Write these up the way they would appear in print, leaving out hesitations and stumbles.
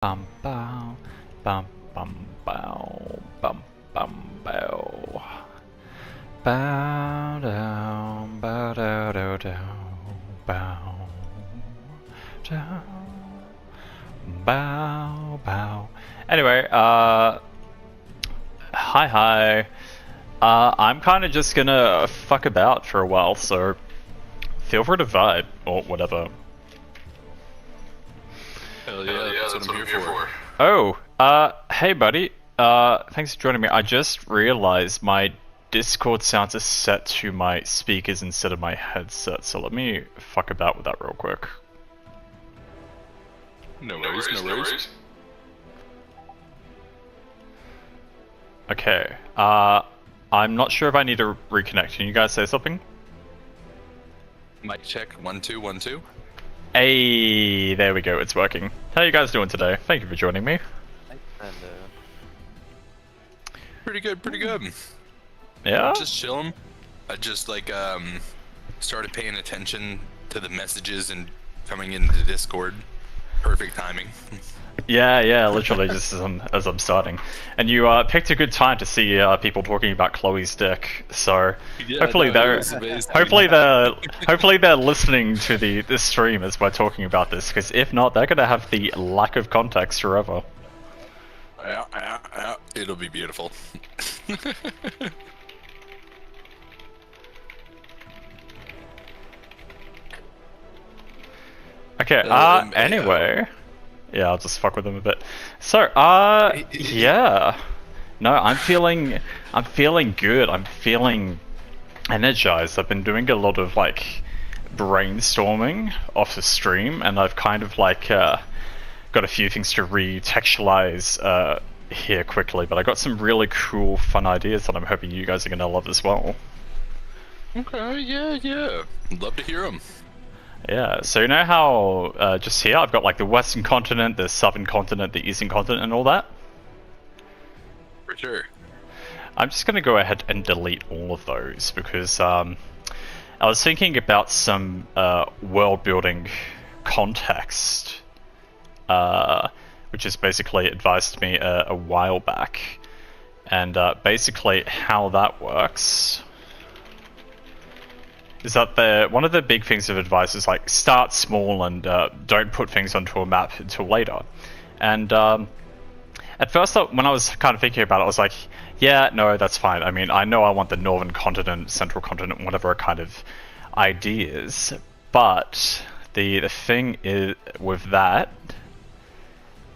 Bum bow, bum bum bow, bum bum bow. Bow down, bow down, down, down, bow down, bow, bow. Anyway, hi. I'm kind of just gonna fuck about for a while, so feel free to vibe or whatever. Hell yeah, that's what I'm here for. Oh, hey buddy. Thanks for joining me. I just realized my Discord sounds are set to my speakers instead of my headset, so let me fuck about with that real quick. No worries. Okay, I'm not sure if I need to reconnect. Can you guys say something? Mic check, 1 2 1 2. Hey, there we go, it's working. How you guys doing today? Thank you for joining me. Pretty good. Yeah? Just chilling. I just started paying attention to the messages and coming into the Discord. Perfect timing. Yeah, literally just as I'm starting. And you picked a good time to see people talking about Chloe's dick. So Yeah, hopefully they're listening to the stream as we're talking about this, because if not, they're gonna have the lack of context forever. Yeah. It'll be beautiful. Okay, anyway. Yeah, I'll just fuck with them a bit. So, yeah. No, I'm feeling good. I'm feeling energized. I've been doing a lot of, brainstorming off the stream, and I've kind of, got a few things to retextualize, here quickly, but I got some really cool, fun ideas that I'm hoping you guys are gonna love as well. Okay, yeah. Love to hear them. Yeah, so you know how just here I've got the western continent, the southern continent, the eastern continent, and all that? For sure. I'm just going to go ahead and delete all of those because I was thinking about some world building context, which is basically advised to me a while back, and basically how that works is that one of the big things of advice is start small and don't put things onto a map until later. And at first, when I was kind of thinking about it, I was like, yeah, no, that's fine. I mean, I know I want the northern continent, central continent, whatever kind of ideas, but the thing is with that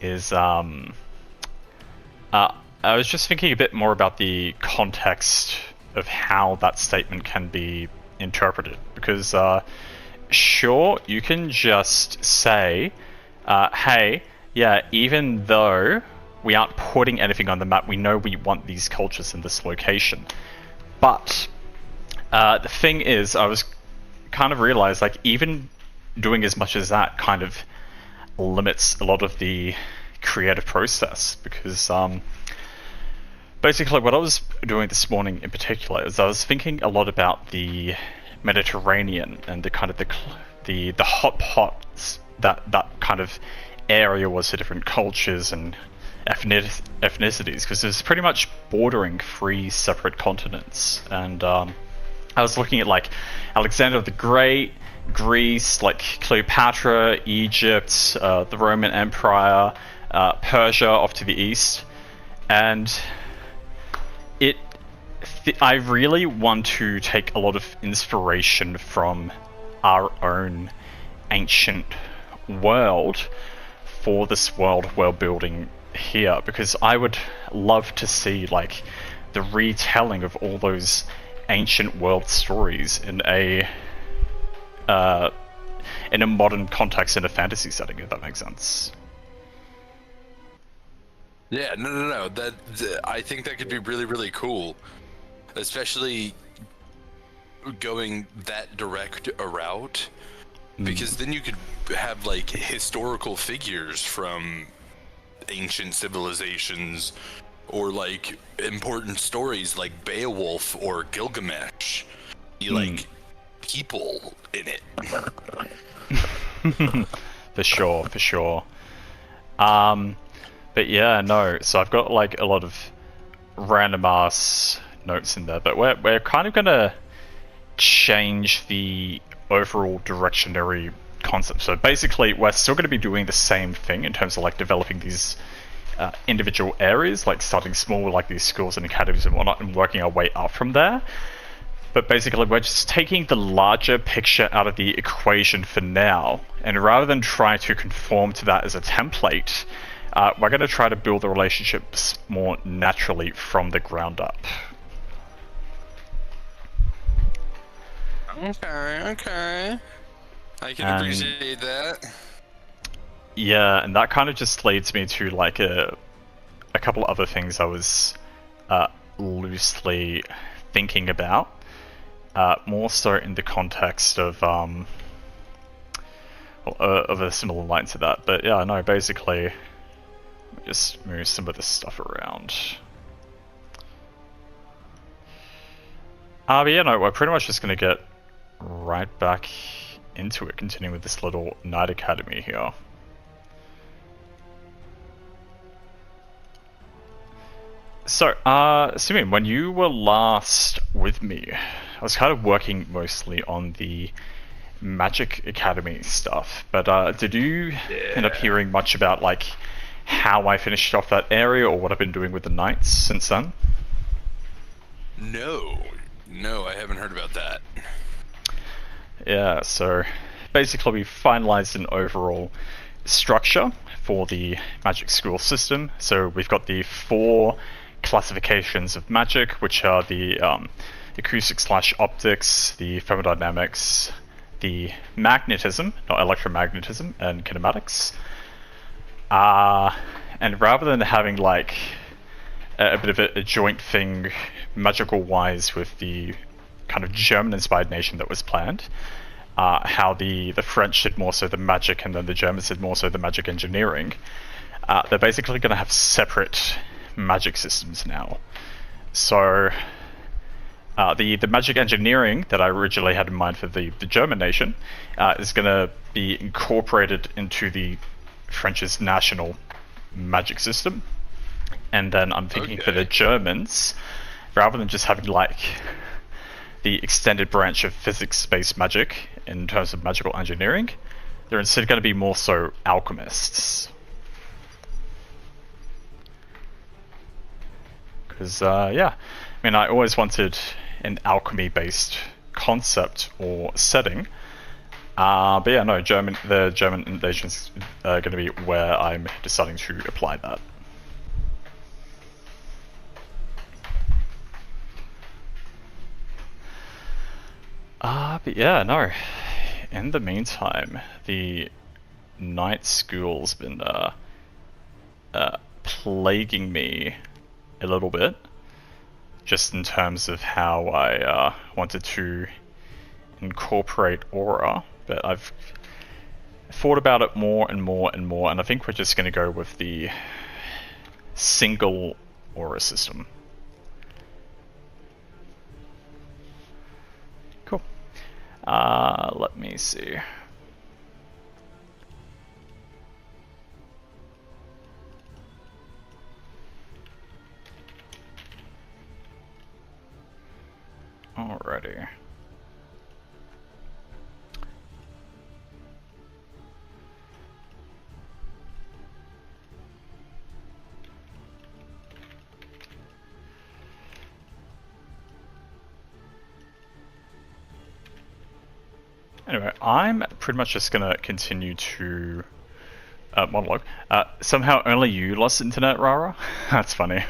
is I was just thinking a bit more about the context of how that statement can be interpreted, because sure, you can just say hey, yeah, even though we aren't putting anything on the map, we know we want these cultures in this location. But the thing is, I was kind of realized even doing as much as that kind of limits a lot of the creative process, because basically, what I was doing this morning in particular is I was thinking a lot about the Mediterranean and the kind of the hot pots that kind of area was for different cultures and ethnicities, because it's pretty much bordering 3 separate continents. And I was looking at Alexander the Great, Greece, Cleopatra, Egypt, the Roman Empire, Persia off to the east, and I really want to take a lot of inspiration from our own ancient world for this world we're building here, because I would love to see the retelling of all those ancient world stories in a modern context, in a fantasy setting, if that makes sense. Yeah, no. I think that could be really cool, especially going that direct a route, because then you could have historical figures from ancient civilizations, or important stories like Beowulf or Gilgamesh, people in it. For sure. But yeah, no. So I've got like a lot of random ass notes in there, but we're kind of gonna change the overall directionary concept. So basically, we're still going to be doing the same thing in terms of like developing these individual areas, like starting small, like these schools and academies and whatnot, and working our way up from there. But basically, we're just taking the larger picture out of the equation for now, and rather than try to conform to that as a template, we're going to try to build the relationships more naturally from the ground up. Okay. I can appreciate that. Yeah, and that kind of just leads me to like a couple other things I was loosely thinking about, more so in the context of a similar line to that. But yeah, no, basically, just move some of this stuff around. But yeah, no, we're pretty much just gonna get right back into it, continuing with this little night academy here. So, Simeon, when you were last with me, I was kind of working mostly on the Magic Academy stuff, but did you end up hearing much about like how I finished off that area or what I've been doing with the Knights since then? No, I haven't heard about that. Yeah, so basically we finalized an overall structure for the magic school system. So we've got the 4 classifications of magic, which are the acoustic/optics, the thermodynamics, the magnetism, not electromagnetism, and kinematics. And rather than having like a bit of a joint thing magical-wise with the kind of German-inspired nation that was planned, how the French did more so the magic and then the Germans did more so the magic engineering, they're basically going to have separate magic systems now. So the magic engineering that I originally had in mind for the German nation is going to be incorporated into the French's national magic system. And then I'm thinking for the Germans, rather than just having like the extended branch of physics-based magic in terms of magical engineering, they're instead going to be more so alchemists. Because, yeah, I mean, I always wanted an alchemy-based concept or setting. But yeah, no, the German invasion's going to be where I'm deciding to apply that. But yeah, no. In the meantime, the night school's been plaguing me a little bit, just in terms of how I wanted to incorporate aura, but I've thought about it more and more and more, and I think we're just going to go with the single aura system. Cool. Let me see. Alrighty. Anyway, I'm pretty much just gonna continue to monologue. Somehow only you lost internet, Rara? That's funny.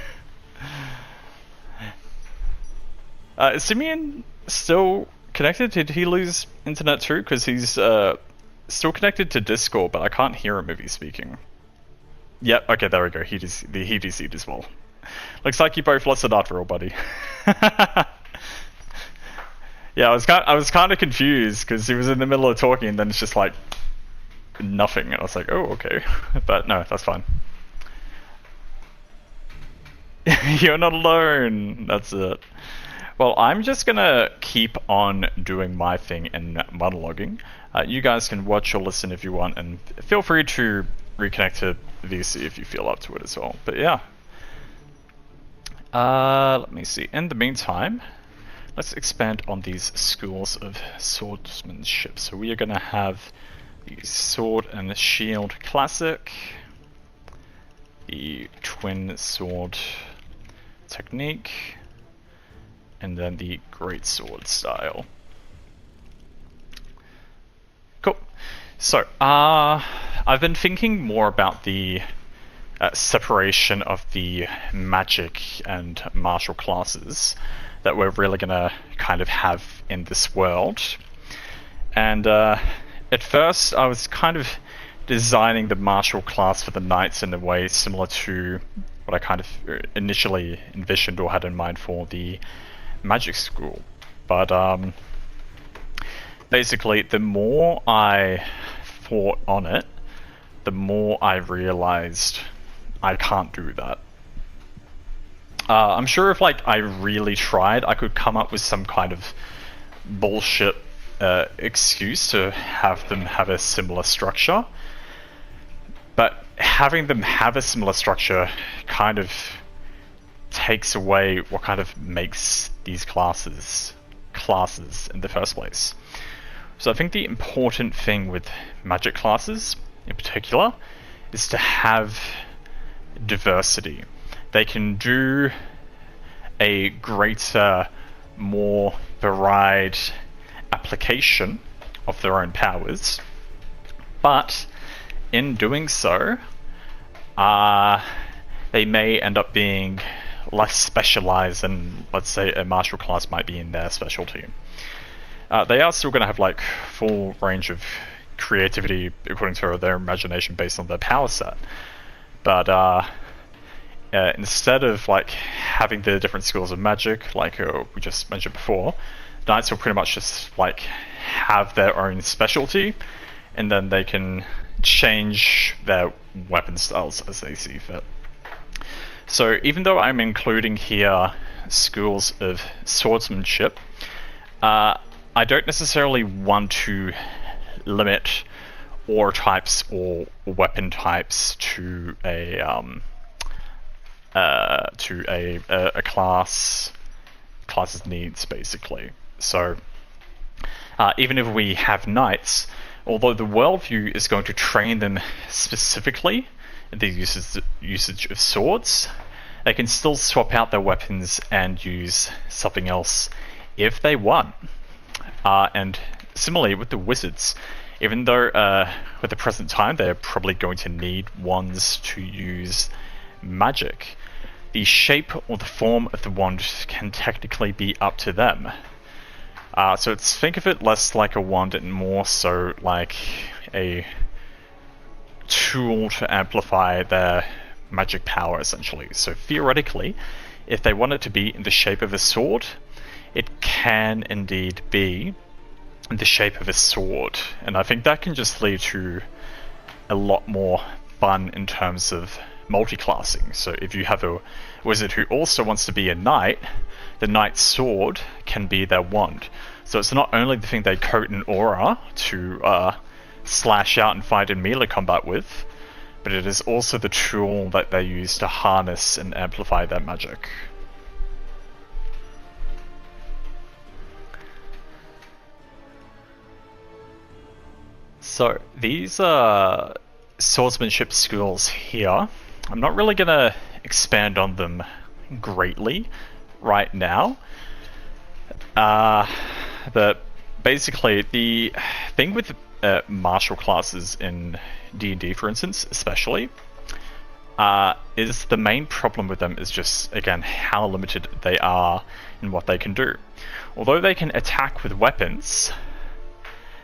Is Simeon still connected? Did he lose internet too? Because he's still connected to Discord, but I can't hear him if he's speaking. Yep, okay, there we go. He DC'd as well. Looks like you both lost it after all, buddy. Yeah, I was kind of confused because he was in the middle of talking and then it's just like nothing. And I was like, oh, okay. But no, that's fine. You're not alone. That's it. Well, I'm just gonna keep on doing my thing and monologuing. You guys can watch or listen if you want, and feel free to reconnect to VC if you feel up to it as well. But yeah. Let me see. In the meantime, let's expand on these schools of swordsmanship. So we are going to have the Sword and Shield Classic, the Twin Sword Technique, and then the Great Sword style. Cool. So, I've been thinking more about the separation of the magic and martial classes that we're really gonna kind of have in this world. And at first I was kind of designing the martial class for the knights in a way similar to what I kind of initially envisioned or had in mind for the magic school. But basically the more I thought on it, the more I realized I can't do that. I'm sure if like I really tried, I could come up with some kind of bullshit excuse to have them have a similar structure. But having them have a similar structure kind of takes away what kind of makes these classes in the first place. So I think the important thing with magic classes in particular is to have diversity. They can do a greater, more varied application of their own powers, but in doing so, they may end up being less specialized than, let's say, a martial class might be in their specialty. They are still going to have like full range of creativity according to their imagination based on their power set, but instead of like having the different schools of magic like we just mentioned before, knights will pretty much just like have their own specialty, and then they can change their weapon styles as they see fit. So even though I'm including here schools of swordsmanship, I don't necessarily want to limit ore types or weapon types to a class's needs, basically. So even if we have knights, although the worldview is going to train them specifically in the usage of swords, they can still swap out their weapons and use something else if they want. And similarly with the wizards, even though at the present time they're probably going to need wands to use magic, the shape or the form of the wand can technically be up to them. So think of it less like a wand and more so like a tool to amplify their magic power, essentially. So theoretically, if they want it to be in the shape of a sword, it can indeed be in the shape of a sword. And I think that can just lead to a lot more fun in terms of multi-classing. So if you have a wizard who also wants to be a knight, the knight's sword can be their wand. So it's not only the thing they coat in aura to slash out and fight in melee combat with, but it is also the tool that they use to harness and amplify their magic. So these swordsmanship schools here, I'm not really going to expand on them greatly right now. But basically, the thing with martial classes in D&D, for instance, especially, is the main problem with them is just, again, how limited they are in what they can do. Although they can attack with weapons,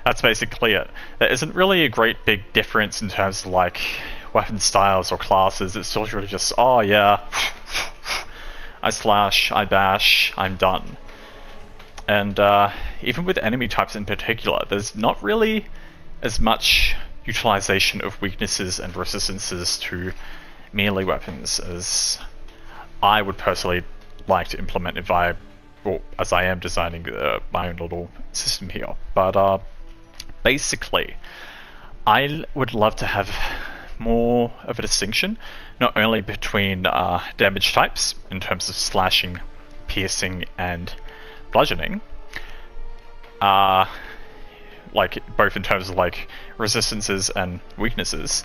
that's basically it. There isn't really a great big difference in terms of like weapon styles or classes. It's still really just, oh yeah, I slash, I bash, I'm done. And even with enemy types in particular, there's not really as much utilization of weaknesses and resistances to melee weapons as I would personally like to implement if I, well, as I am designing my own little system here. But basically, I would love to have more of a distinction, not only between damage types in terms of slashing, piercing, and bludgeoning, like both in terms of like resistances and weaknesses.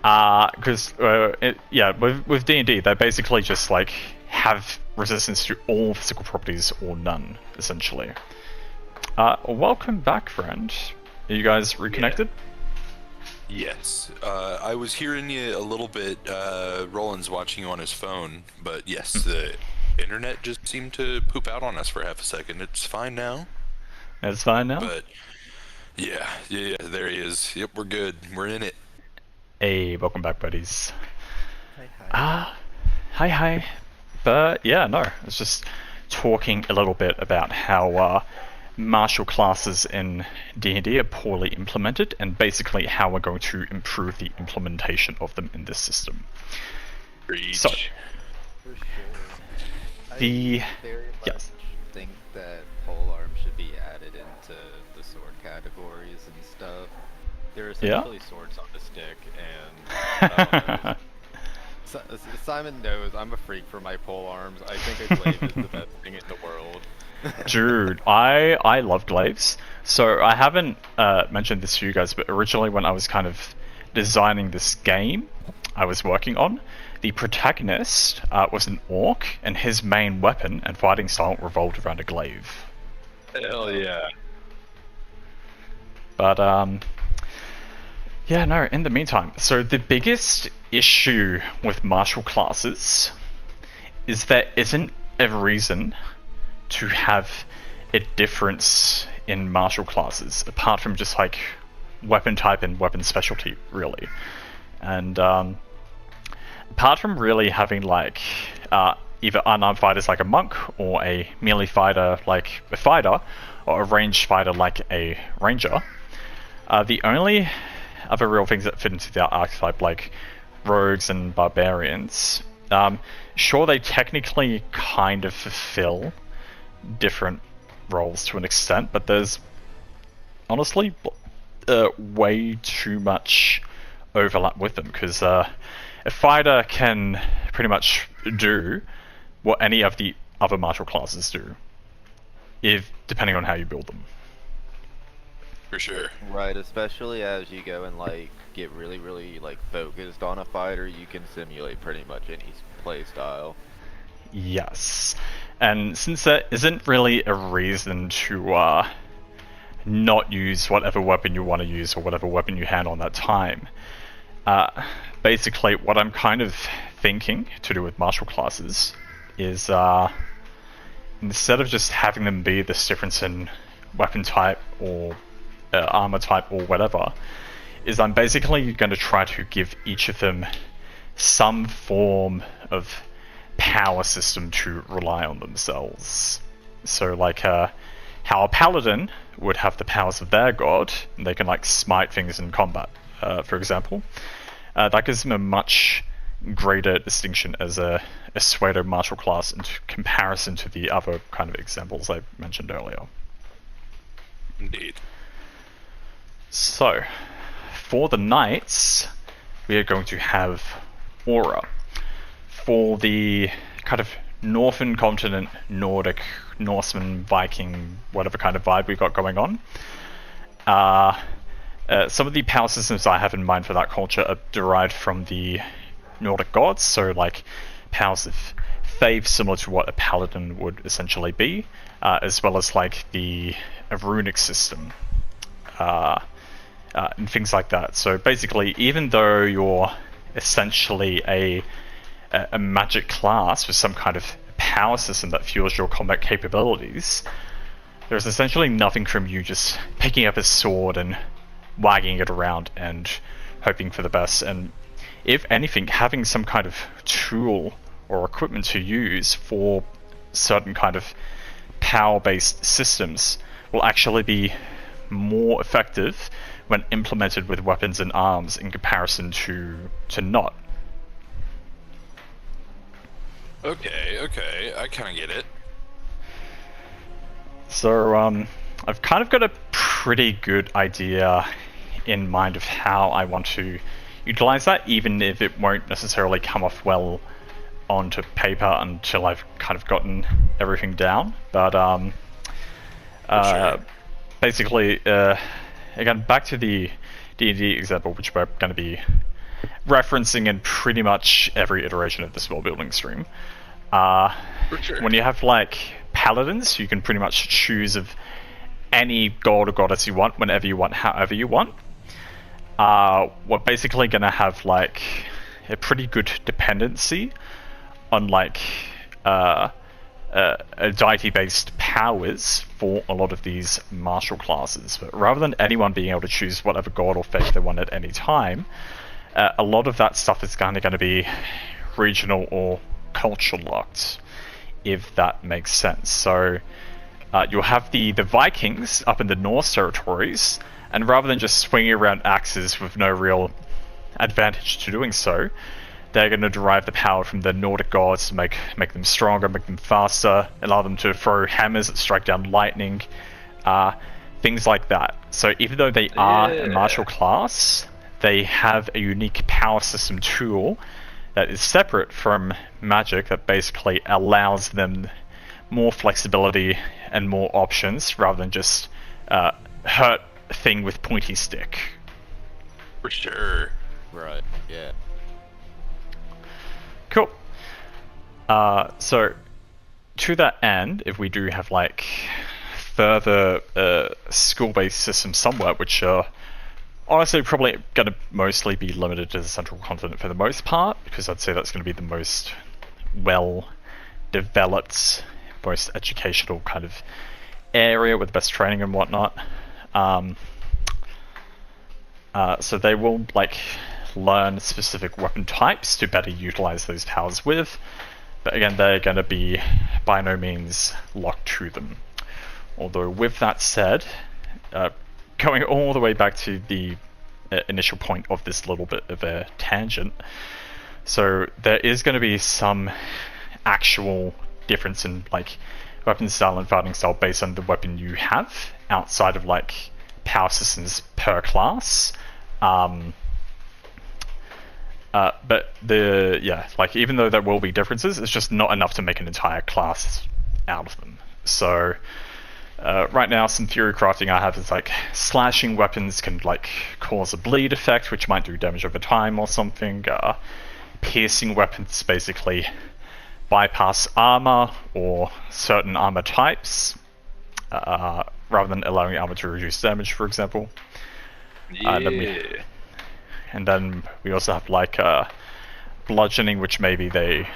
Because with D&D, they basically just like have resistance to all physical properties or none, essentially. Welcome back, friend. Are you guys reconnected? Yes. I was hearing you a little bit. Roland's watching you on his phone, but yes, the internet just seemed to poop out on us for half a second. It's fine now. It's fine now? But yeah, there he is. Yep, we're good. We're in it. Hey, welcome back, buddies. Hi. Hi. But yeah, no, it's just talking a little bit about how martial classes in D&D are poorly implemented, and basically how we're going to improve the implementation of them in this system. Preach. So, For sure. The- I very much yes. think that polearm should be added into the sword categories and stuff. They're essentially swords on a stick, and Simon knows I'm a freak for my polearms. I think a glaive is the best thing in the world. Dude, I love glaives. So I haven't mentioned this to you guys, but originally when I was kind of designing this game I was working on, the protagonist was an orc, and his main weapon and fighting style revolved around a glaive. Hell yeah. But yeah, no, in the meantime, so the biggest issue with martial classes is there isn't a reason to have a difference in martial classes, apart from just like weapon type and weapon specialty, really. And apart from really having like either unarmed fighters like a monk, or a melee fighter like a fighter, or a ranged fighter like a ranger, the only other real things that fit into the archetype, like rogues and barbarians, sure, they technically kind of fulfill different roles to an extent, but there's honestly way too much overlap with them, because a fighter can pretty much do what any of the other martial classes do, depending on how you build them. For sure. Right, especially as you go and like get really like focused on a fighter, you can simulate pretty much any play style. Yes, and since there isn't really a reason to not use whatever weapon you want to use, or whatever weapon you hand on that time, basically what I'm kind of thinking to do with martial classes is instead of just having them be this difference in weapon type or armor type or whatever, is I'm basically going to try to give each of them some form of power system to rely on themselves. So like how a paladin would have the powers of their god, and they can like smite things in combat, for example. That gives them a much greater distinction as a pseudo martial class in comparison to the other kind of examples I mentioned earlier. Indeed. So, for the knights, we are going to have aura. For the kind of northern continent, Nordic, Norseman, Viking, whatever kind of vibe we got going on, some of the power systems I have in mind for that culture are derived from the Nordic gods, so like powers of faith, similar to what a paladin would essentially be, as well as like a runic system. And things like that. So basically, even though you're essentially a magic class with some kind of power system that fuels your combat capabilities, there's essentially nothing from you just picking up a sword and wagging it around and hoping for the best. And if anything, having some kind of tool or equipment to use for certain kind of power-based systems will actually be more effective when implemented with weapons and arms in comparison to not. Okay, I kind of get it. So I've kind of got a pretty good idea in mind of how I want to utilize that, even if it won't necessarily come off well onto paper until I've kind of gotten everything down. But Sure. basically, again, back to the D&D example, which we're going to be referencing in pretty much every iteration of this world building stream. For sure. When you have like paladins, you can pretty much choose of any god or goddess you want, whenever you want, however you want. We're basically going to have like a pretty good dependency on like deity-based powers for a lot of these martial classes. But rather than anyone being able to choose whatever god or faith they want at any time, a lot of that stuff is kind of going to be regional or culture locked, if that makes sense. So you'll have the Vikings up in the Norse territories, and rather than just swinging around axes with no real advantage to doing so, they're going to derive the power from the Nordic gods to make them stronger, make them faster, allow them to throw hammers that strike down lightning, things like that. So even though they are a martial class, they have a unique power system tool that is separate from magic that basically allows them more flexibility and more options rather than just hurt thing with pointy stick. For sure. Right. Yeah. Cool. So to that end, if we do have like further school-based systems somewhat, which are honestly probably going to mostly be limited to the central continent for the most part, because I'd say that's going to be the most well-developed, most educational kind of area with the best training and whatnot. So they will like learn specific weapon types to better utilize those powers with, but again, they're going to be by no means locked to them. Although with that said, going all the way back to the initial point of this little bit of a tangent, so there is going to be some actual difference in like weapon style and fighting style based on the weapon you have outside of like power systems per class. But like even though there will be differences, it's just not enough to make an entire class out of them. So right now, some theory crafting I have is like slashing weapons can like cause a bleed effect, which might do damage over time or something. Piercing weapons basically bypass armor or certain armor types, rather than allowing armor to reduce damage, for example. And then we also have like bludgeoning, which maybe they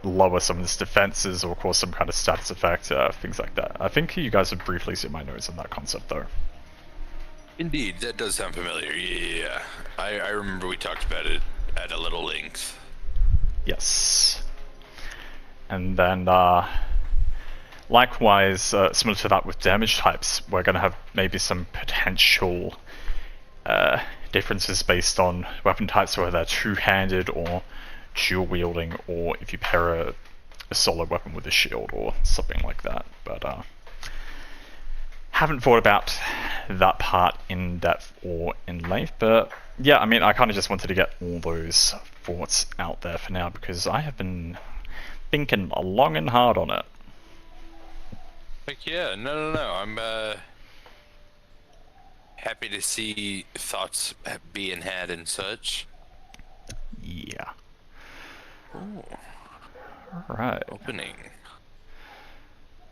lower someone's defenses or cause some kind of status effect, things like that. I think you guys have briefly seen my notes on that concept, though. Indeed, that does sound familiar. Yeah, I remember we talked about it at a little length. Yes. And then, likewise, similar to that with damage types, we're going to have maybe some potential differences based on weapon types, whether they're two-handed or dual wielding, or if you pair a solo weapon with a shield or something like that. But haven't thought about that part in depth or in length. But yeah, I mean, I kind of just wanted to get all those thoughts out there for now, because I have been thinking long and hard on it. Like, yeah, no. I'm happy to see thoughts being had and such. Yeah. Ooh, Right. opening.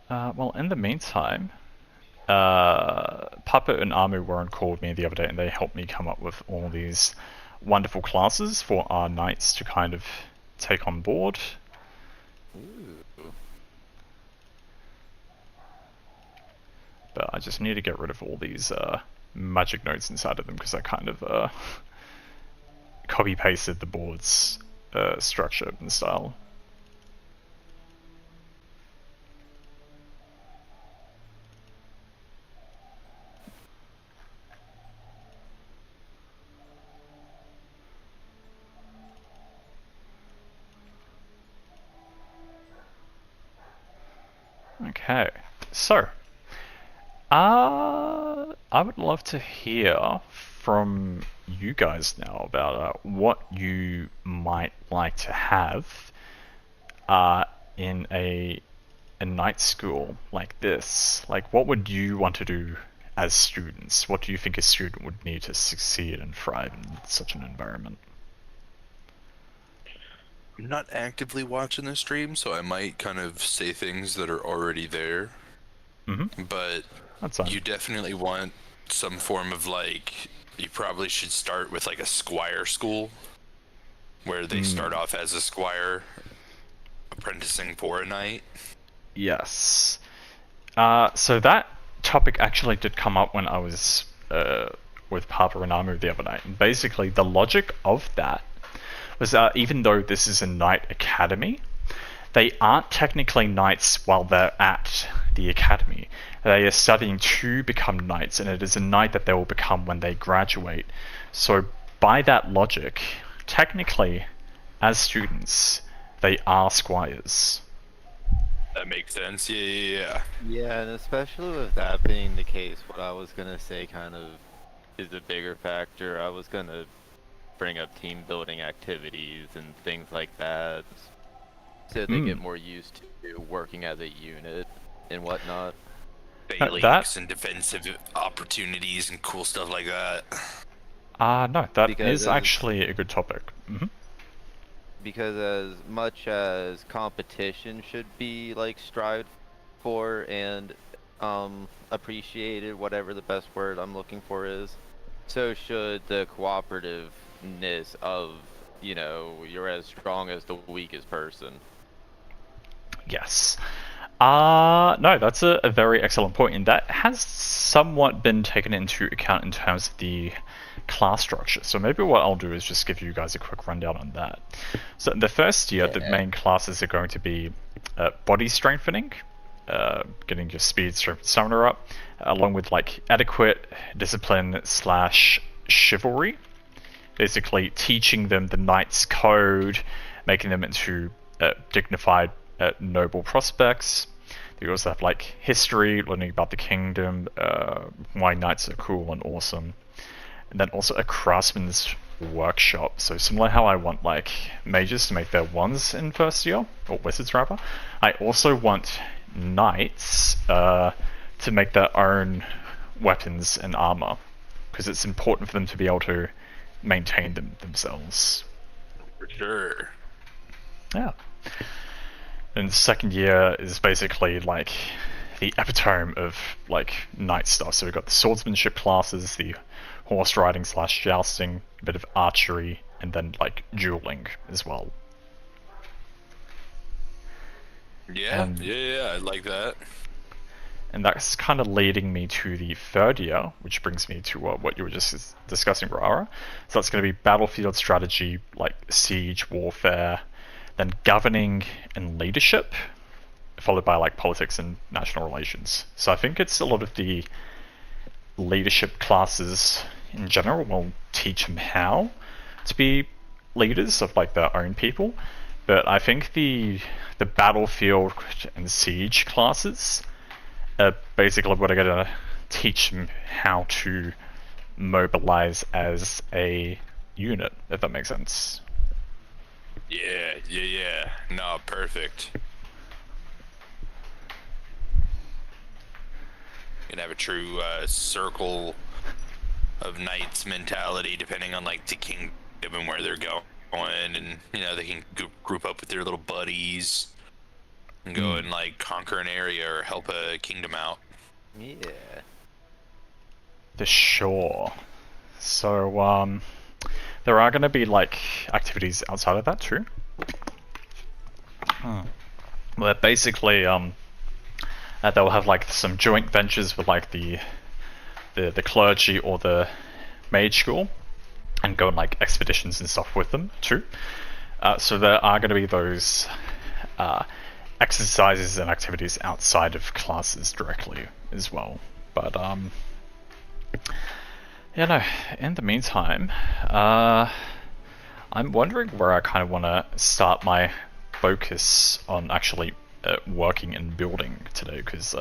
Well, in the meantime, Puppet and Amu were on call with me the other day, and they helped me come up with all these wonderful classes for our knights to kind of take on board. Ooh. But I just need to get rid of all these magic notes inside of them, because I kind of copy-pasted the board's structure and style. Okay, so I would love to hear from you guys now about what you might like to have in a night school like this. Like, what would you want to do as students? What do you think a student would need to succeed and thrive in such an environment? I'm not actively watching the stream, so I might kind of say things that are already there. Mm-hmm. But That's fine. you definitely want some form of like, you probably should start with like a squire school where they start off as a squire apprenticing for a knight. Yes. So that topic actually did come up when I was with Papa and Amu the other night. And basically, the logic of that was even though this is a knight academy, they aren't technically knights while they're at the academy. They are studying to become knights, and it is a knight that they will become when they graduate. So by that logic, technically, as students, they are squires. That makes sense. Yeah. Yeah, and especially with that being the case, what I was gonna say kind of is a bigger factor. I was gonna bring up team building activities and things like that, so they get more used to working as a unit and whatnot. Baileys and defensive opportunities and cool stuff like that. No, that Because is actually a good topic. Mm-hmm. Because as much as competition should be like strived for and appreciated, whatever the best word I'm looking for is, so should the cooperativeness of, you know, you're as strong as the weakest person. Yes. No, that's a very excellent point, and that has somewhat been taken into account in terms of the class structure. So maybe what I'll do is just give you guys a quick rundown on that. So in the first year, the main classes are going to be body strengthening, getting your speed, strength, and stamina up, along with like etiquette, discipline / chivalry. Basically teaching them the knight's code, making them into dignified, noble prospects. They also have like history, learning about the kingdom, why knights are cool and awesome. And then also a craftsman's workshop. So similar how I want like mages to make their wands in first year, or wizards rather, I also want knights to make their own weapons and armor, because it's important for them to be able to maintain them themselves. For sure. Yeah. And the second year is basically like the epitome of like knight stuff. So we've got the swordsmanship classes, the horse riding / jousting, a bit of archery, and then like dueling as well. Yeah, I like that. And that's kind of leading me to the third year, which brings me to what you were just discussing, Rara. So that's going to be battlefield strategy, like siege, warfare, then governing and leadership, followed by like politics and national relations. So I think it's a lot of the leadership classes in general will teach them how to be leaders of like their own people. But I think the battlefield and siege classes are basically what are going to teach them how to mobilize as a unit, if that makes sense. Yeah. No, perfect. You can have a true circle of knights mentality, depending on like the kingdom and where they're going, and you know they can group up with their little buddies and go and like conquer an area or help a kingdom out. Yeah. For sure. So there are going to be like activities outside of that too. Well, basically they'll have like some joint ventures with like the clergy or the mage school, and go on like expeditions and stuff with them too. So there are going to be those exercises and activities outside of classes directly as well. But you know, in the meantime, I'm wondering where I kind of want to start my focus on actually working and building today, because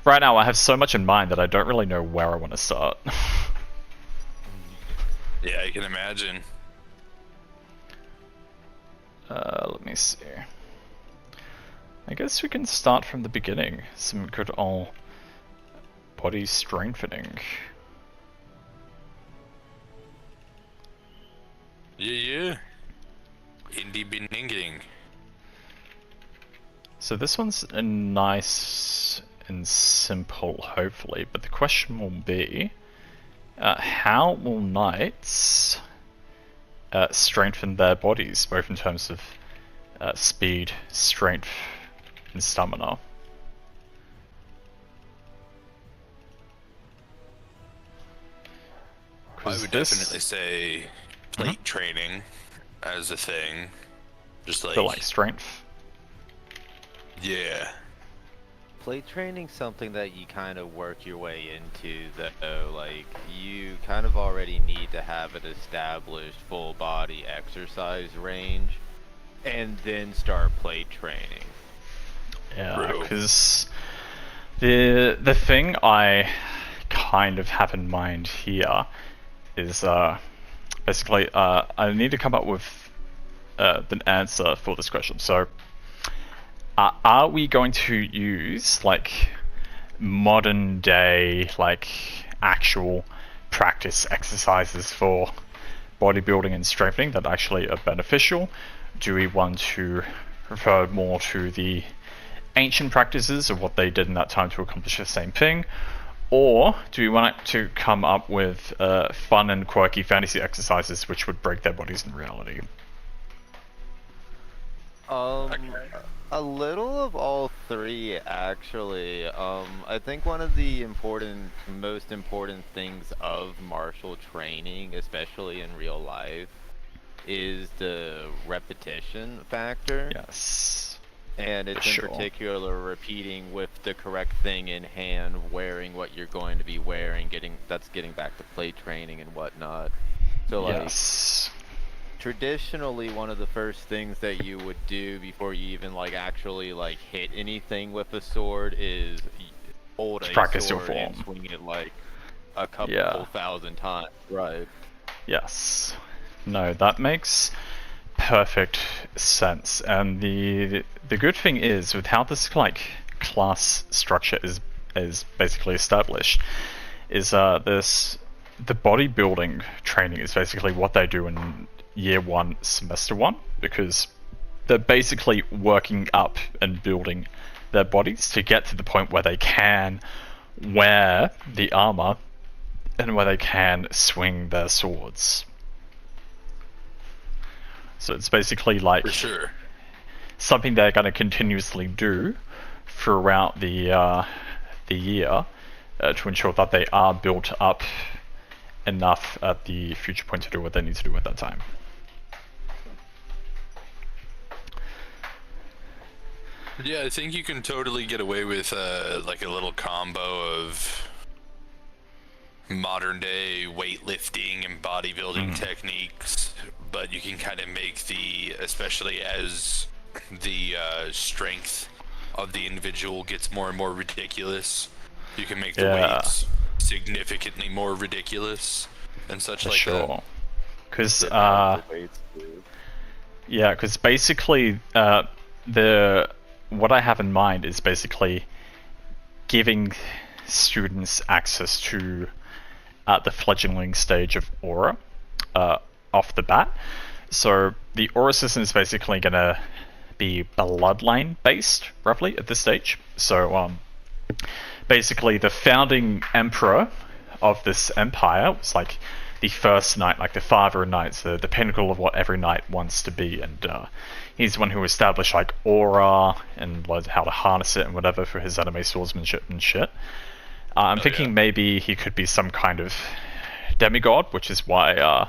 right now I have so much in mind that I don't really know where I want to start. Yeah, I can imagine. Let me see. I guess we can start from the beginning. Some good old body strengthening. Yeah. Indie beninging. So this one's a nice and simple, hopefully, but the question will be, how will knights strengthen their bodies, both in terms of speed, strength, and stamina? I would definitely say plate training as a thing. Just like... For like strength? Yeah. Plate training's something that you kind of work your way into, though. Like, you kind of already need to have an established full body exercise range, and then start plate training. Yeah, because the thing I kind of have in mind here is basically I need to come up with an answer for this question. So, are we going to use like modern day like actual practice exercises for bodybuilding and strengthening that actually are beneficial? Do we want to refer more to the ancient practices of what they did in that time to accomplish the same thing? Or do we want to come up with fun and quirky fantasy exercises which would break their bodies in reality? A little of all three, actually. I think one of the most important things of martial training, especially in real life, is the repetition factor. Yes. And it's in particular repeating with the correct thing in hand, wearing what you're going to be wearing, getting back to plate training and whatnot. So like, yes. Traditionally, one of the first things that you would do before you even like actually like hit anything with a sword is hold a sword and swing it like a couple thousand times. Right. Yes. No, that makes perfect sense. And the good thing is, with how this like class structure is basically established, is this the bodybuilding training is basically what they do in year one, semester one, because they're basically working up and building their bodies to get to the point where they can wear the armor and where they can swing their swords. So it's basically like something they're going to continuously do throughout the year to ensure that they are built up enough at the future point to do what they need to do at that time. Yeah, I think you can totally get away with like a little combo of modern day weightlifting and bodybuilding techniques, but you can kind of make especially as the strength of the individual gets more and more ridiculous, you can make the weights significantly more ridiculous and such like that. Because because basically what I have in mind is basically giving students access to the fledgling stage of aura off the bat. So the aura system is basically going to be bloodline based, roughly, at this stage. So basically the founding emperor of this empire was like the first knight, like the father of knights, the pinnacle of what every knight wants to be, and he's the one who established like aura and learned how to harness it and whatever for his anime swordsmanship and shit. I'm thinking maybe he could be some kind of demigod, which is why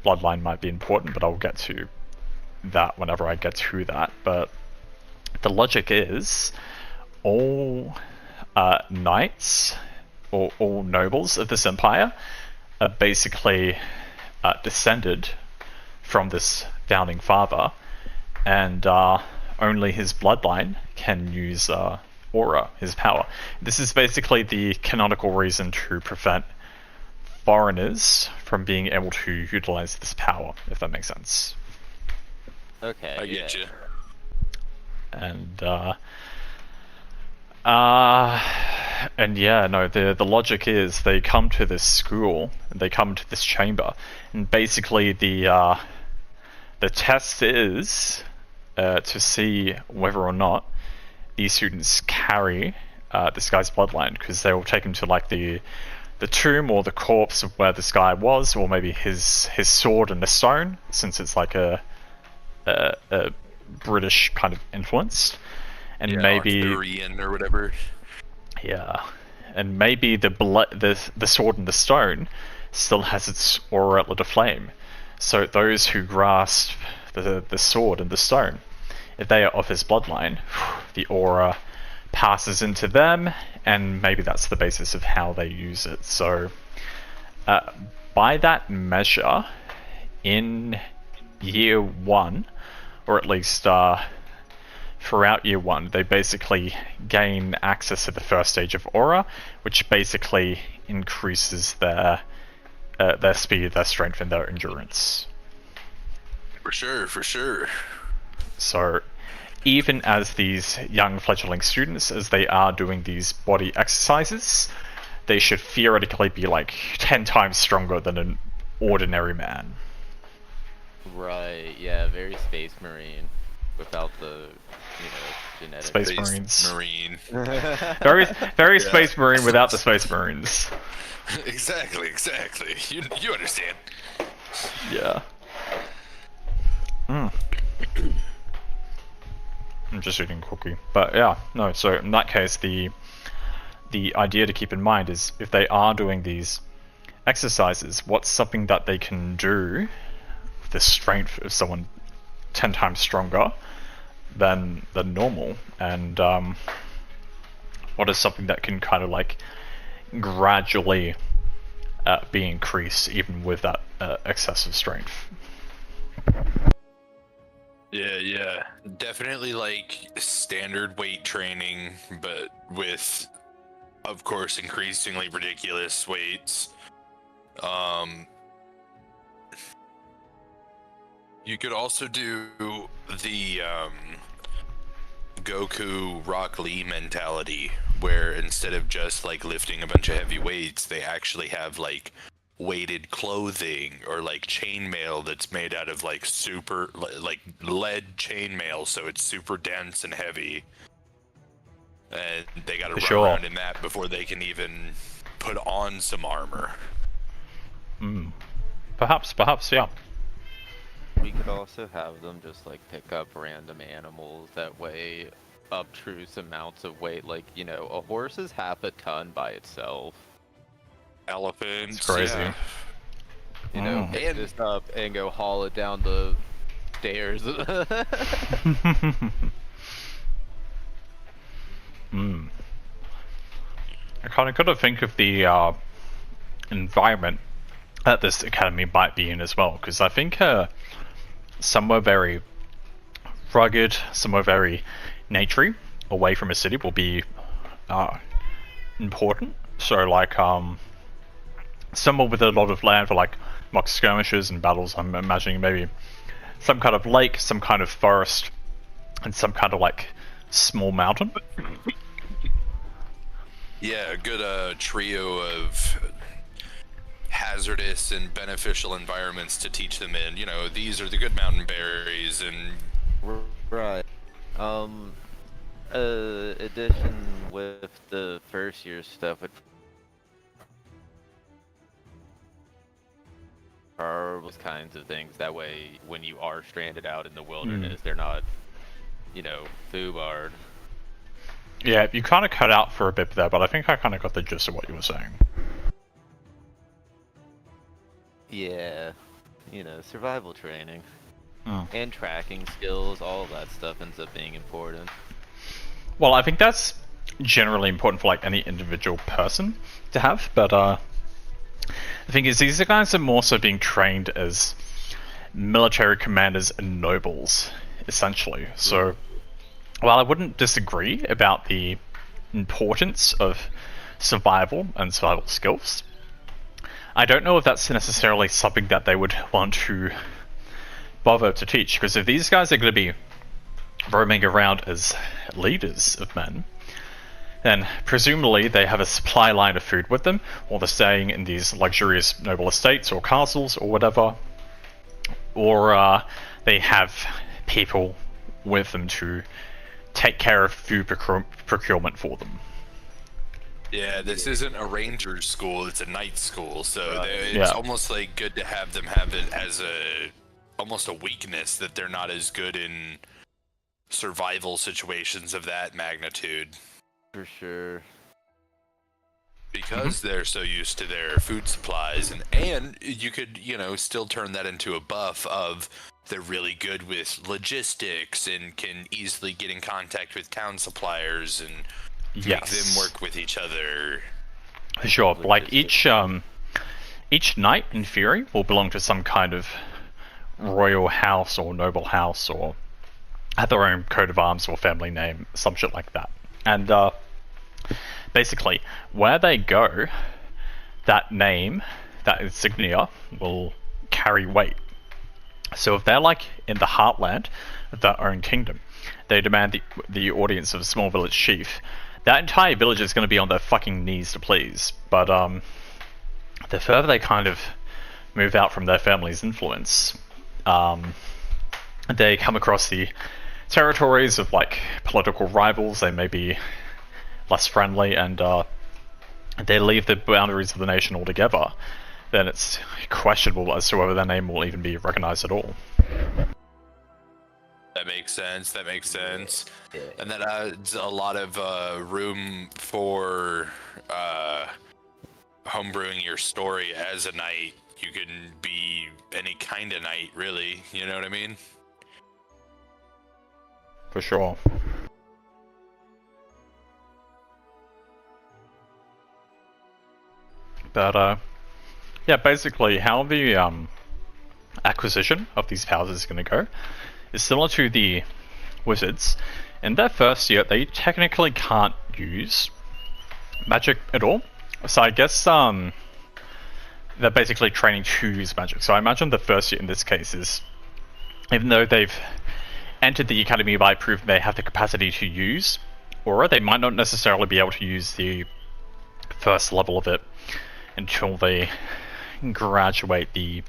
bloodline might be important, but I'll get to that whenever I get to that. But the logic is all knights or all nobles of this empire are basically descended from this founding father, and only his bloodline can use aura, his power. This is basically the canonical reason to prevent foreigners from being able to utilize this power, if that makes sense. Okay. I get you. And the logic is they come to this school, and they come to this chamber, and basically the test is to see whether or not these students carry this guy's bloodline, because they will take him to like the tomb or the corpse of where this guy was, or maybe his sword and the stone, since it's like a British kind of influenced, and maybe Arthurian or whatever. Yeah, and maybe the sword and the stone still has its aura lit aflame. So those who grasp the sword and the stone, if they are of his bloodline, the aura passes into them, and maybe that's the basis of how they use it. So by that measure, in year 1, or at least throughout year 1, they basically gain access to the first stage of aura, which basically increases their speed, their strength, and their endurance. For sure. So even as these young fledgling students, as they are doing these body exercises, they should theoretically be like 10 times stronger than an ordinary man. Right, yeah, very Space Marine without the, genetic. Space Marines. Marine. Very Space Marine without the Space Marines. Exactly. You understand. Yeah. I'm just eating a cookie. But yeah, no, so in that case, the idea to keep in mind is if they are doing these exercises, what's something that they can do with the strength of someone 10 times stronger than normal, and what is something that can kind of like gradually be increased even with that excessive strength. Yeah. Definitely like standard weight training, but with, of course, increasingly ridiculous weights. You could also do the Goku Rock Lee mentality, where instead of just like lifting a bunch of heavy weights, they actually have like weighted clothing or like chainmail that's made out of like super like lead chainmail, so it's super dense and heavy, and they got to run around in that before they can even put on some armor. Perhaps, yeah. We could also have them just like pick up random animals that weigh obtruse amounts of weight. Like, a horse is half a ton by itself. Elephants. It's crazy. Yeah. Pick this up and go haul it down the stairs. I kind of got to think of the environment that this academy might be in as well, because I think somewhere very rugged, somewhere very naturey, away from a city will be important. So like somewhere with a lot of land for like mock skirmishes and battles. I'm imagining maybe some kind of lake, some kind of forest, and some kind of like small mountain. Yeah, a good trio of hazardous and beneficial environments to teach them in. These are the good mountain berries and... Right. Addition with the first year stuff would are those kinds of things. That way, when you are stranded out in the wilderness, they're not, foobarred. Yeah, you kind of cut out for a bit there, but I think I kind of got the gist of what you were saying. Yeah, survival training. And tracking skills, all of that stuff ends up being important. Well, I think that's generally important for like any individual person to have, but the thing is, these guys are more so being trained as military commanders and nobles, essentially. So, while I wouldn't disagree about the importance of survival and survival skills, I don't know if that's necessarily something that they would want to bother to teach, because if these guys are going to be roaming around as leaders of men, then presumably they have a supply line of food with them, or they're staying in these luxurious noble estates or castles or whatever, or they have people with them to take care of food procurement for them. Yeah, this isn't a ranger's school, it's a knight school, so it's Yeah. almost like good to have them have it as almost a weakness that they're not as good in survival situations of that magnitude. For sure. Because they're so used to their food supplies, and you could, still turn that into a buff of they're really good with logistics and can easily get in contact with town suppliers and make them work with each other. Sure, like each knight in theory will belong to some kind of royal house or noble house, or have their own coat of arms or family name, some shit like that. And basically, where they go, that name, that insignia, will carry weight. So if they're like in the heartland of their own kingdom, they demand the audience of a small village chief, that entire village is going to be on their fucking knees to please. But the further they kind of move out from their family's influence, they come across the territories of like political rivals. They may be less friendly, and they leave the boundaries of the nation altogether, then it's questionable as to whether their name will even be recognized at all. That makes sense. And that adds a lot of room for homebrewing your story as a knight. You can be any kind of knight, really. You know what I mean? For sure. But yeah, basically how the acquisition of these powers is going to go is similar to the wizards. In their first year, they technically can't use magic at all. So I guess they're basically training to use magic. So I imagine the first year in this case is, even though they've entered the academy by proving they have the capacity to use aura, they might not necessarily be able to use the first level of it until they graduate the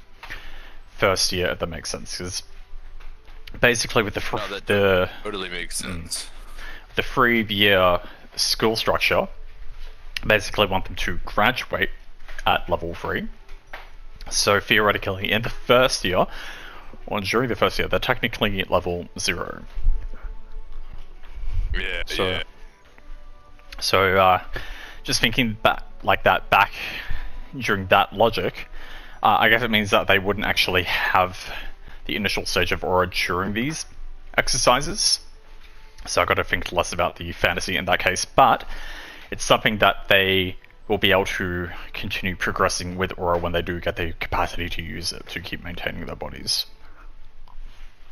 first year, if that makes sense. Because basically with the totally makes sense. The 3-year school structure, basically want them to graduate at level 3. So theoretically, in the first year, or during the first year, they're technically at level 0. Yeah. So just thinking back during that logic, I guess it means that they wouldn't actually have the initial stage of aura during these exercises. So I've got to think less about the fantasy in that case, but it's something that they will be able to continue progressing with aura when they do get the capacity to use it to keep maintaining their bodies.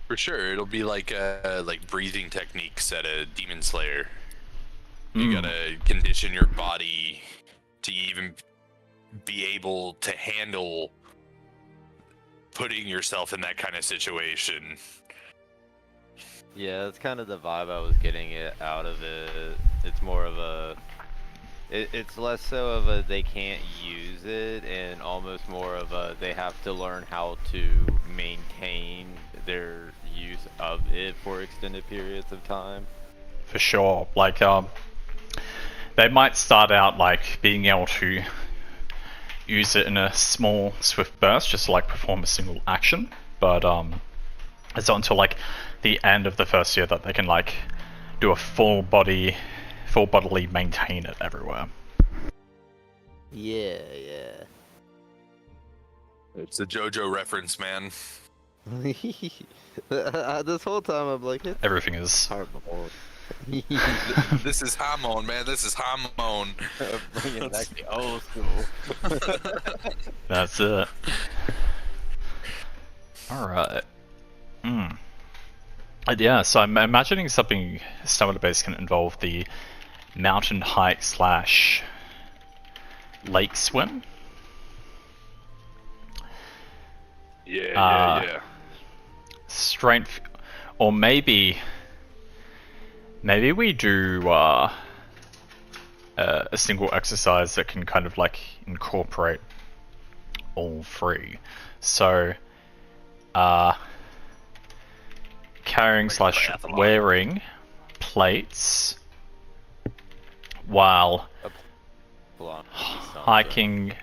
For sure, it'll be like breathing techniques at a demon slayer. You gotta condition your body to even be able to handle putting yourself in that kind of situation. Yeah, that's kind of the vibe I was getting out of it. It's more of a... It's less so of a they can't use it, and almost more of a they have to learn how to maintain their use of it for extended periods of time. For sure. Like, they might start out like being able to use it in a small, swift burst, just to like perform a single action, but it's not until like the end of the first year that they can like do a full bodily maintain it everywhere. Yeah. It's a JoJo reference, man. This whole time I'm like, Everything is. horrible. This is Hamon, man. This is Hamon. Bringing back the old school. That's it. Alright. Yeah, so I'm imagining something stamina based can involve the mountain hike / lake swim. Yeah. Strength, or maybe we do a single exercise that can kind of like incorporate all three. So, carrying slash wearing plates while hiking.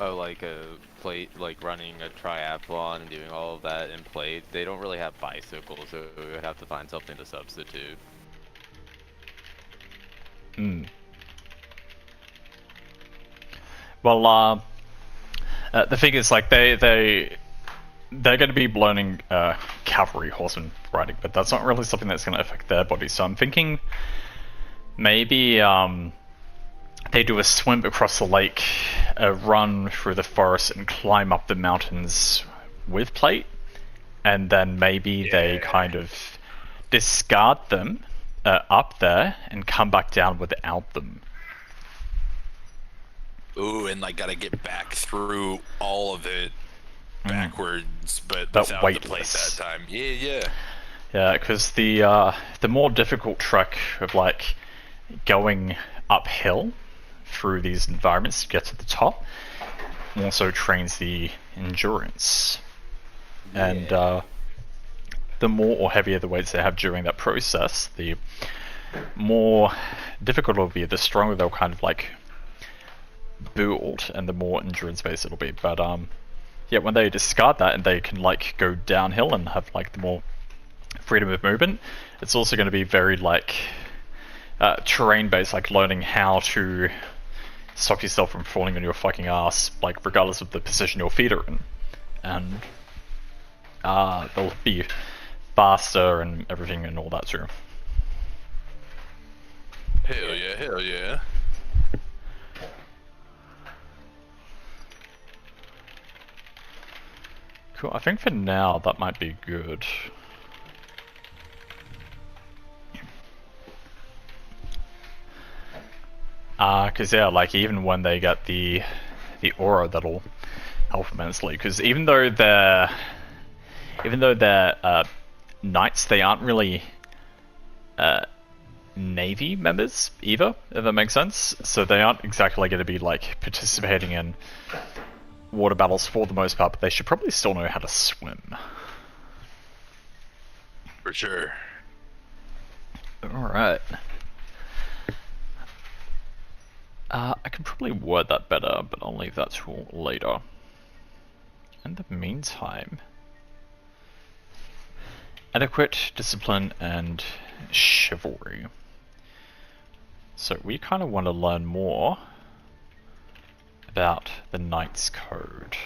Oh, like a plate, like running a triathlon and doing all of that in plate. They don't really have bicycles, so we would have to find something to substitute. Well, the thing is, like, they're going to be learning cavalry horseman riding, but that's not really something that's going to affect their body. So I'm thinking maybe they do a swim across the lake, a run through the forest, and climb up the mountains with plate, and then maybe they kind of discard them up there and come back down without them. Ooh, and like gotta get back through all of it backwards, but That without weightless. the plate that time. Yeah. Yeah, because the more difficult trek of like going uphill through these environments to get to the top also trains the endurance. And the more or heavier the weights they have during that process, the more difficult it'll be, the stronger they'll kind of like build, and the more endurance based it'll be. But yeah, when they discard that and they can like go downhill and have like the more freedom of movement, it's also going to be very like terrain based, like learning how to stop yourself from falling on your fucking ass, like regardless of the position your feet are in. And they'll be faster and everything and all that too. Hell yeah. Cool, I think for now that might be good. Cause yeah, like even when they get the aura, that'll help immensely. Cause even though they're knights, they aren't really navy members either, if that makes sense. So they aren't exactly going to be like participating in water battles for the most part, but they should probably still know how to swim. For sure. Alright. I can probably word that better, but I'll leave that till later. In the meantime, adequate, discipline, and chivalry. So we kind of want to learn more about the Knight's Code.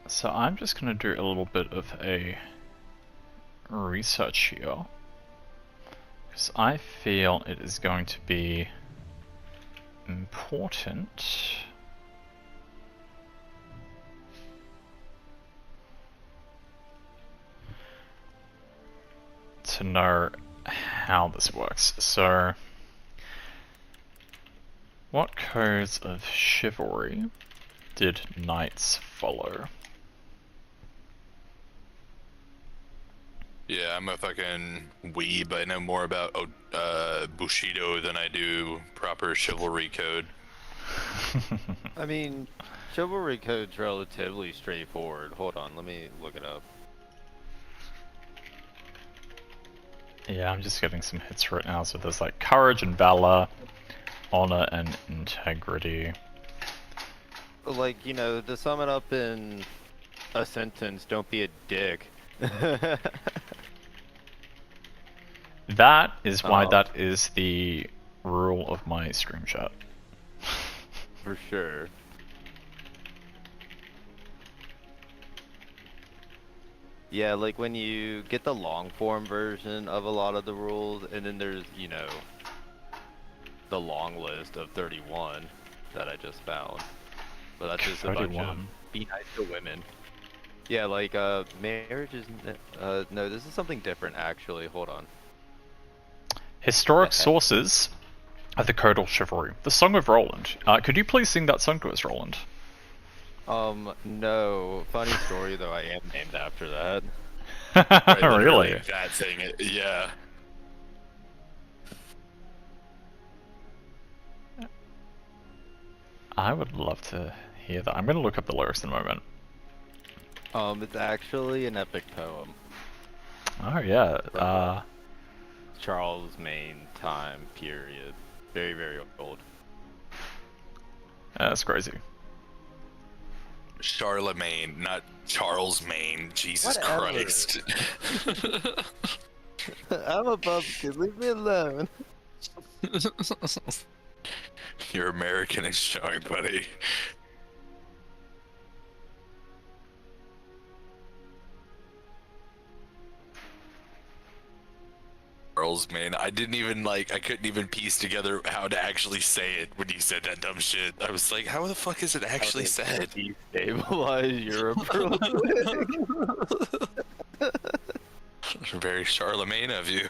So I'm just going to do a little bit of a research here, because I feel it is going to be important to know how this works. So, what codes of chivalry did knights follow? Yeah, I'm a fucking weeb. I know more about Bushido than I do proper chivalry code. I mean, chivalry code's relatively straightforward. Hold on, let me look it up. Yeah, I'm just getting some hits right now. So there's like courage and valor, honor and integrity. Like, you know, to sum it up in a sentence, don't be a dick. That is why that is the rule of my stream chat. For sure. Yeah, like when you get the long form version of a lot of the rules, and then there's, you know, the long list of 31 that I just found. But that's just a bunch of 31. be nice to women. Yeah, like marriage is no, this is something different actually. Hold on. Historic The heck? sources of the Caudal Chivalry. The Song of Roland. Could you please sing that song to us, Roland? No. Funny story though, I am named after that. Right, literally Really? that thing. Yeah. I would love to hear that. I'm going to look up the lyrics in a moment. It's actually an epic poem. Oh yeah. From Charles Maine time period. Very, very old. That's crazy. Charlemagne, not Charles Maine. Jesus Whatever. Christ. I'm a pumpkin, leave me alone. Your American is showing, buddy. Charles Maine. I didn't even I couldn't even piece together how to actually say it when you said that dumb shit. I was like, how the fuck is it actually said? Destabilize Europe real quick. Very Charlemagne of you.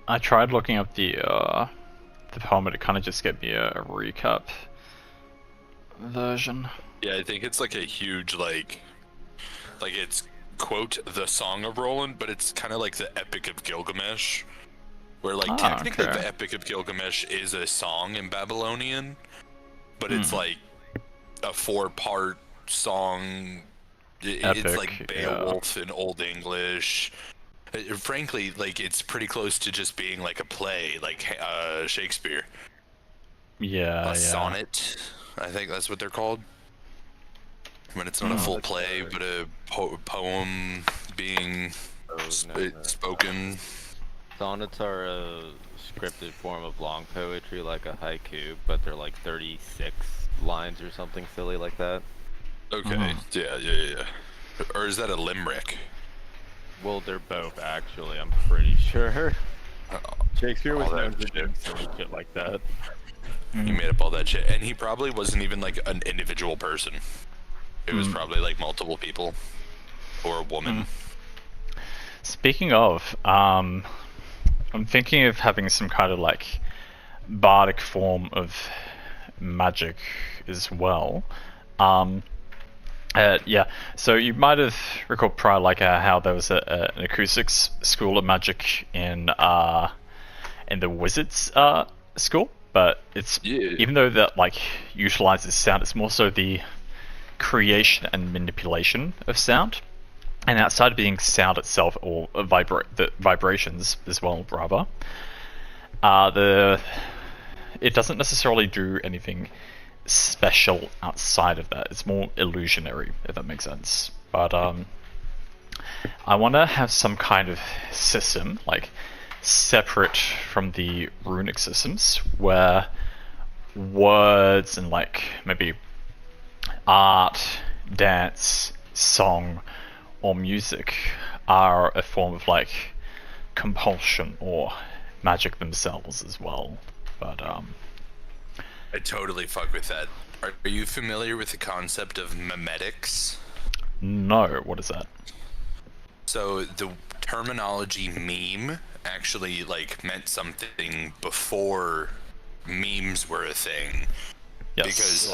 I tried looking up the poem, but it kind of just gave me a recap version. Yeah, I think it's like a huge like it's quote the Song of Roland, but it's kind of like the Epic of Gilgamesh, where technically okay. the Epic of Gilgamesh is a song in Babylonian, but it's like a 4-part song. It's like Beowulf in Old English. Frankly, it's pretty close to just being like a play, like Shakespeare. Yeah, A sonnet, I think that's what they're called. When it's not a full play, but a poem being spoken. Sonnets are a scripted form of long poetry, like a haiku, but they're like 36 lines or something silly like that. Okay, yeah. Or is that a limerick? Well, they're both actually, I'm pretty sure. Shakespeare was known for doing silly shit like that. He made up all that shit, and he probably wasn't even like an individual person. It was probably like multiple people, or a woman. Speaking of, I'm thinking of having some kind of like bardic form of magic as well. Yeah, so you might have recalled prior, how there was an acoustics school of magic in the wizards school, but it's even though that utilizes sound, it's more so the creation and manipulation of sound, and outside of being sound itself or the vibrations as well, rather, it doesn't necessarily do anything special outside of that. It's more illusionary, if that makes sense. But I want to have some kind of system separate from the runic systems, where words and maybe art, dance, song, or music are a form of compulsion or magic themselves as well. But I totally fuck with that. Are you familiar with the concept of memetics? No, what is that? So the terminology meme actually meant something before memes were a thing. Yes. Because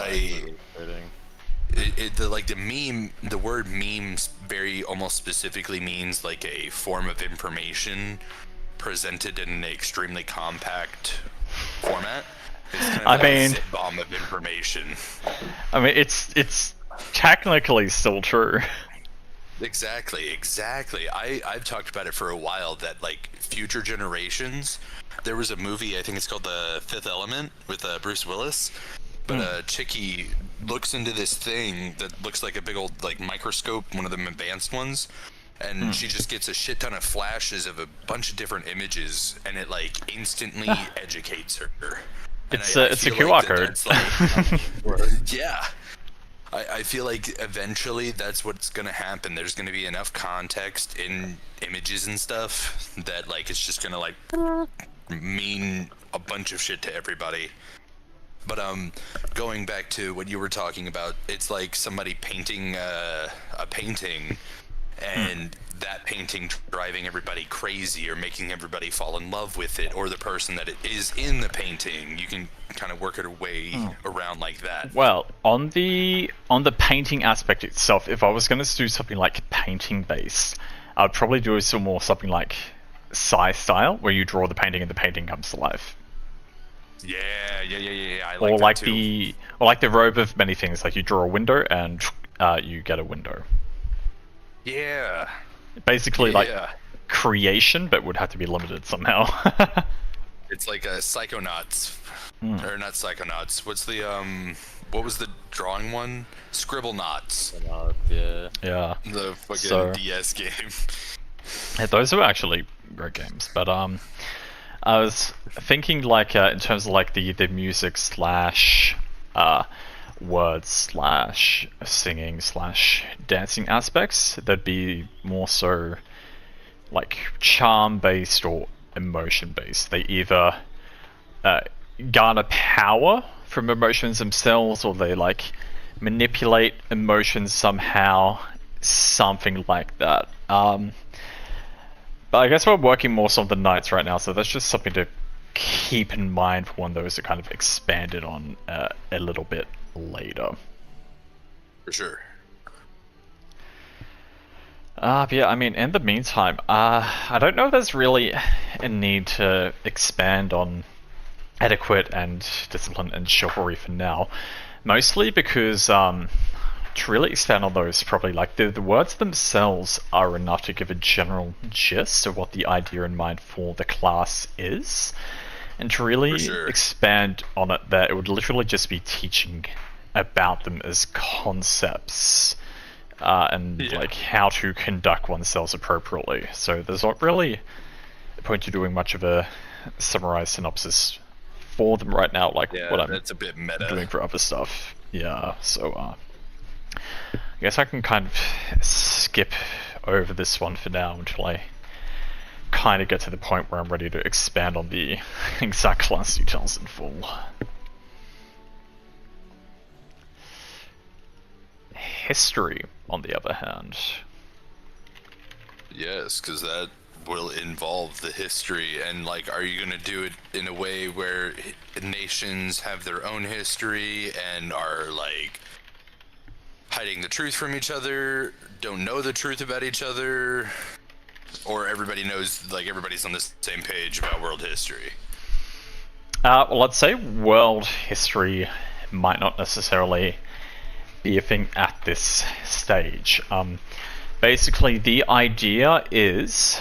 the word memes very almost specifically means a form of information presented in an extremely compact format. It's kind of a zip bomb of information. I mean, it's technically still true. Exactly. I've talked about it for a while that future generations. There was a movie, I think it's called The Fifth Element with Bruce Willis. But Chicky looks into this thing that looks like a big old microscope, one of them advanced ones, and she just gets a shit ton of flashes of a bunch of different images, and it like instantly educates her. And It's I a feel QR like code. that's like, yeah. I feel like eventually that's what's gonna happen. There's gonna be enough context in images and stuff that like it's just gonna like mean a bunch of shit to everybody. But going back to what you were talking about, it's like somebody painting a painting, and that painting driving everybody crazy or making everybody fall in love with it, or the person that it is in the painting. You can kind of work it way around like that. Well, on the painting aspect itself, if I was going to do something like painting based, I'd probably do something like Psy style, where you draw the painting and the painting comes to life. Yeah. I like Or that like too. the robe of many things, like you draw a window and you get a window. Yeah. Basically, like Yeah. creation, but would have to be limited somehow. It's like a Psychonauts, or not Psychonauts. What's the what was the drawing one? Scribble Knots, Yeah. Yeah. the fucking So- DS game. Yeah, those are actually great games, but I was thinking like in terms of like the music slash words slash singing slash dancing aspects, that'd be more so like charm based or emotion based. They either garner power from emotions themselves, or they like manipulate emotions somehow, something like that. But I guess we're working more so on the knights right now, so that's just something to keep in mind for when those are kind of expanded on a little bit later. For sure. But yeah, I mean, in the meantime, I don't know if there's really a need to expand on etiquette and discipline and chivalry for now. Mostly because to really expand on those, probably like the words themselves are enough to give a general gist of what the idea in mind for the class is. And to really For sure. expand on it there, it would literally just be teaching about them as concepts. And Yeah. like how to conduct oneself appropriately. So there's not really a point to doing much of a summarized synopsis for them right now, like Yeah, what I'm that's a bit meta. doing for other stuff. Yeah, so I guess I can kind of skip over this one for now until I kind of get to the point where I'm ready to expand on the exact class details in full. History, on the other hand. Yes, because that will involve the history, and like, are you gonna do it in a way where nations have their own history and are like hiding the truth from each other, don't know the truth about each other, or everybody knows, like everybody's on the same page about world history? Well, let's say world history might not necessarily be a thing at this stage. Basically, the idea is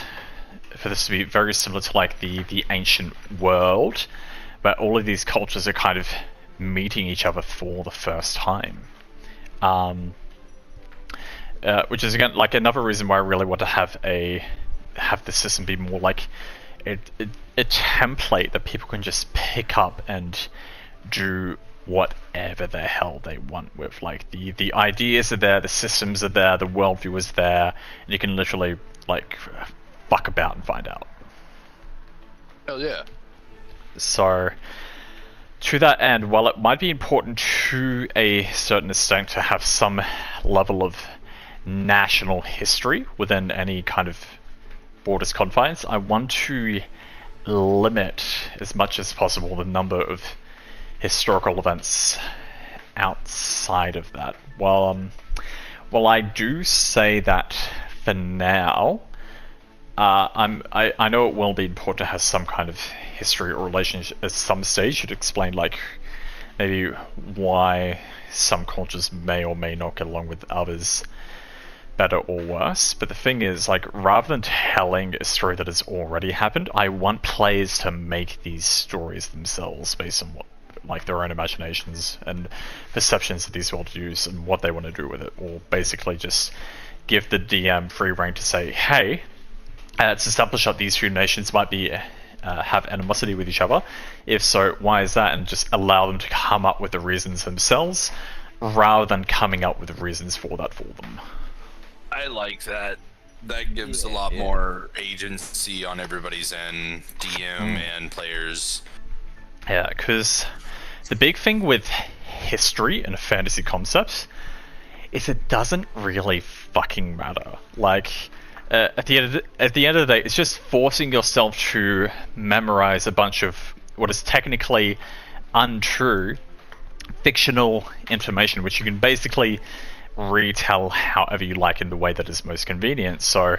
for this to be very similar to like the ancient world, but all of these cultures are kind of meeting each other for the first time. Which is again like another reason why I really want to have the system be more like a template that people can just pick up and do whatever the hell they want with. Like the ideas are there, the systems are there, the worldview is there, and you can literally like fuck about and find out. Hell yeah. So to that end, while it might be important to a certain extent to have some level of national history within any kind of borders confines, I want to limit as much as possible the number of historical events outside of that. Well, I do say that for now, I know it will be important to have some kind of history or relationship at some stage to explain like maybe why some cultures may or may not get along with others better or worse. But the thing is, like, rather than telling a story that has already happened, I want players to make these stories themselves based on what, like, their own imaginations and perceptions of these worldviews and what they want to do with it, or basically just give the DM free rein to say, hey, it's established that these two nations might be have animosity with each other. If so, why is that? And just allow them to come up with the reasons themselves, rather than coming up with the reasons for that for them. I like that. That gives a lot more agency on everybody's end, DM and players. Yeah, because the big thing with history and fantasy concepts is it doesn't really fucking matter. Like, at the end of the day, it's just forcing yourself to memorize a bunch of what is technically untrue fictional information, which you can basically retell however you like in the way that is most convenient. So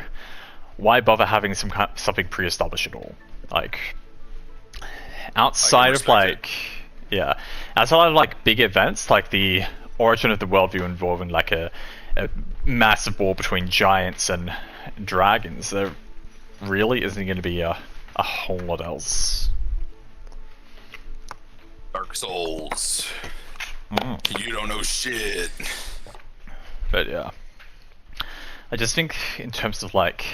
why bother having something pre-established at all? Like, outside of like outside of like big events like the origin of the worldview involving like a massive war between giants and dragons, there really isn't going to be a whole lot else. Dark Souls. You don't know shit. But yeah, I just think in terms of like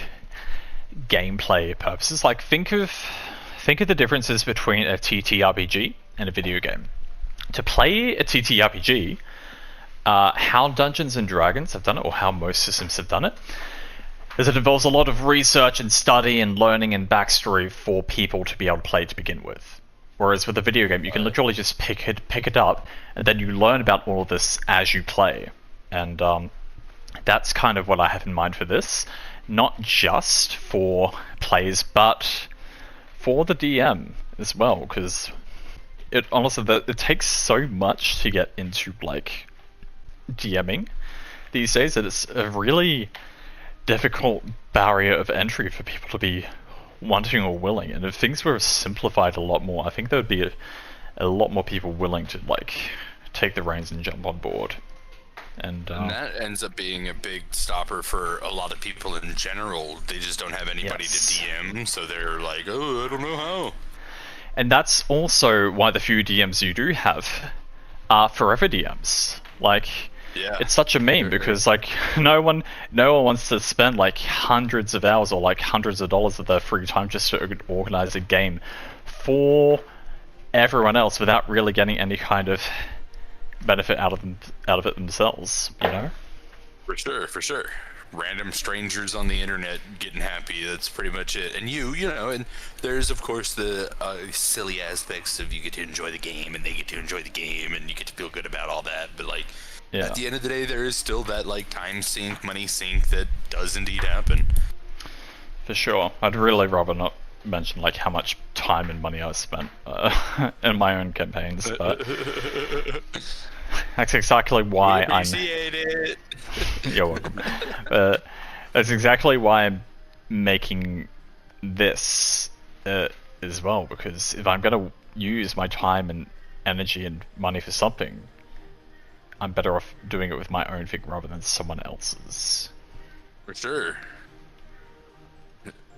gameplay purposes, like think of the differences between a TTRPG and a video game. To play a TTRPG, how Dungeons and Dragons have done it, or how most systems have done it, is it involves a lot of research and study and learning and backstory for people to be able to play to begin with. Whereas with a video game, you can literally just pick it up, and then you learn about all of this as you play. And that's kind of what I have in mind for this. Not just for players, but for the DM as well. Because it honestly, it takes so much to get into like DMing these days that it's a really difficult barrier of entry for people to be wanting or willing. And if things were simplified a lot more, I think there would be a lot more people willing to like take the reins and jump on board. And that ends up being a big stopper for a lot of people in general. They just don't have anybody to DM, so they're like, oh, I don't know how. And that's also why the few DMs you do have are forever DMs. Like, it's such a meme because like no one wants to spend like hundreds of hours or like hundreds of dollars of their free time just to organize a game for everyone else without really getting any kind of benefit out of it themselves, you know? For sure. Random strangers on the internet getting happy, that's pretty much it. And you know, and there's of course the silly aspects of you get to enjoy the game and they get to enjoy the game and you get to feel good about all that, but like at the end of the day there is still that like time sink, money sink that does indeed happen. For sure. I'd really rather not mention like how much time and money I spent in my own campaigns, but that's exactly why it. You're welcome. That's exactly why I'm making this as well, because if I'm going to use my time and energy and money for something, I'm better off doing it with my own thing rather than someone else's. For sure.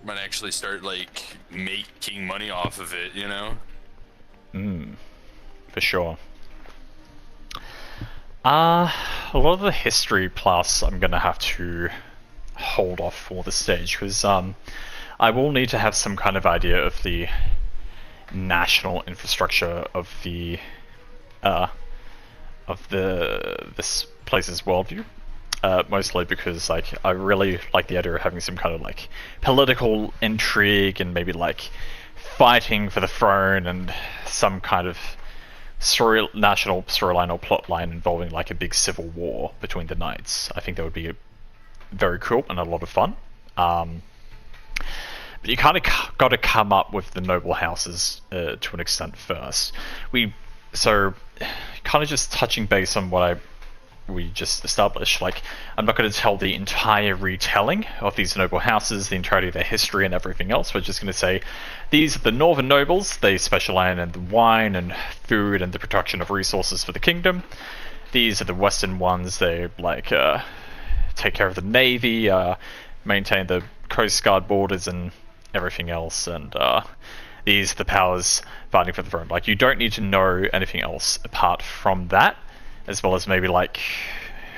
Might actually start like making money off of it, you know? For sure. A lot of the history plus I'm gonna have to hold off for this stage because I will need to have some kind of idea of the national infrastructure of this place's worldview. Mostly because like I really like the idea of having some kind of like political intrigue and maybe like fighting for the throne and some kind of national storyline or plot line involving like a big civil war between the knights. I think that would be very cool and a lot of fun. But you kind of got to come up with the noble houses to an extent first. So kind of just touching base on what we just established, like I'm not going to tell the entire retelling of these noble houses, the entirety of their history and everything else. We're just going to say these are the northern nobles. They specialize in the wine and food and the production of resources for the kingdom. These are the western ones. They like take care of the navy, maintain the coast guard borders and everything else, and these are the powers fighting for the throne. Like you don't need to know anything else apart from that, as well as maybe like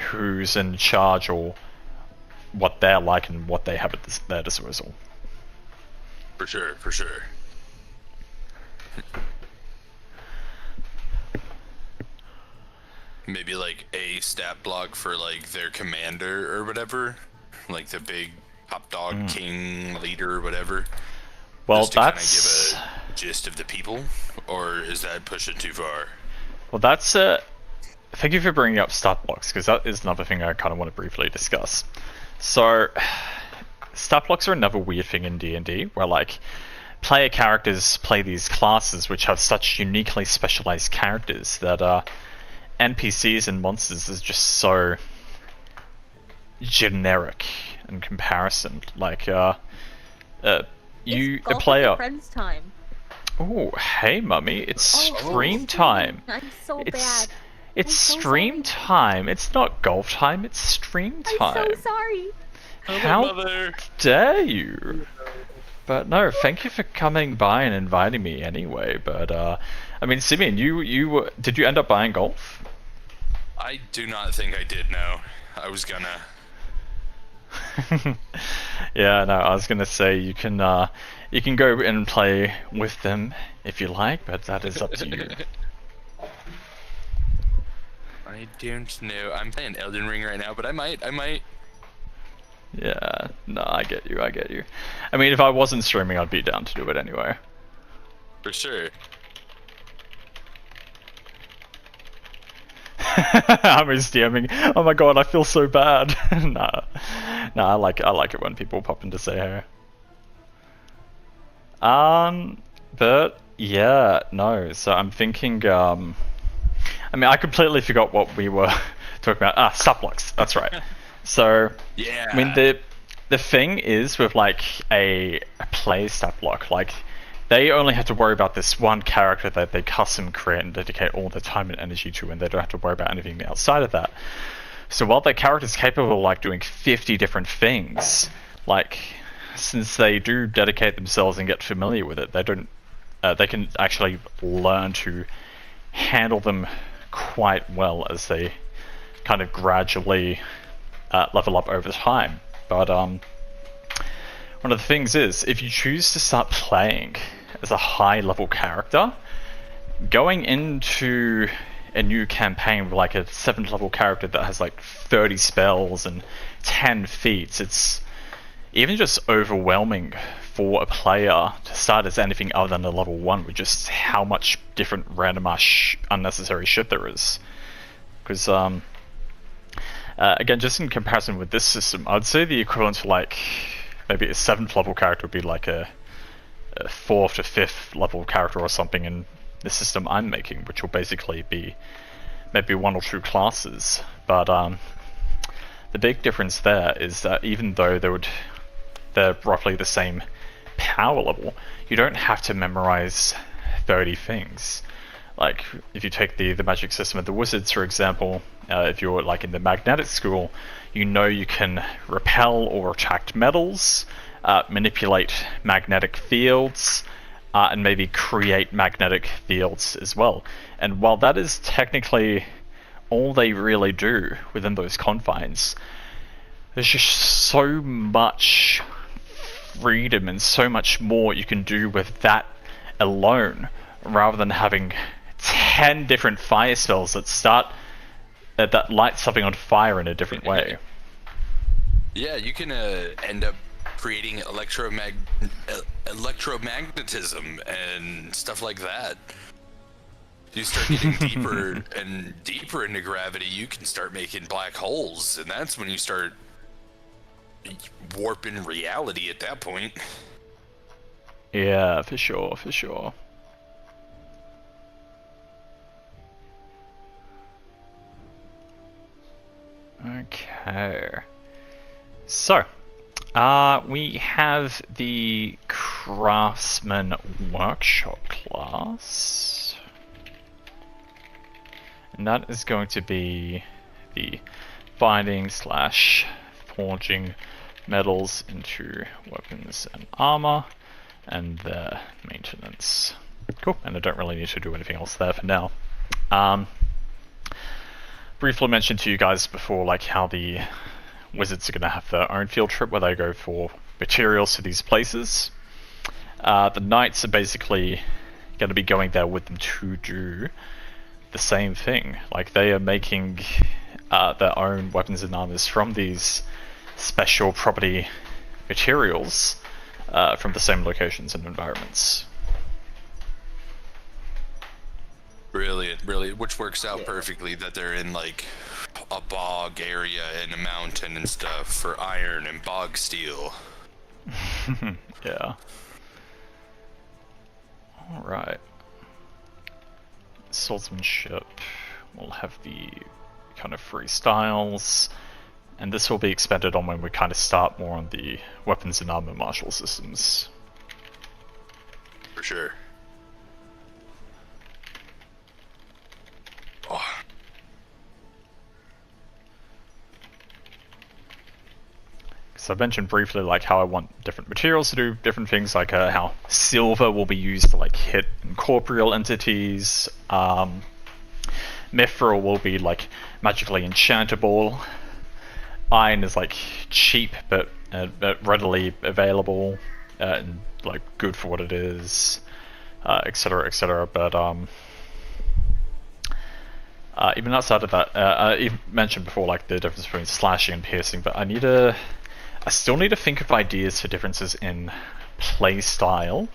who's in charge or what they're like and what they have at their disposal. For sure, for sure. Maybe like a stat block for like their commander or whatever, like the big top dog, king, leader, or whatever. Well, just to that's kind of give a gist of the people, or is that pushing too far? well, that's thank you for bringing up stat blocks, because that is another thing I kind of want to briefly discuss. So, stat blocks are another weird thing in D&D, where like player characters play these classes which have such uniquely specialized characters that NPCs and monsters is just so generic in comparison. Like, the player. Friends time. Oh, hey, mummy! It's stream time. I'm so It's bad. it's I'm so stream sorry. time. It's not golf time. It's stream time. I'm so sorry. How dare you? But no, thank you for coming by and inviting me anyway. But I mean, Simeon, did you end up buying golf? I do not think I did. No, I was gonna. Yeah, no, I was gonna say you can go and play with them if you like, but that is up to you. I don't know. I'm playing Elden Ring right now, but I might. Yeah, no, I get you. I mean, if I wasn't streaming, I'd be down to do it anyway. For sure. I'm just DMing. Oh my god, I feel so bad. Nah, I like it when people pop in to say hey. But yeah, no. So I'm thinking. I mean, I completely forgot what we were talking about. Stat blocks. That's right. So Yeah. I mean, the thing is with like a play stat block, like they only have to worry about this one character that they custom create and dedicate all their time and energy to, and they don't have to worry about anything outside of that. So while their character is capable of like doing 50 different things, like since they do dedicate themselves and get familiar with it, they can actually learn to handle them quite well as they kind of gradually level up over time. But one of the things is, if you choose to start playing as a high level character, going into a new campaign with like a 7th level character that has like 30 spells and 10 feats, it's even just overwhelming for a player to start as anything other than a level 1 with just how much different random unnecessary shit there is. Because again, just in comparison with this system, I'd say the equivalent to like maybe a 7th level character would be like a 4th to 5th level character or something in the system I'm making, which will basically be maybe 1 or 2 classes. But the big difference there is that even though they're roughly the same power level, you don't have to memorize 30 things. Like, if you take the magic system of the wizards, for example, if you're like in the magnetic school, you know you can repel or attract metals, manipulate magnetic fields, and maybe create magnetic fields as well. And while that is technically all they really do within those confines, there's just so much freedom and so much more you can do with that alone, rather than having 10 different fire spells that light something on fire in a different way. Yeah, you can end up creating electromagnetism and stuff like that. You start getting deeper and deeper into gravity, you can start making black holes, and that's when you start warping reality at that point. Yeah, for sure. Okay. So, we have the Craftsman Workshop class. And that is going to be the binding / forging metals into weapons and armor, and the maintenance. Cool, and I don't really need to do anything else there for now. Briefly mentioned to you guys before, like how the wizards are going to have their own field trip where they go for materials to these places. The knights are basically going to be going there with them to do the same thing. Like, they are making their own weapons and armors from these special property materials from the same locations and environments. Really, which works out perfectly that they're in like a bog area and a mountain and stuff for iron and bog steel. Yeah. Alright. Swordsmanship. We'll have the kind of freestyles. And this will be expanded on when we kind of start more on the weapons and armor martial systems. For sure. Oh. So I mentioned briefly like how I want different materials to do different things, like how silver will be used to like hit incorporeal entities. Mithril will be like magically enchantable. Iron is like cheap but readily available and like good for what it is, etc., etc. But even outside of that, I mentioned before like the difference between slashing and piercing, but I still need to think of ideas for differences in play style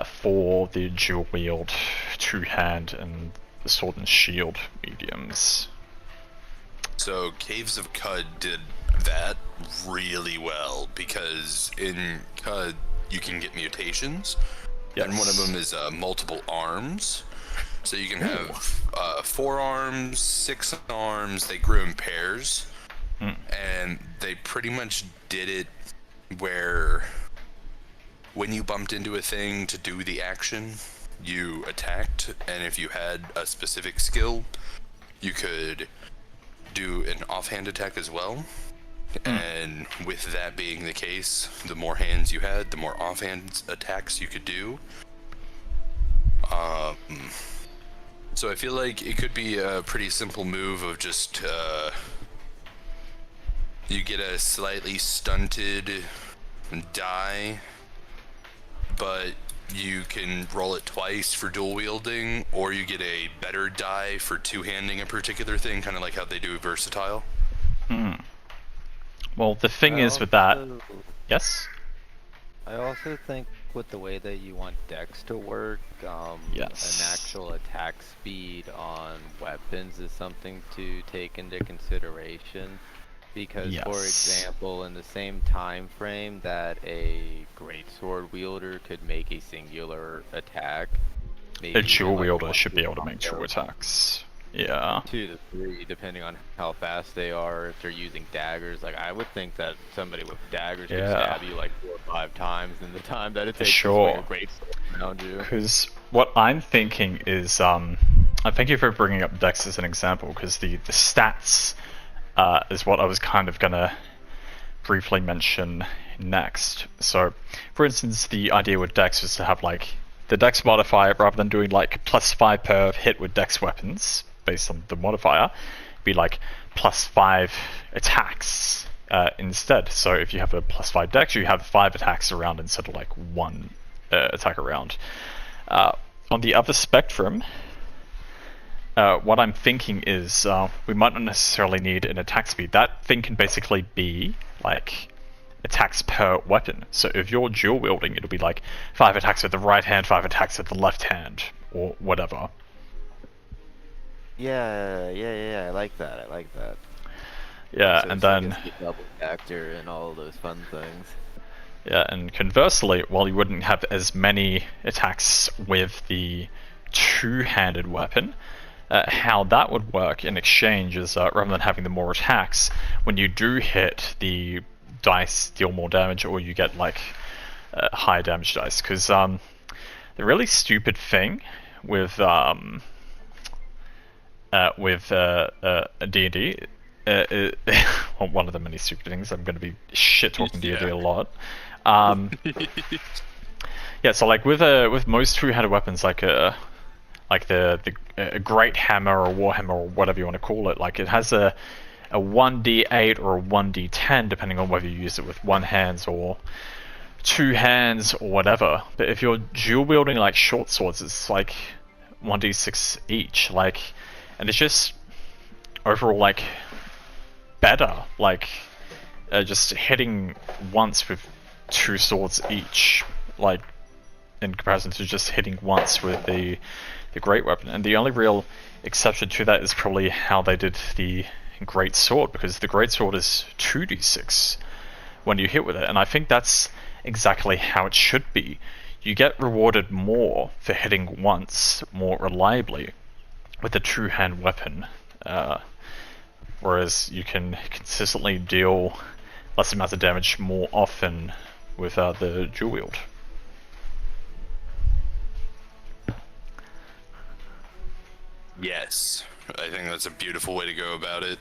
for the dual wield, two hand, and the sword and shield mediums. So Caves of Cud did that really well, because in Cud you can get mutations, and one of them is multiple arms. So you can have 4 arms, 6 arms. They grew in pairs, and they pretty much did it where when you bumped into a thing to do the action, you attacked, and if you had a specific skill, you could do an offhand attack as well. And with that being the case, the more hands you had, the more offhand attacks you could do. So I feel like it could be a pretty simple move of just you get a slightly stunted die, but you can roll it twice for dual wielding, or you get a better die for two-handing a particular thing, kind of like how they do versatile. Well, the thing is with that... Yes? I also think with the way that you want dex to work, yes, an actual attack speed on weapons is something to take into consideration. Because, for example, in the same time frame that a greatsword wielder could make a singular attack, maybe a dual wielder like should be able to make 2 attacks. Yeah. 2 to 3, depending on how fast they are. If they're using daggers, like I would think that somebody with daggers could stab you like 4 or 5 times in the time that it takes to swing a greatsword around you. Because what I'm thinking is, thank you for bringing up dex as an example, because the stats is what I was kind of gonna briefly mention next. So, for instance, the idea with dex was to have like the dex modifier, rather than doing like +5 per hit with dex weapons based on the modifier, be like +5 attacks instead. So if you have a +5 dex, you have 5 attacks around instead of like 1 attack around. On the other spectrum, what I'm thinking is we might not necessarily need an attack speed. That thing can basically be like attacks per weapon. So if you're dual wielding, it'll be like 5 attacks with the right hand, 5 attacks with the left hand, or whatever. Yeah, I like that. Yeah, so and then the double factor and all of those fun things. Yeah, and conversely, while you wouldn't have as many attacks with the two-handed weapon, how that would work in exchange is rather than having the more attacks, when you do hit, the dice deal more damage, or you get like high damage dice. Because the really stupid thing with D&D, well, one of the many stupid things, I'm going to be shit talking D&D a lot. Yeah, so like with most two-handed weapons, like the Great Hammer or Warhammer or whatever you want to call it, like it has a a 1d8 or a 1d10, depending on whether you use it with one hand or two hands or whatever. But if you're dual wielding like short swords, it's like 1d6 each, like, and it's just overall like better, like just hitting once with two swords each, like in comparison to just hitting once with the great weapon. And the only real exception to that is probably how they did the great sword, because the great sword is 2d6 when you hit with it, and I think that's exactly how it should be. You get rewarded more for hitting once more reliably with a two-hand weapon, whereas you can consistently deal less amounts of damage more often with the dual wield. Yes, I think that's a beautiful way to go about it,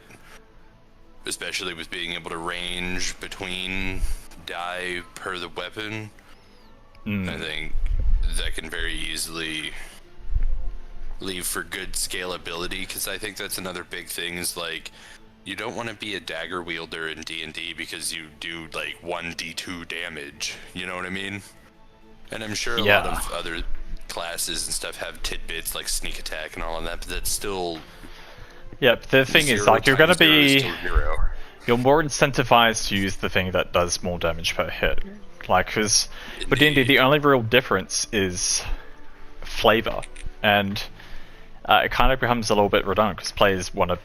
especially with being able to range between die per the weapon. I think that can very easily leave for good scalability, because I think that's another big thing is like, you don't want to be a dagger wielder in D&D because you do like 1d2 damage, you know what I mean? And I'm sure a lot of other classes and stuff have tidbits like sneak attack and all of that, but that's still... Yeah, but the thing is, like, you're going to be... You're more incentivized to use the thing that does more damage per hit. Like, because with D&D, the only real difference is flavor. And it kind of becomes a little bit redundant because players want to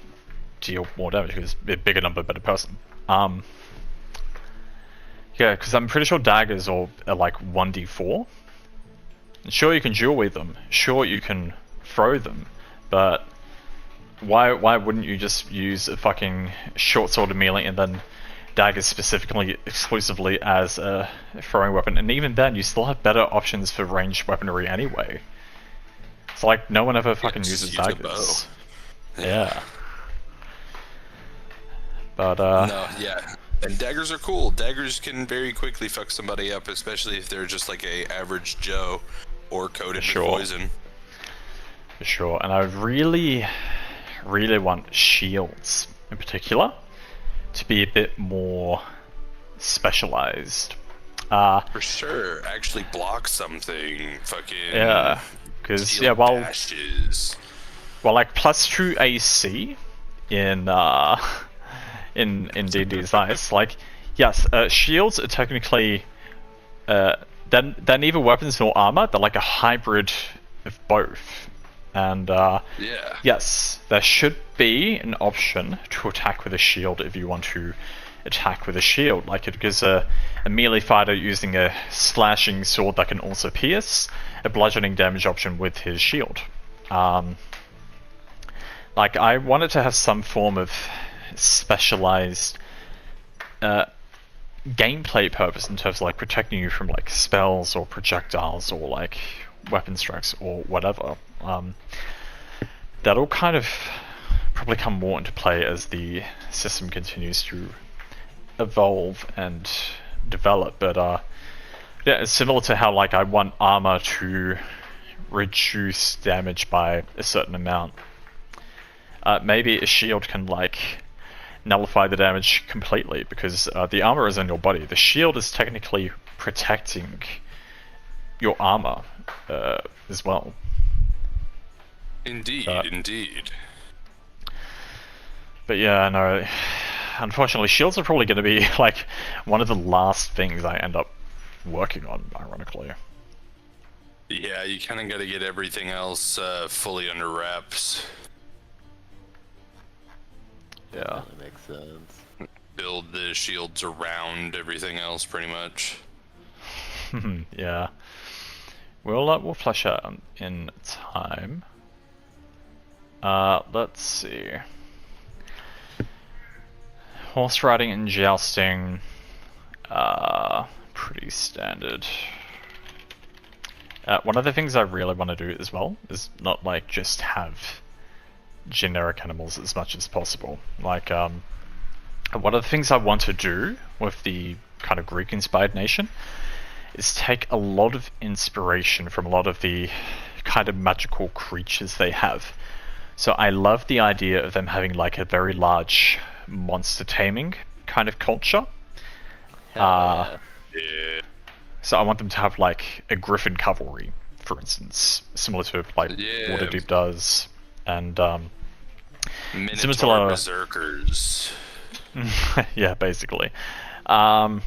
deal more damage because a bigger number, better person. Yeah, because I'm pretty sure daggers are like 1d4. Sure, you can dual wield them. Sure, you can throw them. But why wouldn't you just use a fucking short sword immediately and then daggers specifically exclusively as a throwing weapon? And even then, you still have better options for ranged weaponry anyway. It's like no one ever fucking uses daggers. Yeah. But no, yeah. And daggers are cool. Daggers can very quickly fuck somebody up, especially if they're just like a average Joe or coated with poison. For sure. And I really want shields in particular to be a bit more specialized. For sure. Actually block something. Fucking... Yeah. Because, yeah, while like +2 AC in D&D's nice, like, yes, shields are technically they're neither weapons nor armor. They're like a hybrid of both. And yes, there should be an option to attack with a shield if you want to attack with a shield. Like, it gives a melee fighter using a slashing sword that can also pierce a bludgeoning damage option with his shield. Like, I wanted to have some form of specialized gameplay purpose in terms of like protecting you from like spells or projectiles or like weapon strikes or whatever. That'll kind of probably come more into play as the system continues to evolve and develop. But yeah, it's similar to how like I want armor to reduce damage by a certain amount. Maybe a shield can like nullify the damage completely, because the armor is in your body. The shield is technically protecting your armor as well. Indeed, indeed. But yeah, no. Unfortunately, shields are probably going to be like one of the last things I end up working on, ironically. Yeah, you kind of got to get everything else fully under wraps. Yeah. That makes sense. Build the shields around everything else, pretty much. Yeah. We'll flesh out in time. Let's see. Horse riding and jousting. Pretty standard. One of the things I really want to do as well is not like just have generic animals as much as possible. Like, one of the things I want to do with the kind of Greek-inspired nation is take a lot of inspiration from a lot of the kind of magical creatures they have. So I love the idea of them having like a very large monster taming kind of culture. Hell Yeah. So I want them to have like a griffin cavalry, for instance, similar to like Yeah. Waterdeep does, and Minotaur berserkers. yeah, basically. But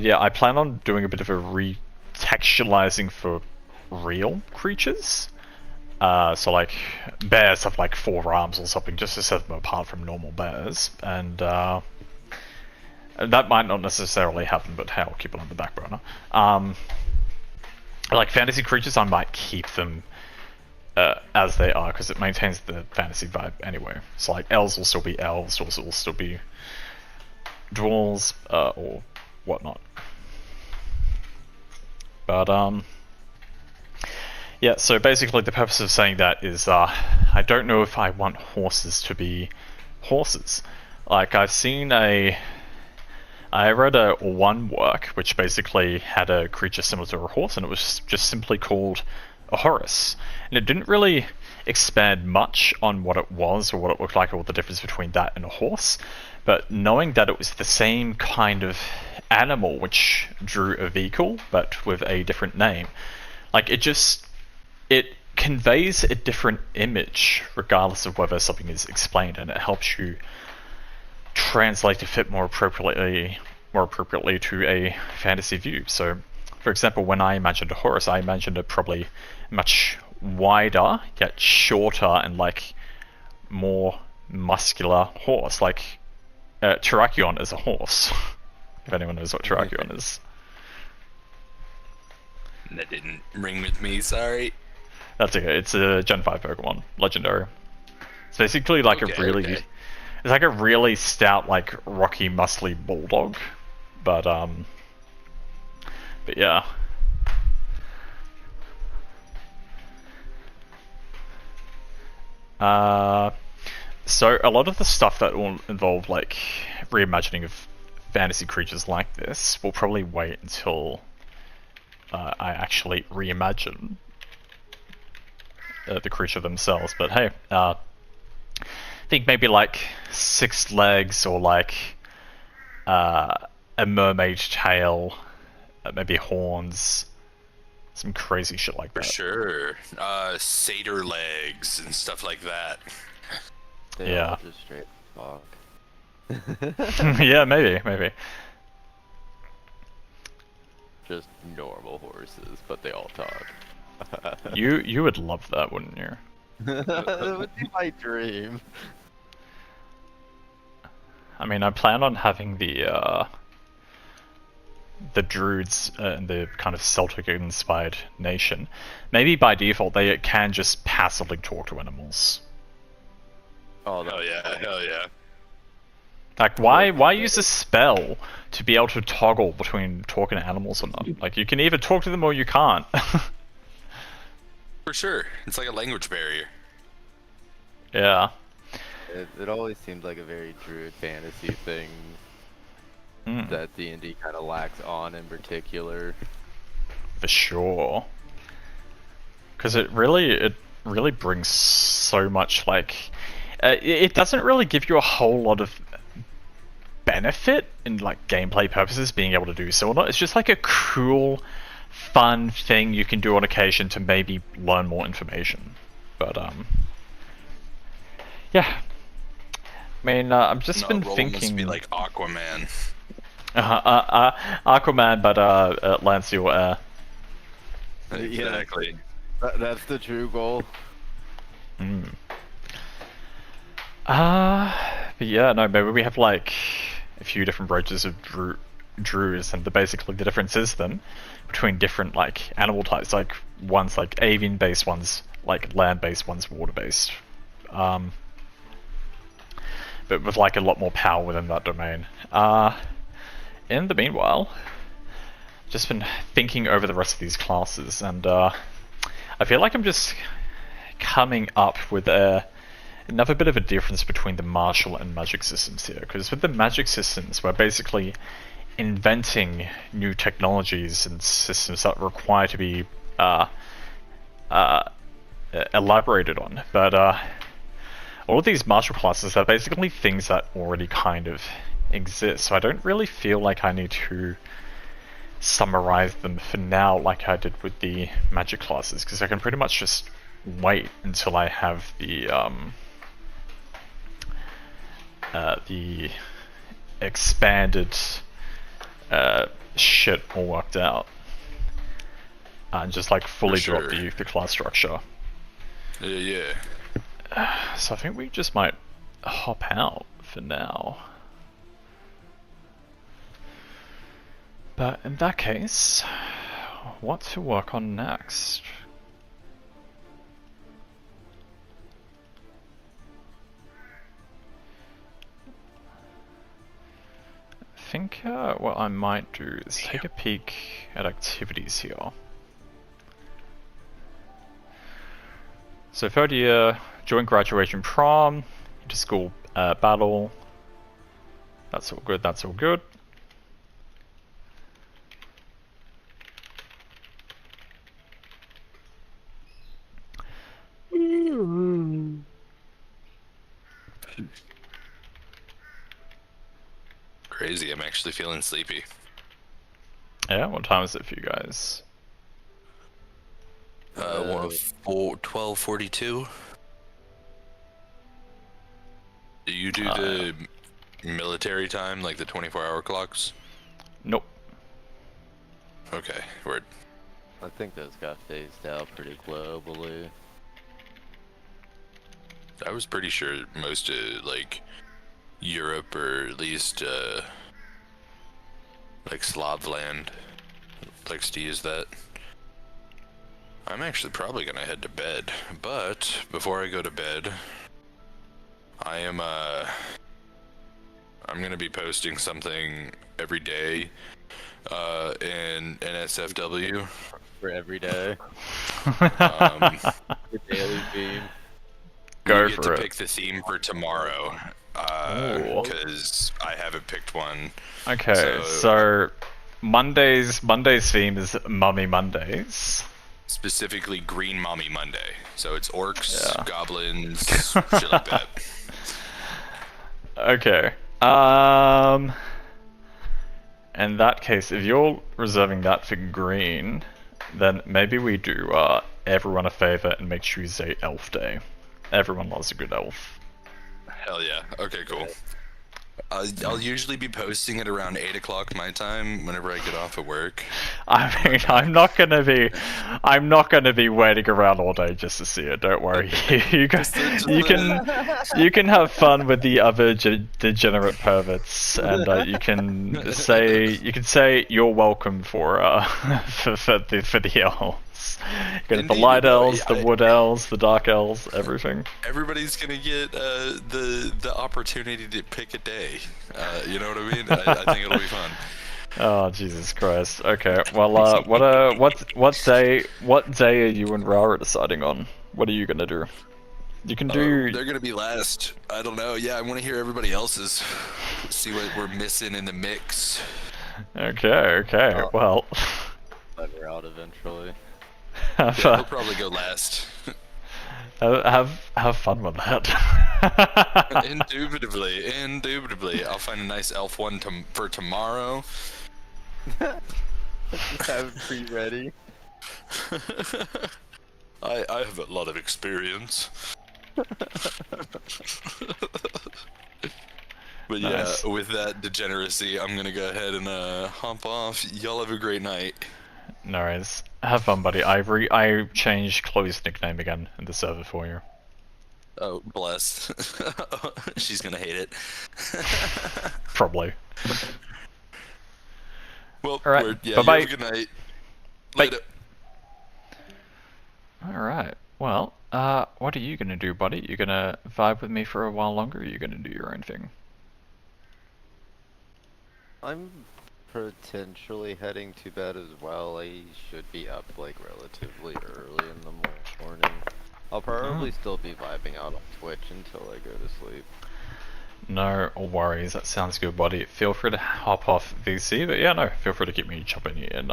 yeah, I plan on doing a bit of a retextualizing for real creatures. So like bears have like 4 arms or something, just to set them apart from normal bears, and that might not necessarily happen, but hey, I'll keep it on the back burner. Like fantasy creatures, I might keep them as they are, because it maintains the fantasy vibe anyway. So like elves will still be elves, or will still be dwarves, or whatnot. But yeah, so basically the purpose of saying that is I don't know if I want horses to be horses. Like I read one work which basically had a creature similar to a horse, and it was just simply called a Horus. And it didn't really expand much on what it was or what it looked like, or the difference between that and a horse. But knowing that it was the same kind of animal which drew a vehicle, but with a different name, like it conveys a different image regardless of whether something is explained, and it helps you translate to fit more appropriately to a fantasy view. So, for example, when I imagined a Horus, I imagined a probably much wider yet shorter and like more muscular horse. Like Terrakion is a horse. If anyone knows what Terrakion is. That didn't ring with me. Sorry. That's okay. It's a Gen 5 Pokemon, legendary. It's basically like Okay. it's like a really stout, like rocky, muscly bulldog. But yeah. So a lot of the stuff that will involve like reimagining of fantasy creatures like this will probably wait until I actually reimagine the creature themselves. But hey, I think maybe like 6 legs, or like a mermaid tail, maybe horns, some crazy shit like For that. sure. Satyr legs and stuff like that. They Yeah. all just straight fuck. Yeah, maybe. Just normal horses, but they all talk. You would love that, wouldn't you? That would be my dream. I mean, I plan on having the druids and the kind of Celtic-inspired nation. Maybe by default they can just passively talk to animals. Oh, Hell yeah, hell yeah. Like, why use a spell to be able to toggle between talking to animals or not? Like, you can either talk to them or you can't. For sure. It's like a language barrier. Yeah. It always seemed like a very druid fantasy thing that D&D kind of lacks on in particular. For sure. Because it really brings so much, like... it doesn't really give you a whole lot of benefit in, like, gameplay purposes, being able to do so or not. It's just like a cool, fun thing you can do on occasion to maybe learn more information. But, yeah. I mean, I've just been Roland thinking... must be like Aquaman. Aquaman, but Lanceal Air. Exactly. That's the true goal. But yeah, no, maybe we have like a few different branches of druids, and basically the difference is then between different like animal types. Like one's like avian based, one's like land based, one's water based. But with like a lot more power within that domain. In the meanwhile, just been thinking over the rest of these classes, and I feel like I'm just coming up with another bit of a difference between the martial and magic systems here. Because with the magic systems, we're basically inventing new technologies and systems that require to be elaborated on. But all of these martial classes are basically things that already kind of exist, so I don't really feel like I need to summarize them for now like I did with the magic classes, because I can pretty much just wait until I have the expanded shit all worked out, and just like fully drop the class structure. Yeah. So I think we just might hop out for now. But in that case, what to work on next? I think what I might do is take a peek at activities here. So 3rd year, joint graduation prom, inter-school battle. That's all good, that's all good. Crazy, I'm actually feeling sleepy. Yeah, what time is it for you guys? 12:42. Do you do the military time, like the 24-hour clocks? Nope. Okay, word. I think those got phased out pretty globally. I was pretty sure most of, like, Europe, or at least, like, Slavland likes to use that. I'm actually probably gonna head to bed, but before I go to bed, I'm gonna be posting something every day in NSFW. For every day. The daily theme. Go you get for to it. pick the theme for tomorrow, because I haven't picked one. Okay, so Monday's theme is Mummy Mondays. Specifically Green Mommy Monday. So it's orcs, Yeah. goblins, shit like that. Okay. In that case, if you're reserving that for green, then maybe we do everyone a favor and make sure you say Elf Day. Everyone loves a good elf. Hell yeah. Okay, cool. I'll usually be posting it around 8 o'clock my time whenever I get off at work. I mean, I'm not gonna be waiting around all day just to see it. Don't worry. You can have fun with the other degenerate perverts, and you can say you're welcome for the elves. You get the light elves, the wood elves, the dark elves, everything. Everybody's gonna get the opportunity to pick a day. You know what I mean? I think it'll be fun. Oh Jesus Christ! Okay, well, what day are you and Rara deciding on? What are you gonna do? You can do. They're gonna be last. I don't know. Yeah, I want to hear everybody else's. See what we're missing in the mix. Okay. Well. We're out eventually. Yeah, we'll probably go last. Have fun with that. Indubitably. I'll find a nice elf one for tomorrow. Have it pre-ready. I have a lot of experience. But yeah, Nice. with that degeneracy, I'm gonna go ahead and hop off. Y'all have a great night. No worries. Have fun, buddy. I changed Chloe's nickname again in the server for you. Oh, bless. She's gonna hate it. Probably. Well, All right. yeah, Bye-bye. you have a good night. Bye. Later. Alright. Well, what are you gonna do, buddy? You gonna vibe with me for a while longer, or are you gonna do your own thing? I'm potentially heading to bed as well. I should be up like relatively early in the morning. I'll probably still be vibing out on Twitch until I go to sleep. No worries, that sounds good, buddy. Feel free to hop off VC, but yeah, no, feel free to keep me jumping in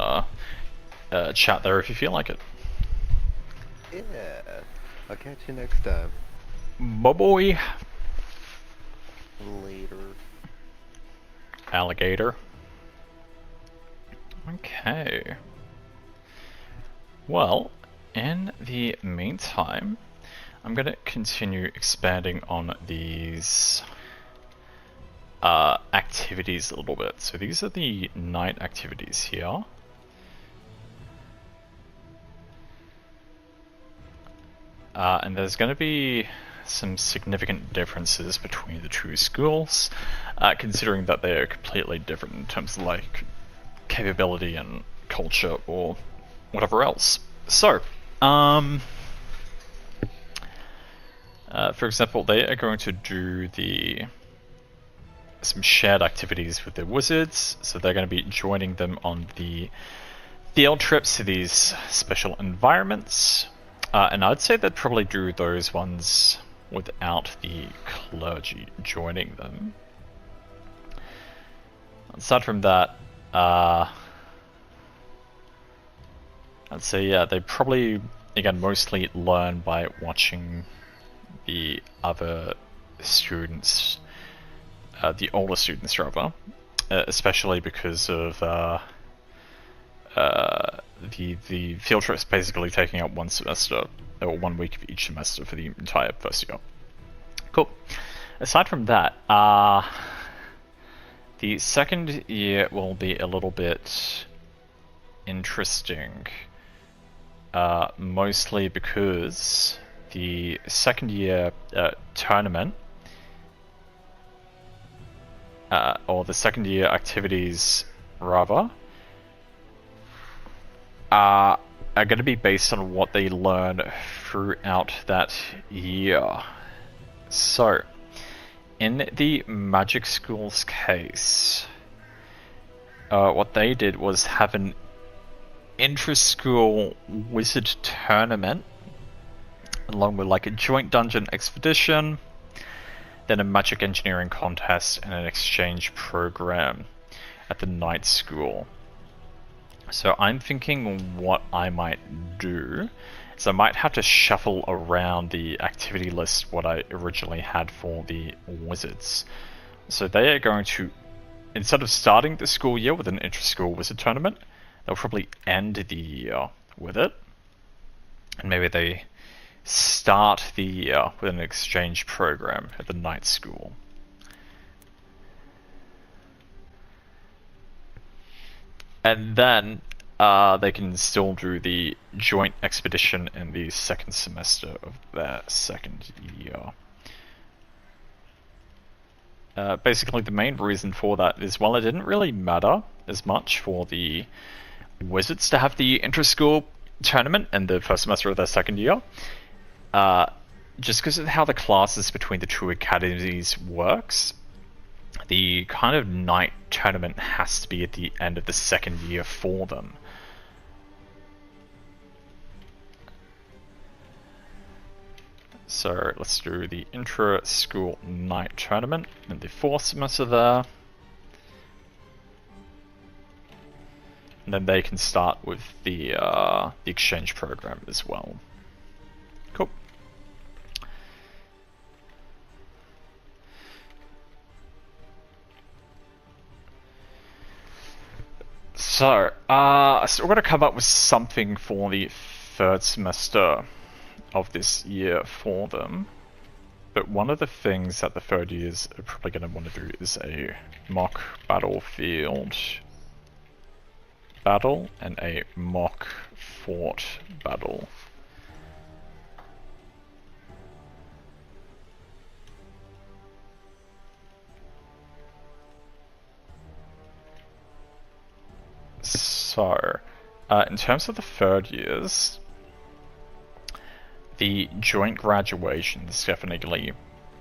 chat there if you feel like it. Yeah, I'll catch you next time. Boy. Later. Alligator. Okay. Well, in the meantime, I'm going to continue expanding on these activities a little bit. So these are the night activities here. And there's going to be some significant differences between the two schools, considering that they're completely different in terms of like capability and culture or whatever else. So, for example, they are going to do some shared activities with the wizards, so they're going to be joining them on the field trips to these special environments. And I'd say they'd probably do those ones without the clergy joining them. Aside from that, I'd say, yeah, they probably, again, mostly learn by watching the other students, the older students rather, especially because of the field trip's basically taking up one semester, or 1 week of each semester for the entire first year. Cool. Aside from that, the second year will be a little bit interesting, mostly because the second year tournament, or the second year activities rather, are going to be based on what they learn throughout that year. So, in the Magic School's case, what they did was have an intra-school wizard tournament, along with like a joint dungeon expedition, then a magic engineering contest, and an exchange program at the night school. So I'm thinking what I might do is I might have to shuffle around the activity list what I originally had for the wizards. So they are going to, instead of starting the school year with an inter-school wizard tournament, they'll probably end the year with it. And maybe they start the year with an exchange program at the night school. And then they can still do the joint expedition in the second semester of their second year. Basically, the main reason for that is, well, it didn't really matter as much for the wizards to have the inter-school tournament in the first semester of their second year, just because of how the classes between the two academies works. The kind of night tournament has to be at the end of the second year for them. So let's do the intra-school night tournament in the fourth semester there. And then they can start with the exchange program as well. Cool. So, still got to come up with something for the third semester of this year for them. But one of the things that the third years are probably going to want to do is a mock battlefield battle and a mock fort battle. So, in terms of the third years, the joint graduation is definitely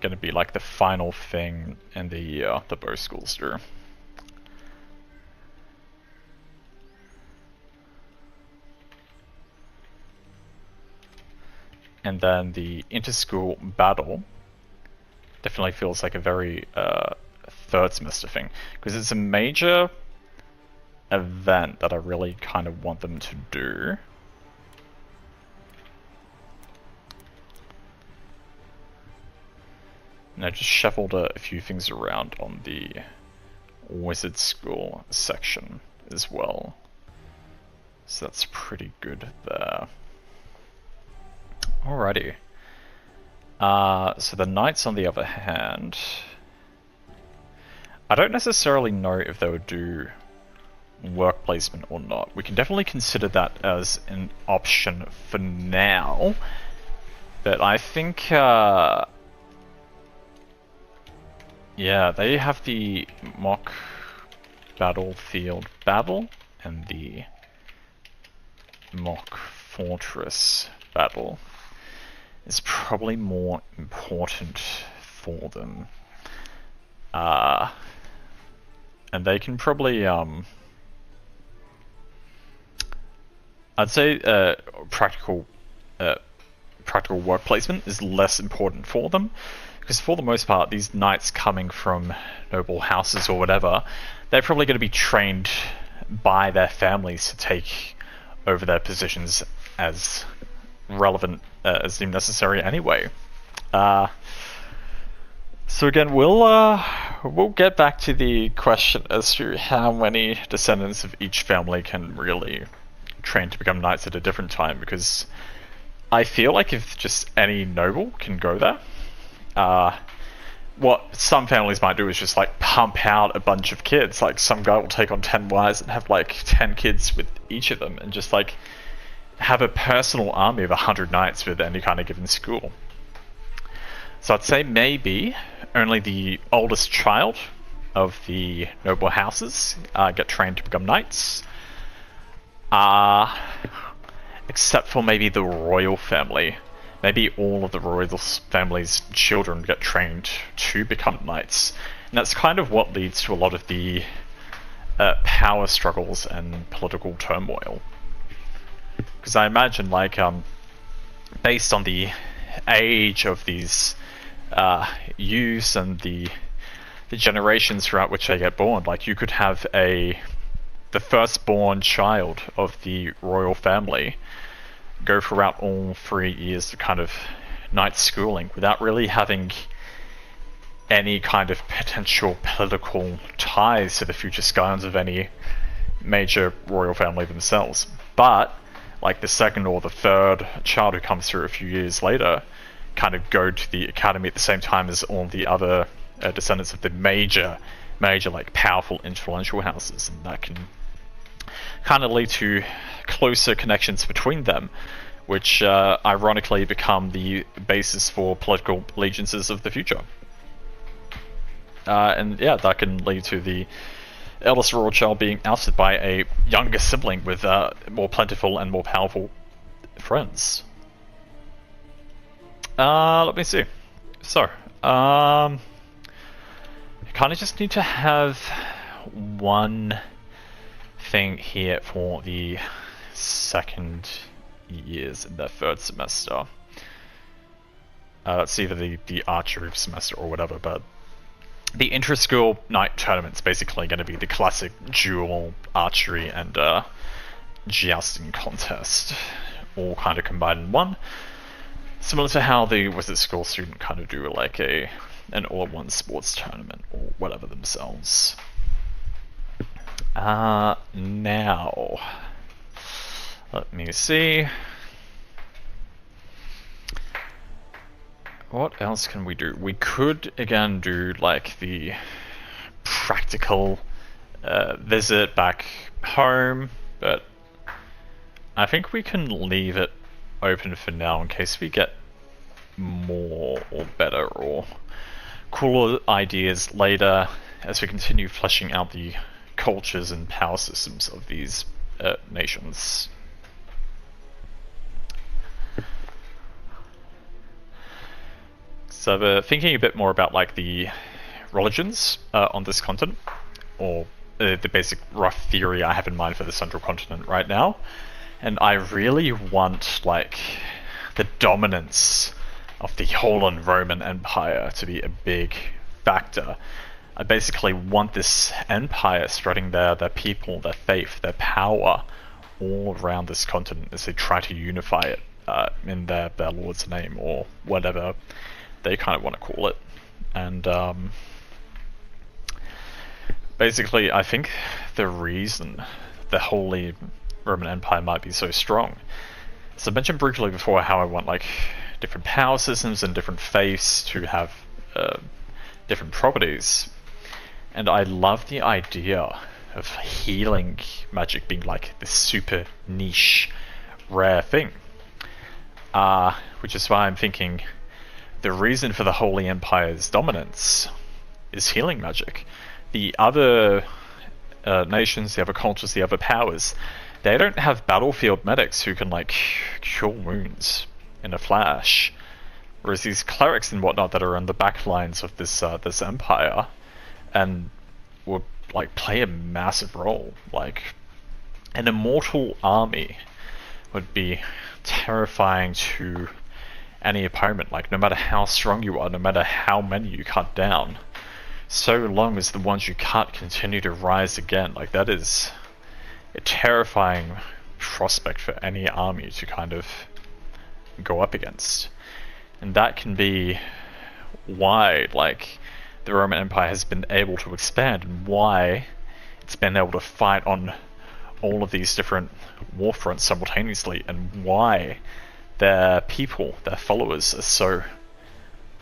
going to be like the final thing in the year that both schools do. And then the inter-school battle definitely feels like a very third semester thing, because it's a major event that I really kind of want them to do. And I just shuffled a few things around on the wizard school section as well. So that's pretty good there. Alrighty. So the knights, on the other hand, I don't necessarily know if they would do work placement or not. We can definitely consider that as an option for now. But I think, yeah, they have the mock battlefield battle and the mock fortress battle is probably more important for them. And they can probably, I'd say practical work placement is less important for them, because for the most part, these knights coming from noble houses or whatever, they're probably going to be trained by their families to take over their positions as relevant as deemed necessary anyway. So again, we'll get back to the question as to how many descendants of each family can really train to become knights at a different time, because I feel like if just any noble can go there, what some families might do is just like pump out a bunch of kids. Like some guy will take on 10 wives and have like 10 kids with each of them, and just like have a personal army of 100 knights with any kind of given school. So I'd say maybe only the oldest child of the noble houses get trained to become knights. Except for maybe the royal family. Maybe all of the royal family's children get trained to become knights. And that's kind of what leads to a lot of the power struggles and political turmoil. Because I imagine, like, based on the age of these youths and the generations throughout which they get born, like, you could have the firstborn child of the royal family go throughout all 3 years of kind of knight schooling without really having any kind of potential political ties to the future scions of any major royal family themselves. But like the second or the third child who comes through a few years later kind of go to the academy at the same time as all the other descendants of the major like powerful influential houses, and that can kind of lead to closer connections between them, which ironically become the basis for political allegiances of the future. And yeah, that can lead to the eldest royal child being ousted by a younger sibling with more plentiful and more powerful friends. Let me see. So, kind of just need to have one thing here for the second years in their third semester. It's either the archery semester or whatever, but the intra-school night tournament's basically going to be the classic duel, archery, and jousting contest, all kind of combined in one. Similar to how the wizard school student kind of do like an all-in-one sports tournament or whatever themselves. Now, let me see. What else can we do? We could again do like the practical visit back home, but I think we can leave it open for now in case we get more or better or cooler ideas later as we continue fleshing out the cultures and power systems of these nations. So we're thinking a bit more about like the religions on this continent, or the basic rough theory I have in mind for the central continent right now. And I really want like the dominance of the Holy Roman Empire to be a big factor. I basically want this empire spreading their people, their faith, their power all around this continent as they try to unify it in their lord's name or whatever they kind of want to call it. And basically, I think the reason the Holy Roman Empire might be so strong, so I mentioned briefly before how I want like different power systems and different faiths to have different properties, and I love the idea of healing magic being like this super niche, rare thing. Which is why I'm thinking the reason for the Holy Empire's dominance is healing magic. The other nations, the other cultures, the other powers, they don't have battlefield medics who can like cure wounds in a flash. Whereas these clerics and whatnot that are on the back lines of this this empire and would like play a massive role. Like an immortal army would be terrifying to any opponent. Like no matter how strong you are, no matter how many you cut down, so long as the ones you cut continue to rise again, like that is a terrifying prospect for any army to kind of go up against. And that can be why like the Roman Empire has been able to expand, and why it's been able to fight on all of these different war fronts simultaneously, and why their people, their followers, are so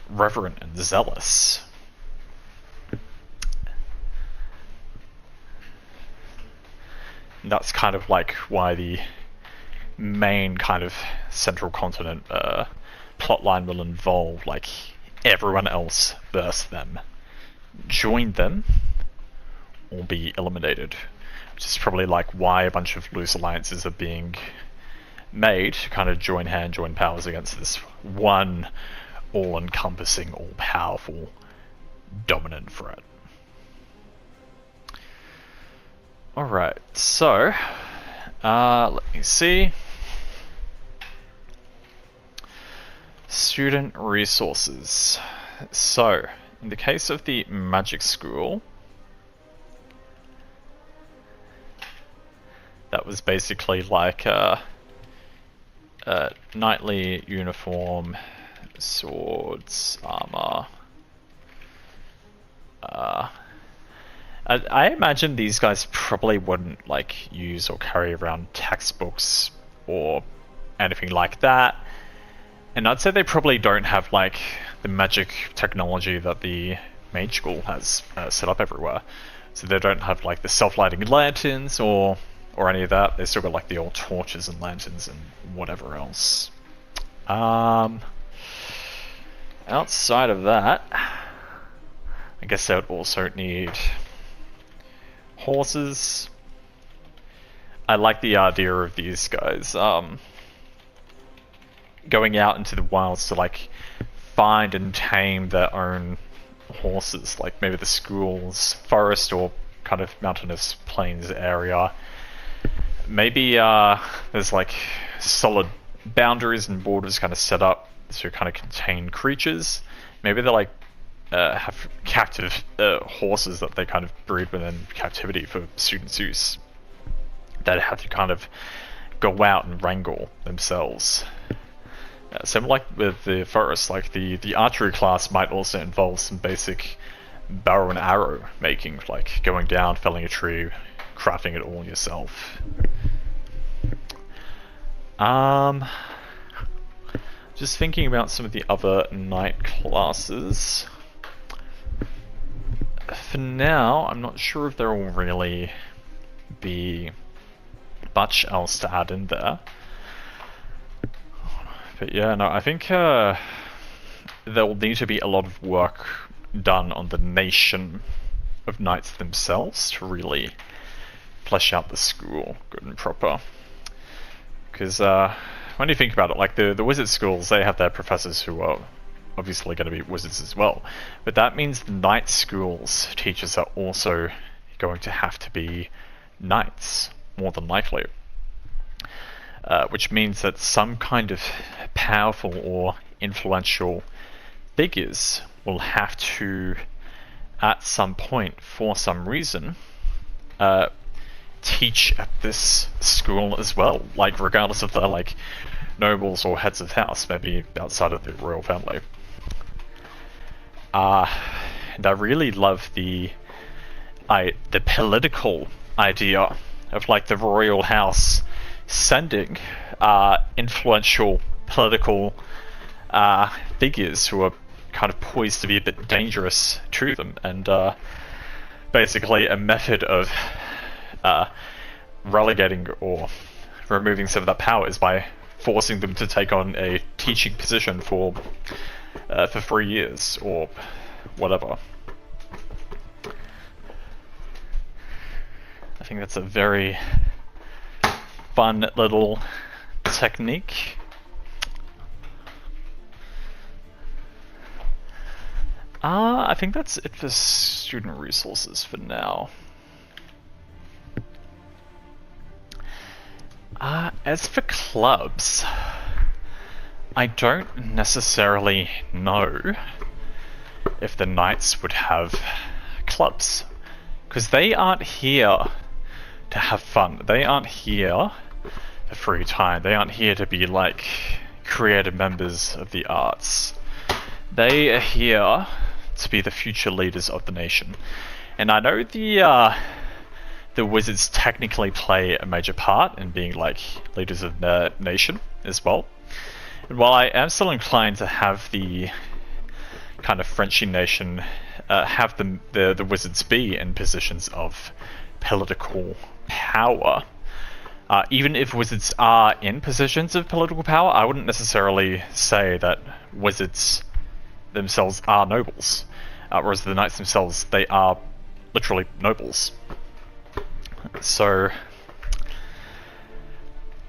reverent and zealous. And that's kind of like why the main kind of central continent plotline will involve like everyone else versus them. Join them or be eliminated. Which is probably like why a bunch of loose alliances are being made to kind of join powers against this one all-encompassing, all-powerful, dominant threat. Alright, so let me see. Student resources. So, in the case of the magic school, that was basically like a knightly uniform, swords, armor. I imagine these guys probably wouldn't like use or carry around textbooks or anything like that. And I'd say they probably don't have like the magic technology that the mage school has set up everywhere. So they don't have like the self-lighting lanterns or any of that. They still got like the old torches and lanterns and whatever else. Outside of that, I guess they would also need horses. I like the idea of these guys going out into the wilds to like find and tame their own horses, like maybe the school's forest or kind of mountainous plains area. Maybe there's like solid boundaries and borders kind of set up to kind of contain creatures. Maybe they like have captive horses that they kind of breed within captivity for students' use that have to kind of go out and wrangle themselves. Similar like with the forest, like the archery class might also involve some basic bow and arrow making, like going down, felling a tree, crafting it all yourself. Just thinking about some of the other knight classes. For now, I'm not sure if there will really be much else to add in there. But yeah, no, I think there will need to be a lot of work done on the nation of knights themselves to really flesh out the school good and proper. Because when you think about it, like the wizard schools, they have their professors who are obviously going to be wizards as well. But that means the knight schools teachers are also going to have to be knights, more than likely. Which means that some kind of powerful or influential figures will have to, at some point, for some reason, teach at this school as well, like regardless of their like nobles or heads of house, maybe outside of the royal family. And I really love the political idea of like the royal house sending influential political figures who are kind of poised to be a bit dangerous to them, and basically a method of relegating or removing some of that power is by forcing them to take on a teaching position for 3 years or whatever. I think that's a very fun little technique. I think that's it for student resources for now. As for clubs, I don't necessarily know if the Knights would have clubs, because they aren't here to have fun. They aren't here for free time. They aren't here to be like creative members of the arts. They are here to be the future leaders of the nation. And I know the wizards technically play a major part in being like leaders of the nation as well. And while I am still inclined to have the kind of Frenchy nation have the wizards be in positions of political power, even if wizards are in positions of political power, I wouldn't necessarily say that wizards themselves are nobles, whereas the knights themselves, they are literally nobles. So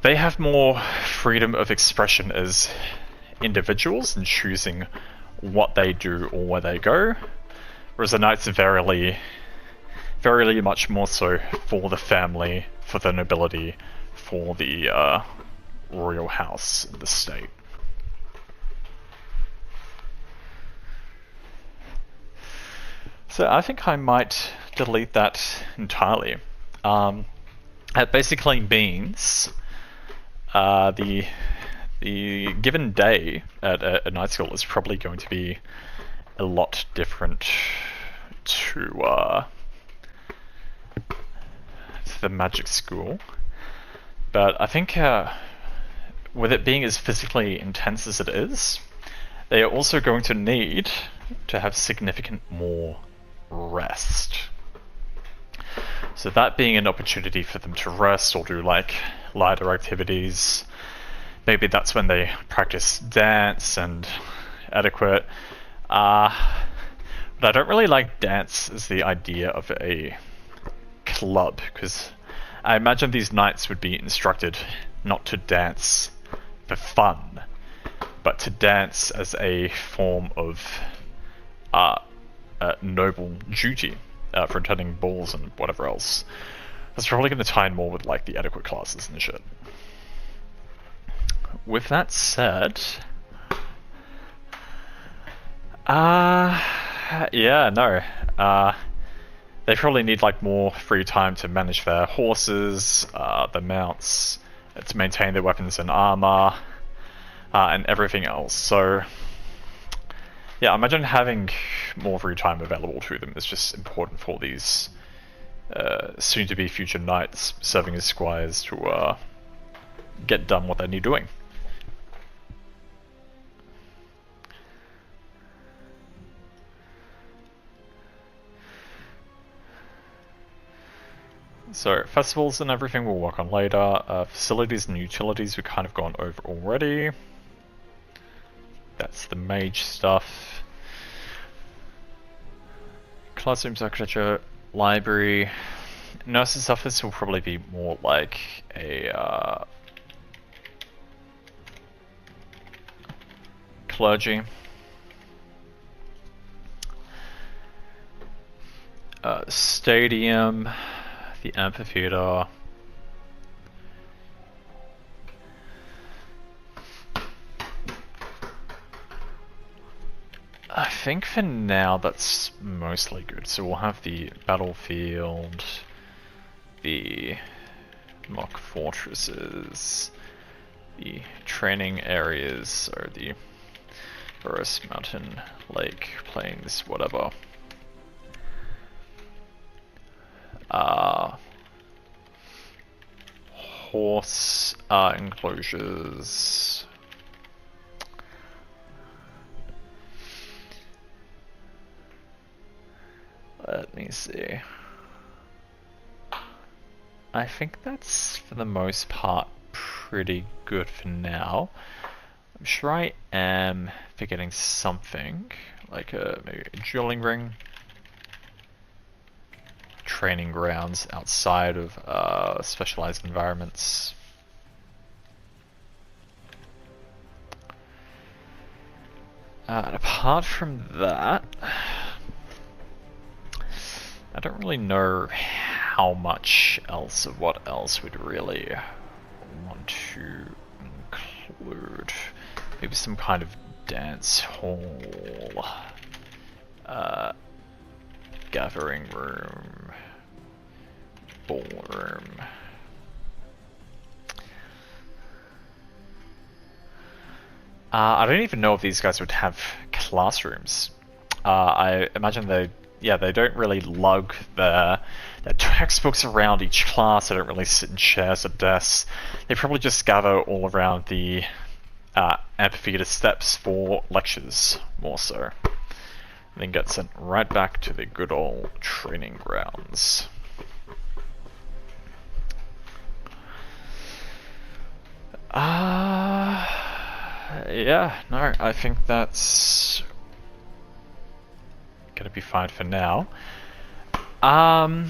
they have more freedom of expression as individuals in choosing what they do or where they go, whereas the knights are very much more so for the family, for the nobility, for the royal house, the state. So I think I might delete that entirely. That basically means the given day at a night school is probably going to be a lot different to the magic school. But I think with it being as physically intense as it is, they are also going to need to have significant more rest. So that being an opportunity for them to rest or do like lighter activities, maybe that's when they practice dance and etiquette. But I don't really like dance as the idea of a club, because I imagine these knights would be instructed not to dance for fun, but to dance as a form of noble duty for attending balls and whatever else. That's probably going to tie in more with like the etiquette classes and shit. With that said, yeah, no. They probably need like more free time to manage their horses, their mounts, to maintain their weapons and armor, and everything else. So, yeah, I imagine having more free time available to them is just important for these soon-to-be future knights serving as squires to get done what they need doing. So, festivals and everything we'll work on later. Facilities and utilities we've kind of gone over already. That's the mage stuff. Classrooms, architecture, library. Nurse's office will probably be more like a clergy. Stadium, the amphitheater. I think for now that's mostly good. So we'll have the battlefield, the mock fortresses, the training areas, or the Forest, mountain, lake, plains, whatever. Horse enclosures. Let me see. I think that's, for the most part, pretty good for now. I'm sure I am forgetting something, like maybe a dueling ring, training grounds outside of specialized environments. And apart from that, I don't really know how much else of what else we'd really want to include. Maybe some kind of dance hall, gathering room, ballroom. I don't even know if these guys would have classrooms. I imagine they don't really lug their textbooks around each class. They don't really sit in chairs or desks. They probably just gather all around the amphitheater steps for lectures, more so. And then get sent right back to the good old training grounds. Yeah, no, I think that's gonna be fine for now. I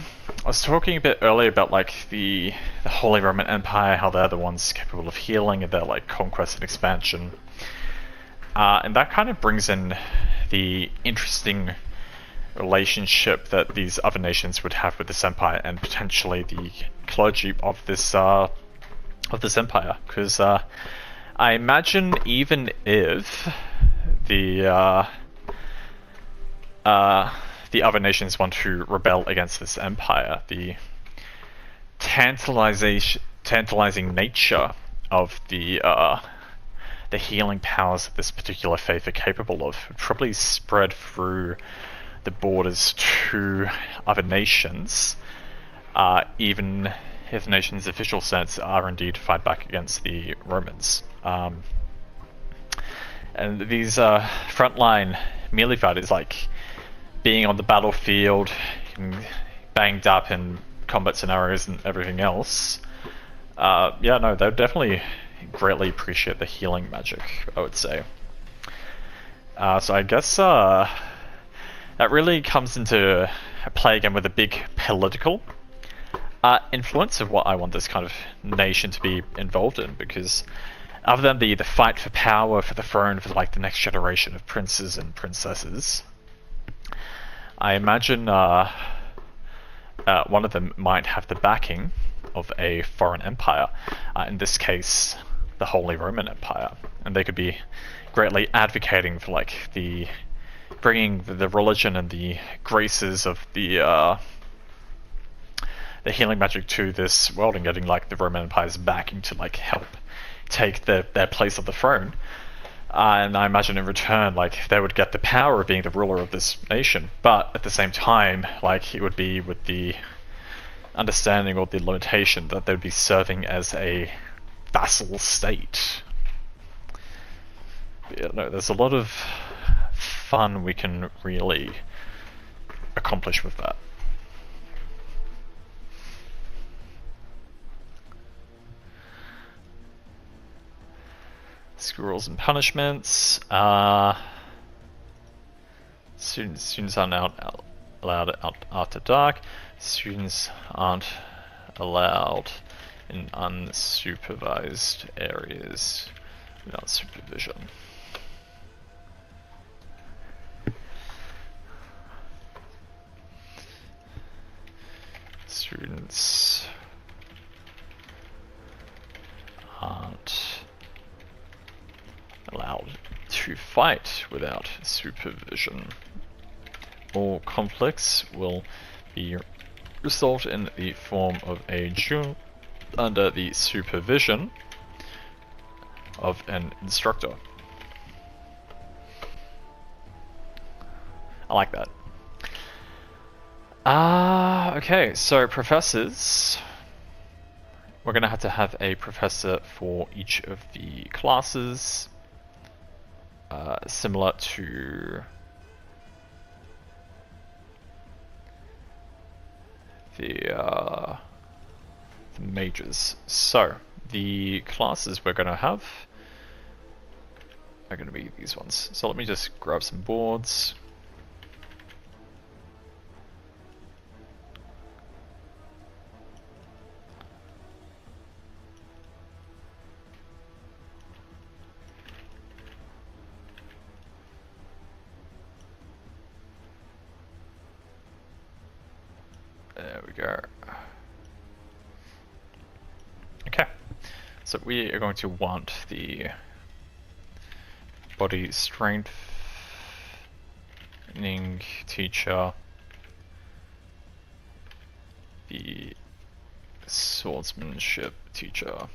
was talking a bit earlier about like the Holy Roman Empire, how they're the ones capable of healing and their like conquest and expansion. And that kind of brings in the interesting relationship that these other nations would have with this empire and potentially the clergy of this empire, because I imagine even if the other nations want to rebel against this empire, the tantalizing nature of the healing powers that this particular faith are capable of would probably spread through the borders to other nations, even if the nation's official stance are indeed to fight back against the Romans. And these frontline melee fighters, like being on the battlefield, banged up in combat scenarios and everything else, yeah, no, they would definitely greatly appreciate the healing magic, I would say. So I guess that really comes into play again with a big political influence of what I want this kind of nation to be involved in, because other than the fight for power, for the throne, for like the next generation of princes and princesses, I imagine one of them might have the backing of a foreign empire, in this case the Holy Roman Empire, and they could be greatly advocating for like the bringing the religion and the graces of the healing magic to this world and getting like the Roman Empire's backing to like help take their place on the throne. And I imagine in return, like, they would get the power of being the ruler of this nation, but at the same time, like, it would be with the understanding or the limitation that they would be serving as a vassal state. But yeah, no, there's a lot of fun we can really accomplish with that. School rules and punishments. Students are not allowed out after dark. Students aren't allowed in unsupervised areas without supervision. Students aren't allowed to fight without supervision. All conflicts will be resolved in the form of a duel under the supervision of an instructor. I like that. Okay, so professors. We're going to have a professor for each of the classes. Similar to the majors. So, the classes we're going to have are going to be these ones. So let me just grab some boards. There we go. Okay, so we are going to want the body strengthening teacher, the swordsmanship teacher,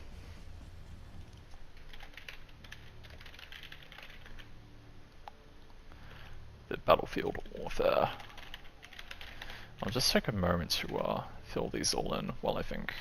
the battlefield warfare. I'll just take a moment to fill these all in while I think.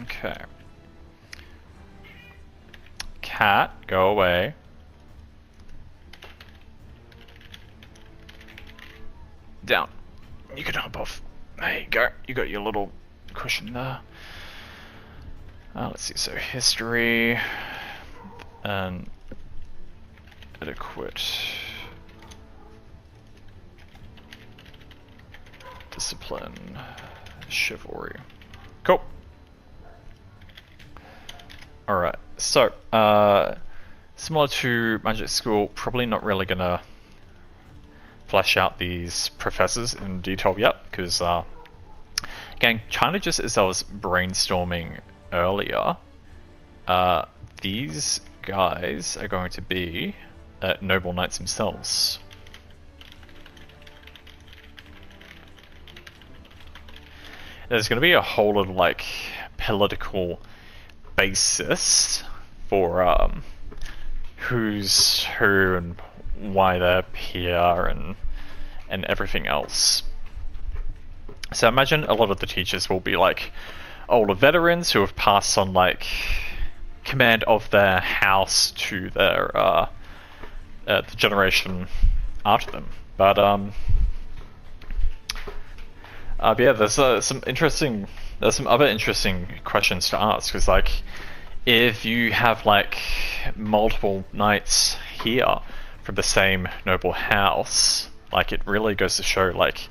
Okay. Cat, go away. Down. You can hop off. There you go. You got your little cushion there. Let's see. So history and adequate discipline, chivalry. Cool. Alright, so, similar to Magic School, probably not really gonna flesh out these professors in detail yet, because, again, kind of just as I was brainstorming earlier, these guys are going to be noble knights themselves. There's going to be a whole lot of, like, political basis for who's who and why they're here and everything else. So imagine a lot of the teachers will be like older veterans who have passed on like command of their house to their the generation after them. But yeah, there's some other interesting questions to ask, because like if you have like multiple knights here from the same noble house, like it really goes to show like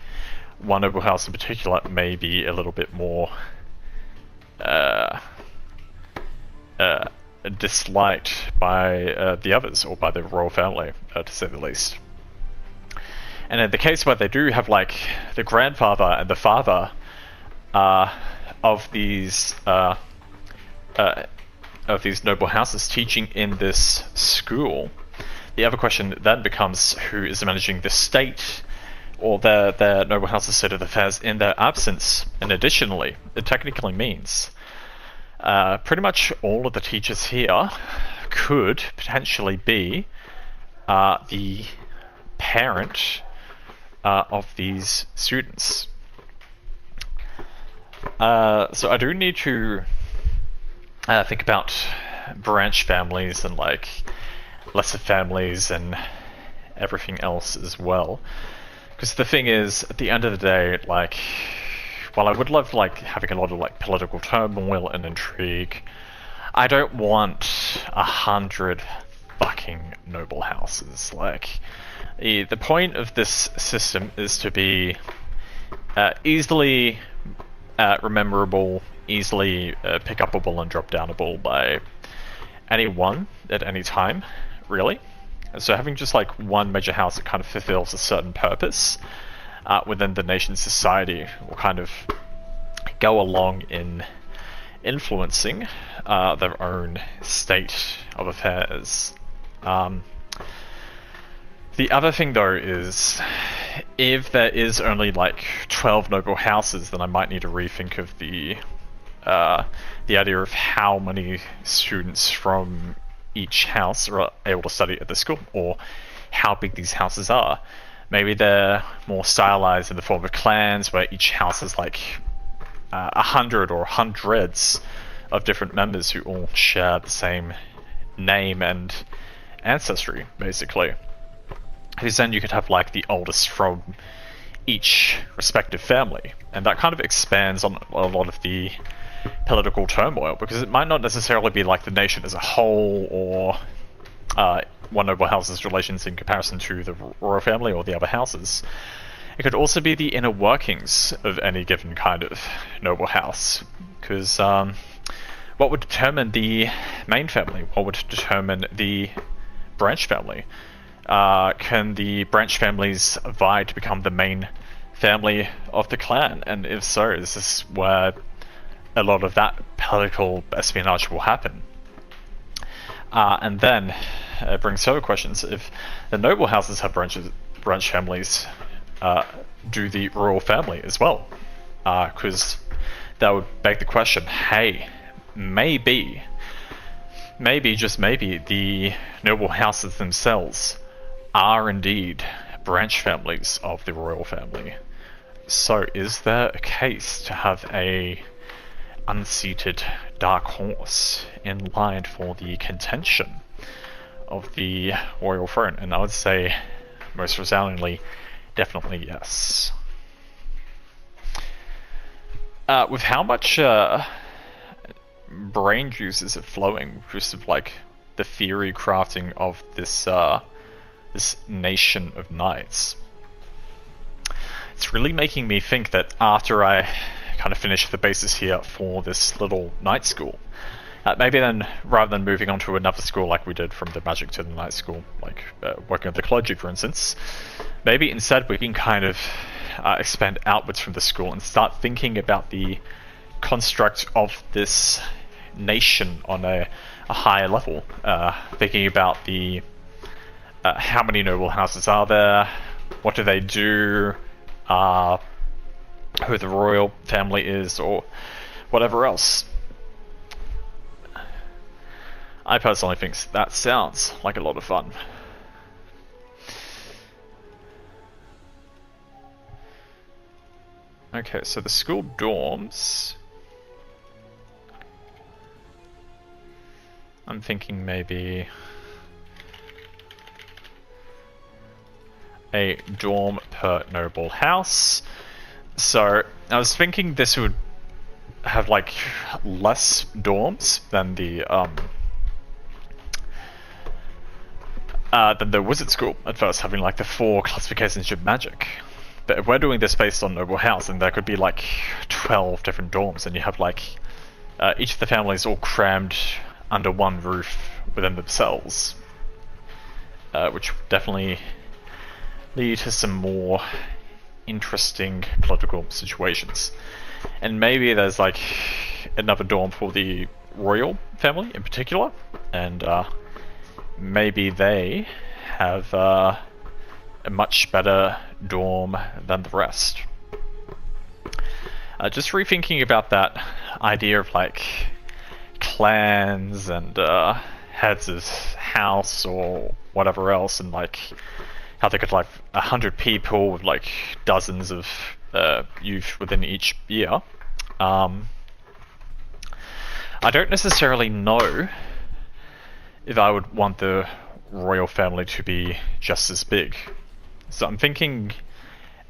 one noble house in particular may be a little bit more disliked by the others, or by the royal family, to say the least. And in the case where they do have like the grandfather and the father of these noble houses teaching in this school, the other question then becomes who is managing the state or their noble house's state of affairs in their absence. And additionally, it technically means pretty much all of the teachers here could potentially be the parent of these students. So I do need to think about branch families and like lesser families and everything else as well. Because the thing is, at the end of the day, like, while I would love like having a lot of like political turmoil and intrigue, I don't want 100 fucking noble houses. Like, the point of this system is to be easily rememberable easily pick up a ball and drop down a ball by anyone at any time, really. So having just like one major house that kind of fulfills a certain purpose within the nation's society will kind of go along in influencing their own state of affairs. The other thing though is, if there is only like 12 noble houses, then I might need to rethink of the idea of how many students from each house are able to study at the school, or how big these houses are. Maybe they're more stylized in the form of clans, where each house is like 100 or hundreds of different members who all share the same name and ancestry, basically. Because then you could have like the oldest from each respective family, and that kind of expands on a lot of the political turmoil, because it might not necessarily be like the nation as a whole, or one noble house's relations in comparison to the royal family or the other houses. It could also be the inner workings of any given kind of noble house, because what would determine the main family? What would determine the branch family? Can the branch families vie to become the main family of the clan? And if so, is this where a lot of that political espionage will happen? And then it brings further questions. If the noble houses have branch families, do the royal family as well? Because that would beg the question, hey, maybe, just maybe, the noble houses themselves are indeed branch families of the royal family. So is there a case to have a unseated dark horse in line for the contention of the royal throne? And I would say, most resoundingly, definitely yes. With how much brain juice is it flowing, just of like the theory crafting of this this nation of knights, it's really making me think that after I kind of finish the basis here for this little knight school, maybe then, rather than moving on to another school like we did from the magic to the knight school, like working with the clergy for instance, maybe instead we can kind of expand outwards from the school and start thinking about the construct of this nation on a higher level, thinking about the how many noble houses are there, what do they do, who the royal family is, or whatever else. I personally think that sounds like a lot of fun. Okay, so the school dorms, I'm thinking maybe a dorm per noble house. So I was thinking this would have like less dorms than the wizard school at first, having like the 4 classifications of magic. But if we're doing this based on noble house, then there could be like 12 different dorms, and you have like each of the families all crammed under one roof within themselves, which would definitely lead to some more interesting political situations. And maybe there's like another dorm for the royal family in particular, and maybe they have a much better dorm than the rest. Just rethinking about that idea of like clans and heads of house or whatever else, and like how they could like 100 people with like dozens of youth within each year. I don't necessarily know if I would want the royal family to be just as big. So I'm thinking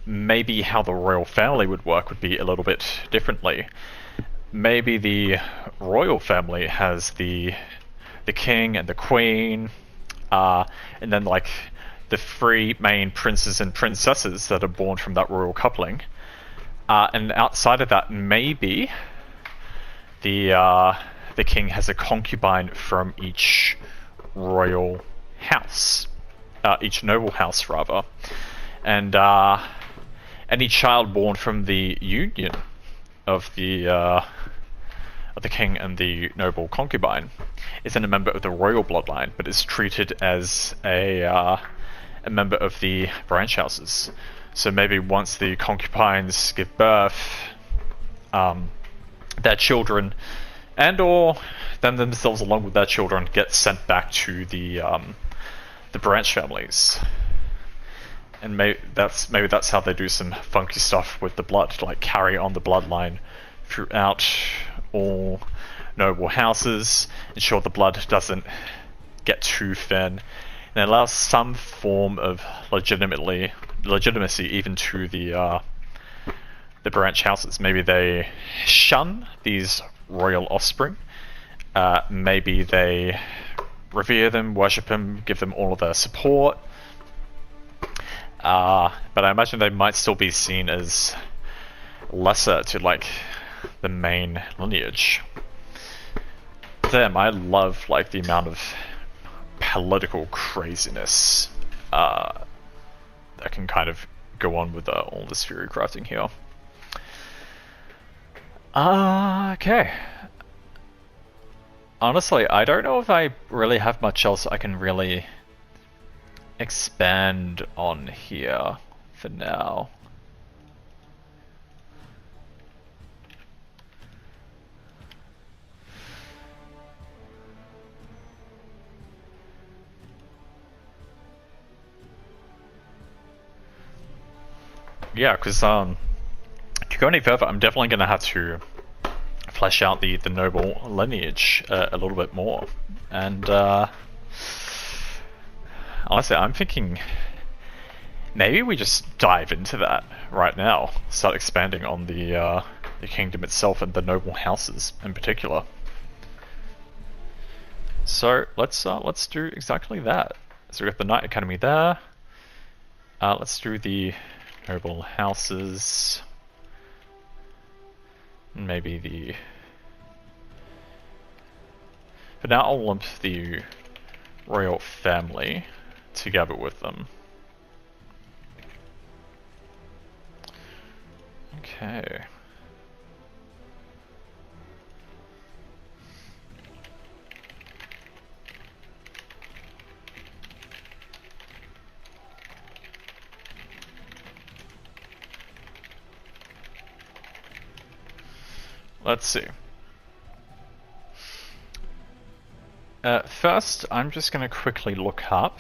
maybe how the royal family would work would be a little bit differently. Maybe the royal family has the king and the queen, and then like the 3 main princes and princesses that are born from that royal coupling. And outside of that, maybe the king has a concubine from each royal house, each noble house rather, and any child born from the union of the king and the noble concubine isn't a member of the royal bloodline, but is treated as a member of the branch houses. So maybe once the concubines give birth, their children and/or them themselves along with their children get sent back to the branch families. And maybe that's how they do some funky stuff with the blood, to like carry on the bloodline throughout all noble houses, ensure the blood doesn't get too thin, and allow some form of legitimacy even to the branch houses. Maybe they shun these royal offspring. Maybe they revere them, worship them, give them all of their support. But I imagine they might still be seen as lesser to like the main lineage. Damn, I love like the amount of political craziness that can kind of go on with all this theory crafting here. Okay. Honestly, I don't know if I really have much else I can really expand on here for now. Yeah, because to go any further, I'm definitely going to have to flesh out the noble lineage a little bit more. And honestly, I'm thinking maybe we just dive into that right now. Start expanding on the kingdom itself and the noble houses in particular. So let's do exactly that. So we've got the Knight Academy there. Let's do the noble houses. Maybe the... For now, I'll lump the royal family together with them. Okay. Let's see. First, I'm just going to quickly look up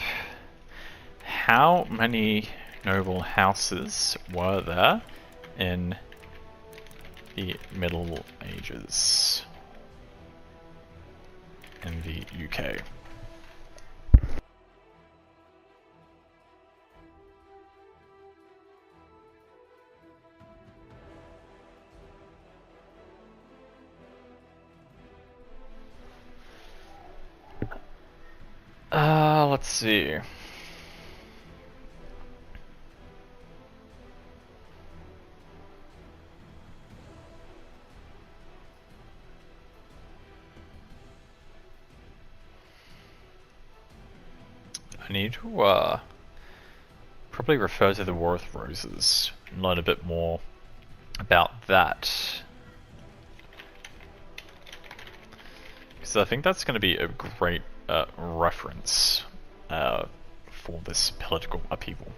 how many noble houses were there in the Middle Ages in the UK. Let's see. I need to probably refer to the War with Roses and learn a bit more about that. Because I think that's going to be a great reference for this political upheaval.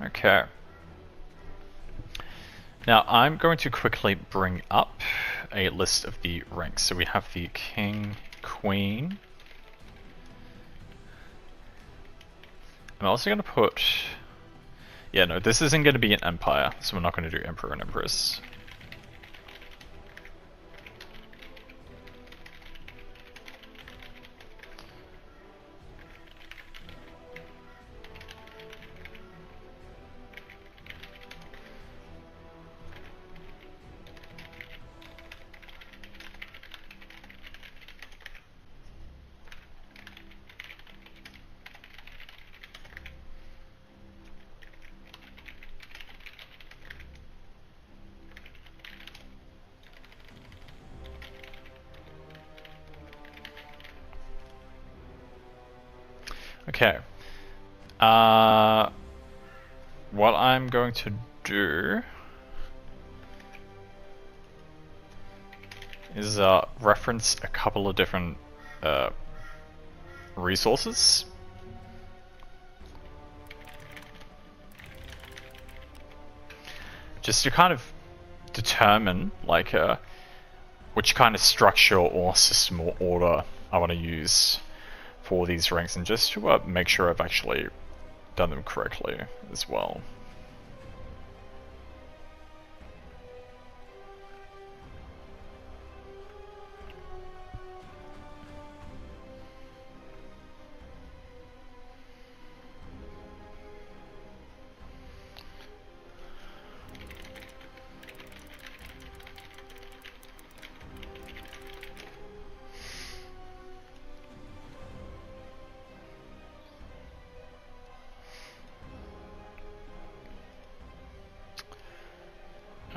Okay. Now I'm going to quickly bring up a list of the ranks. So we have the King, Queen. I'm also going to put... Yeah, no, this isn't going to be an empire, so we're not going to do Emperor and Empress. Okay. What I'm going to do is reference a couple of different resources. Just to kind of determine like which kind of structure or system or order I want to use for these ranks, and just to make sure I've actually done them correctly as well.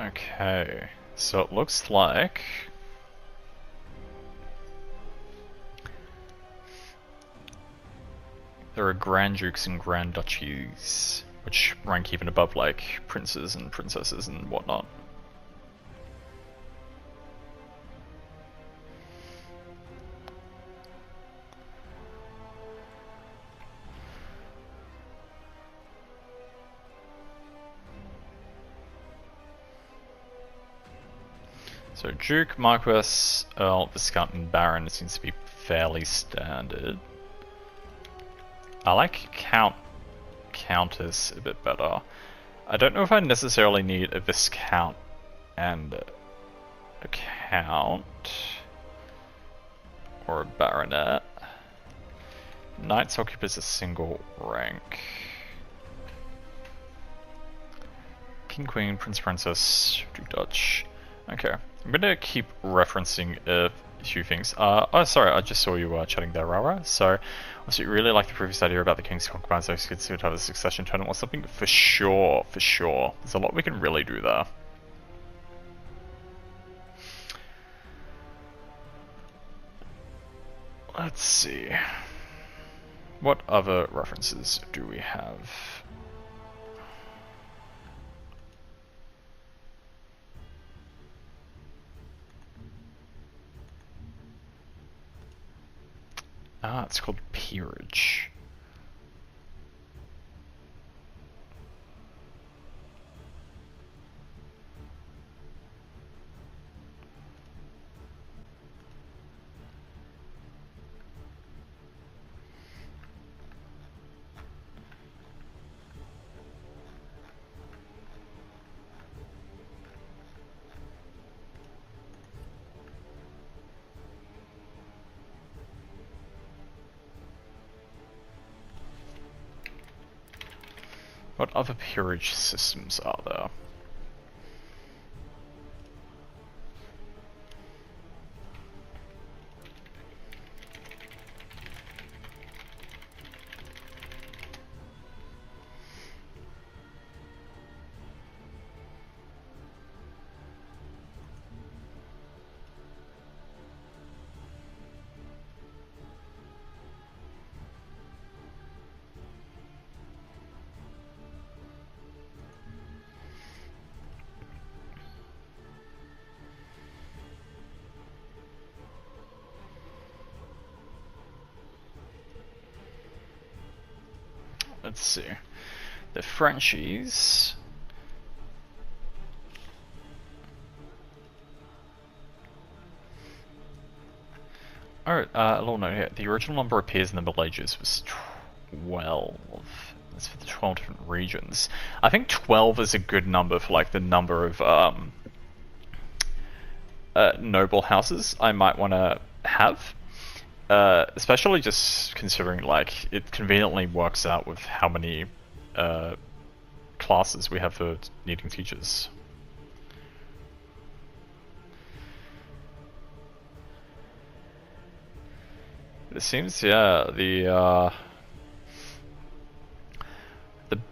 Okay, so it looks like there are Grand Dukes and Grand Duchies, which rank even above like princes and princesses and whatnot. So Duke, Marquess, Earl, Viscount, and Baron seems to be fairly standard. I like Count, Countess a bit better. I don't know if I necessarily need a Viscount and a Count or a Baronet. Knights occupies a single rank. King, Queen, Prince, Princess, Duke, Dutch. Okay, I'm gonna keep referencing a few things. Oh, sorry, I just saw you chatting there, Rara. So, also, you really like the previous idea about the King's Concubines, so it's good to have a succession tournament or something. For sure, for sure. There's a lot we can really do there. Let's see. What other references do we have? Ah, it's called peerage. What other peerage systems are there? Let's see. The Frenchies. Oh, a little note here. The original number of peers in the Middle Ages was 12. That's for the 12 different regions. I think 12 is a good number for like the number of noble houses I might want to have. Especially just considering like it conveniently works out with how many classes we have for needing teachers. It seems, yeah, the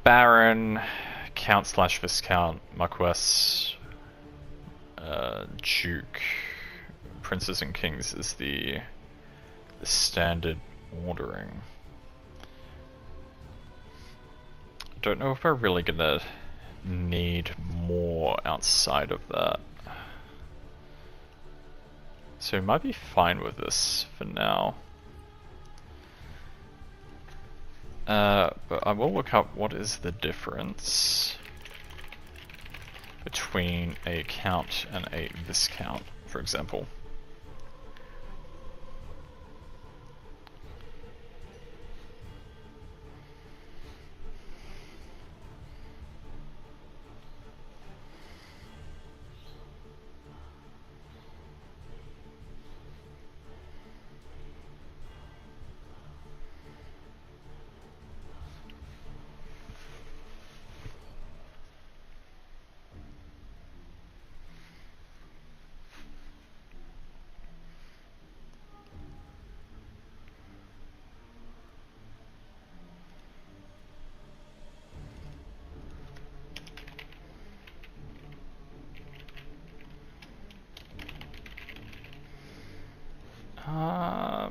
Baron, Count / Viscount, Marquess, Duke, Princes and Kings is the standard ordering. don't know if we're really gonna need more outside of that. So we might be fine with this for now. But I will look up what is the difference between a count and a viscount, for example.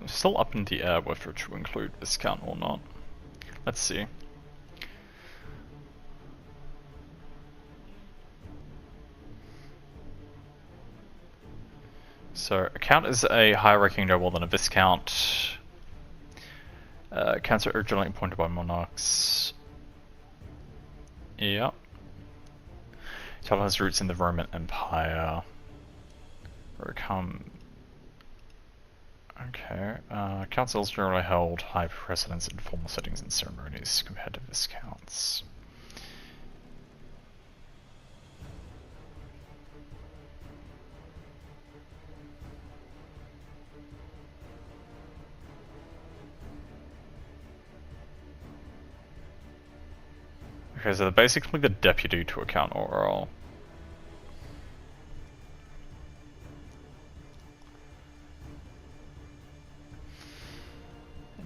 Still up in the air whether to include viscount or not. Let's see. So a count is a higher ranking noble than a viscount. Counts are originally appointed by monarchs. Yep. Title has roots in the Roman Empire. Okay, councils generally held high precedence in formal settings and ceremonies compared to viscounts. Okay, so they're basically the deputy to a count or earl.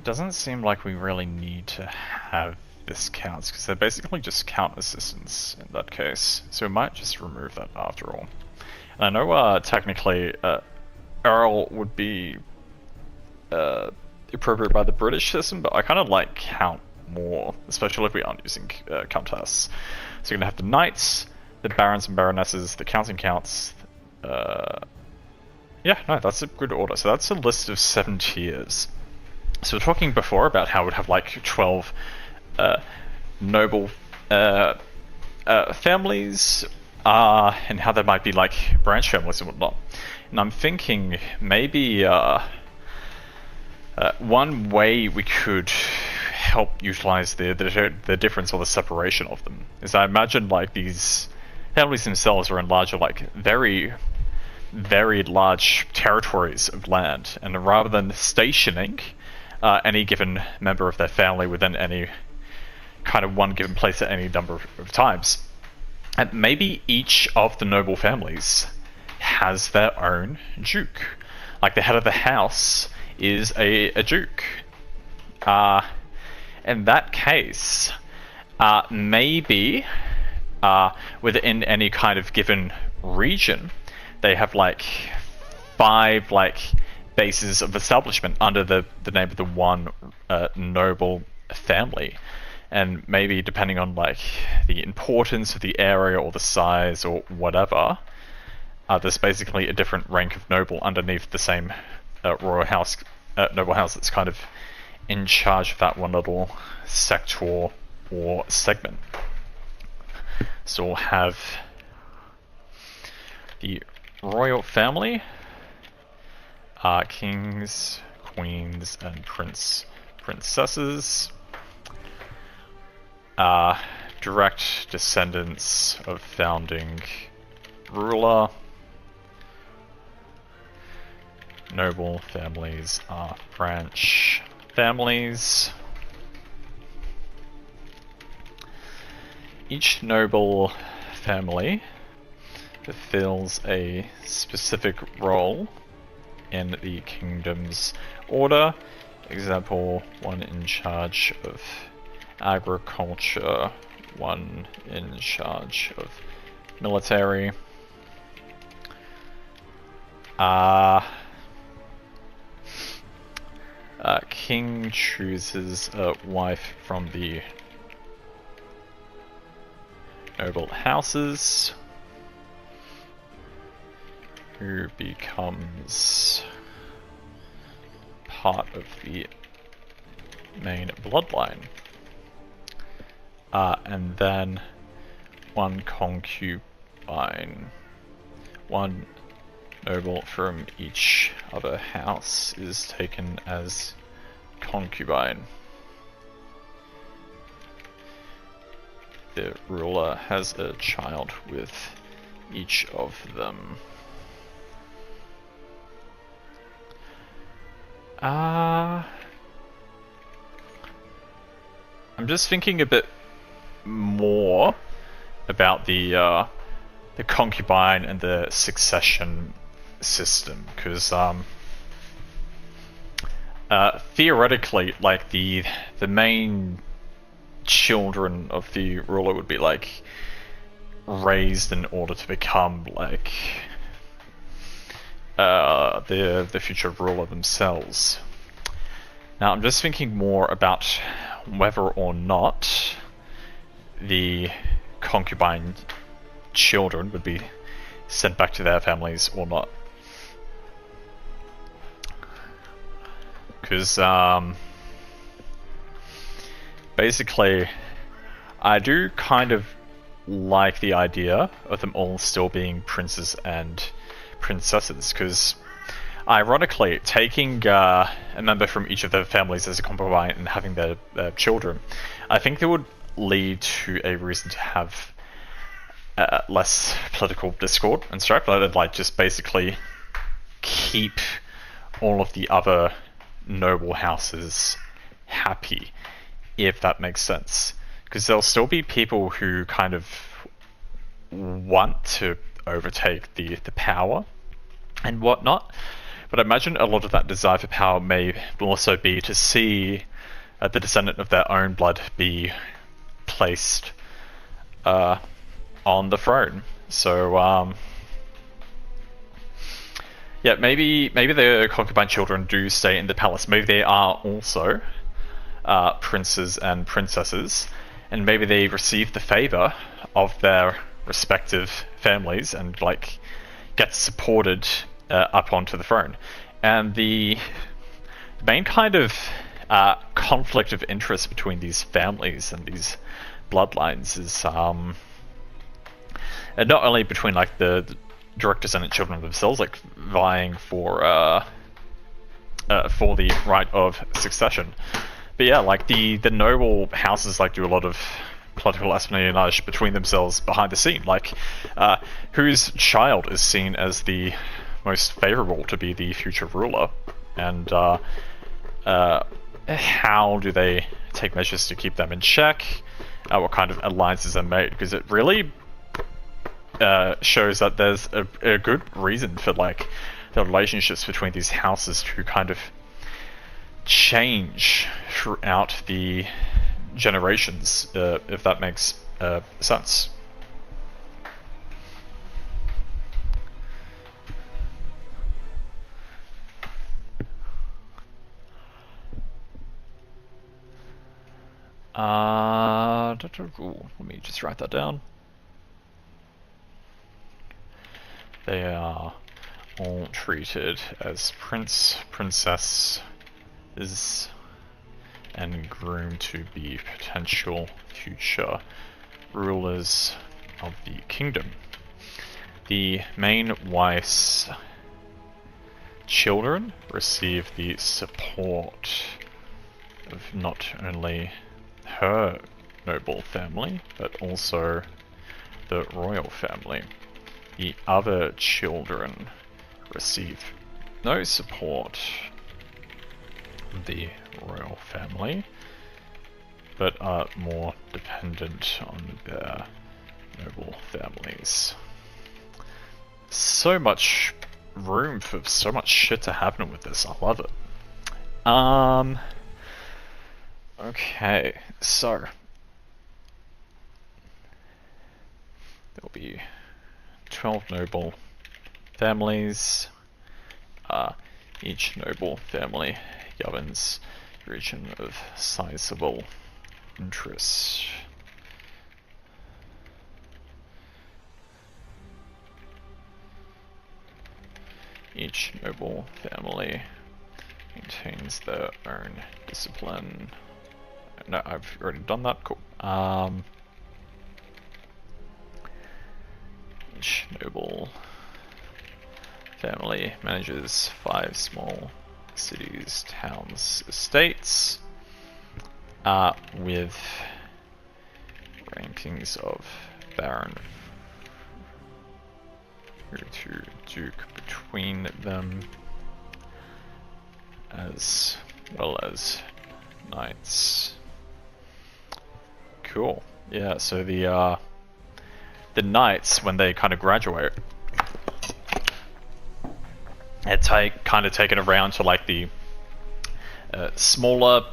Doesn't seem like we really need to have viscounts because they're basically just count assistants in that case. So we might just remove that after all. And I know technically Earl would be appropriate by the British system, but I kind of like count more, especially if we aren't using countess. So you're gonna have the knights, the barons and baronesses, the counts and counts. Yeah, no, that's a good order. So that's a list of 7 tiers. So we're talking before about how we'd have like 12 noble families and how there might be like branch families and whatnot. And I'm thinking maybe one way we could help utilize the difference or the separation of them is I imagine like these families themselves are in larger like very large territories of land, and rather than stationing any given member of their family within any kind of one given place at any number of times, and maybe each of the noble families has their own duke. Like the head of the house is a duke. In that case, maybe within any kind of given region, they have like 5 like bases of establishment under the name of the one noble family. And maybe depending on like the importance of the area or the size or whatever, there's basically a different rank of noble underneath the same royal house, noble house that's kind of in charge of that one little sector or segment. So we'll have the royal family, kings, queens, and princesses, direct descendants of founding ruler. Noble families are branch families. Each noble family fulfills a specific role in the kingdom's order. Example, one in charge of agriculture, one in charge of military. King chooses a wife from the noble houses, who becomes part of the main bloodline. And then one concubine. One noble from each other house is taken as concubine. The ruler has a child with each of them. I'm just thinking a bit more about the concubine and the succession system, because theoretically, like the main children of the ruler would be like raised in order to become like the future ruler themselves. Now I'm just thinking more about whether or not the concubine children would be sent back to their families or not. Because basically I do kind of like the idea of them all still being princes and princesses, because ironically taking a member from each of their families as a concubine and having their children, I think it would lead to a reason to have less political discord and strife. I'd like just basically keep all of the other noble houses happy, if that makes sense. Because there'll still be people who kind of want to overtake the power and whatnot, but I imagine a lot of that desire for power may also be to see the descendant of their own blood be placed on the throne. So yeah, maybe the concubine children do stay in the palace. Maybe they are also princes and princesses, and maybe they receive the favor of their respective families and like get supported up onto the throne. And the main kind of conflict of interest between these families and these bloodlines is and not only between like the direct descendant children themselves, like vying for the right of succession, but yeah, like the noble houses like do a lot of political espionage between themselves behind the scene, like whose child is seen as the most favorable to be the future ruler, and how do they take measures to keep them in check, what kind of alliances are made, because it really shows that there's a good reason for like the relationships between these houses to kind of change throughout the generations, if that makes sense. Let me just write that down. They are all treated as prince, princesses, and groomed to be potential future rulers of the kingdom. The main wife's children receive the support of not only her noble family, but also the royal family. The other children receive no support from the royal family, but are more dependent on their noble families. So much room for so much shit to happen with this. I love it. Okay, so there'll be 12 noble families. Each noble family governs a region of sizable interest. Each noble family maintains their own discipline. No, I've already done that. Cool. Each noble family manages 5 small cities, towns, estates, with rankings of Baron to Duke between them, as well as knights. Cool. Yeah, so the knights, when they kind of graduate, it's kind of taken around to like the smaller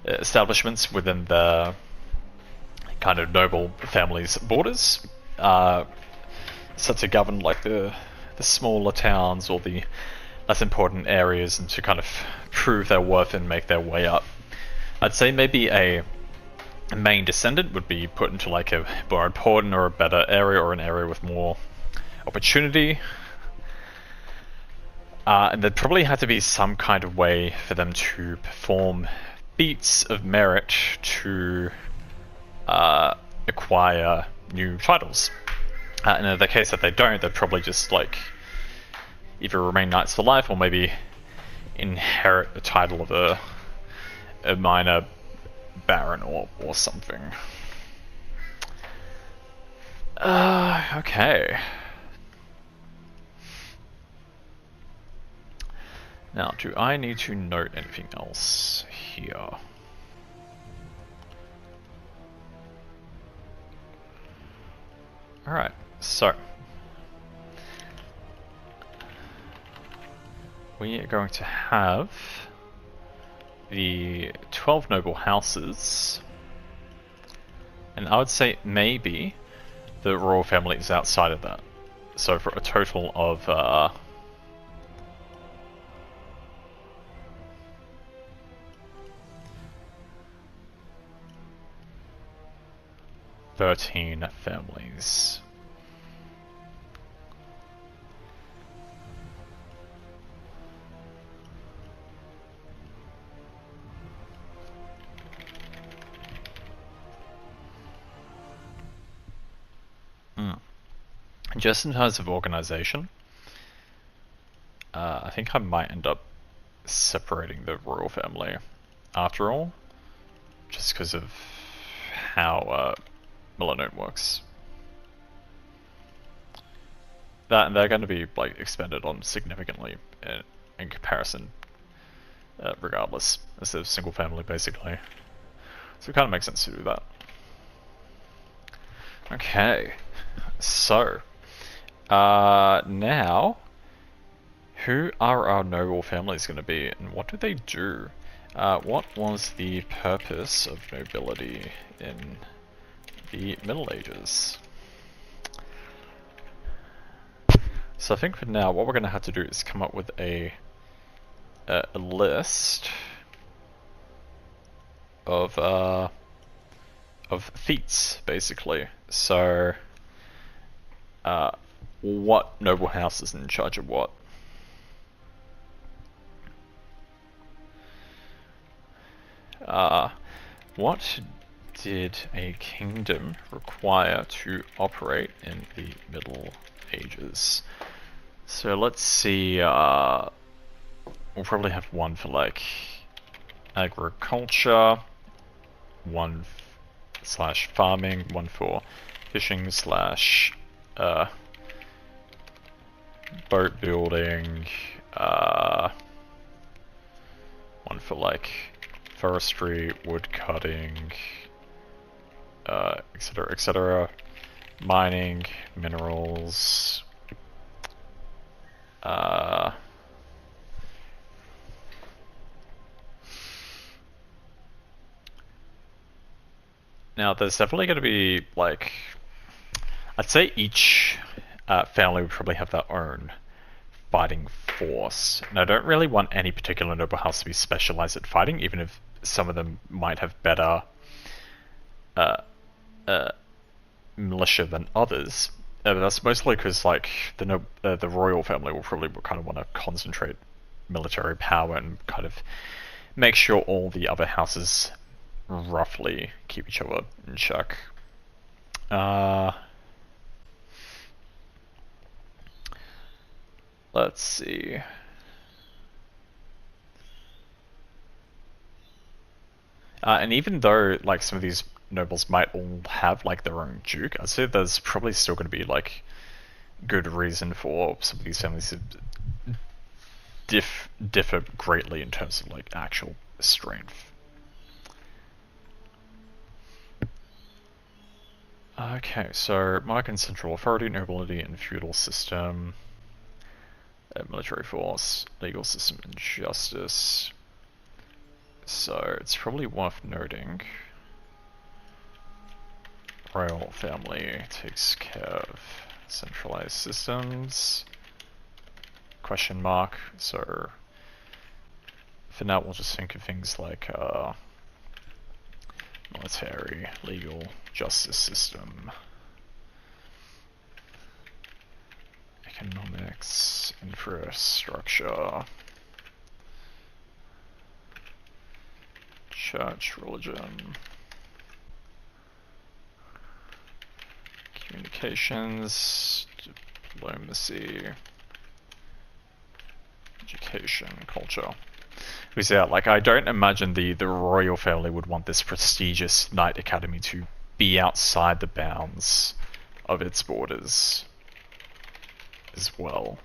establishments within the kind of noble family's borders, so to govern like the smaller towns or the less important areas, and to kind of prove their worth and make their way up. I'd say maybe a main descendant would be put into like a more important or a better area, or an area with more opportunity. And there'd probably have to be some kind of way for them to perform feats of merit to acquire new titles. And in the case that they don't, they'd probably just like either remain knights for life, or maybe inherit the title of a minor baron or something. Okay. Now, do I need to note anything else here? Alright, so we are going to have the 12 noble houses, and I would say maybe the royal family is outside of that. So for a total of 13 families. Just in terms of organization, I think I might end up separating the royal family after all, just because of how Maldoniya works. That they're going to be like expended on significantly in comparison, regardless, as a single family basically. So it kind of makes sense to do that. Okay, so now, who are our noble families going to be, and what do they do? What was the purpose of nobility in the Middle Ages? So I think for now, what we're going to have to do is come up with a list of feats, basically. So, what noble house is in charge of what? What did a kingdom require to operate in the Middle Ages? So let's see, we'll probably have one for like agriculture, one slash farming, one for fishing slash boat building, one for like forestry, wood cutting, etc, etc, mining, minerals, now there's definitely going to be like, I'd say each family would probably have their own fighting force. And I don't really want any particular noble house to be specialized at fighting, even if some of them might have better militia than others. but that's mostly because like the royal family will probably kind of want to concentrate military power and kind of make sure all the other houses roughly keep each other in check. Let's see. And even though like some of these nobles might all have like their own duke, I'd say there's probably still going to be like good reason for some of these families to differ greatly in terms of like actual strength. Okay, so monarch and central authority, nobility and feudal system, military force, legal system and justice. So it's probably worth noting royal family takes care of centralized systems, question mark. So for now we'll just think of things like military, legal, justice system, economics, infrastructure, church, religion, communications, diplomacy, education, culture. Because yeah, like I don't imagine the royal family would want this prestigious knight academy to be outside the bounds of its borders as well.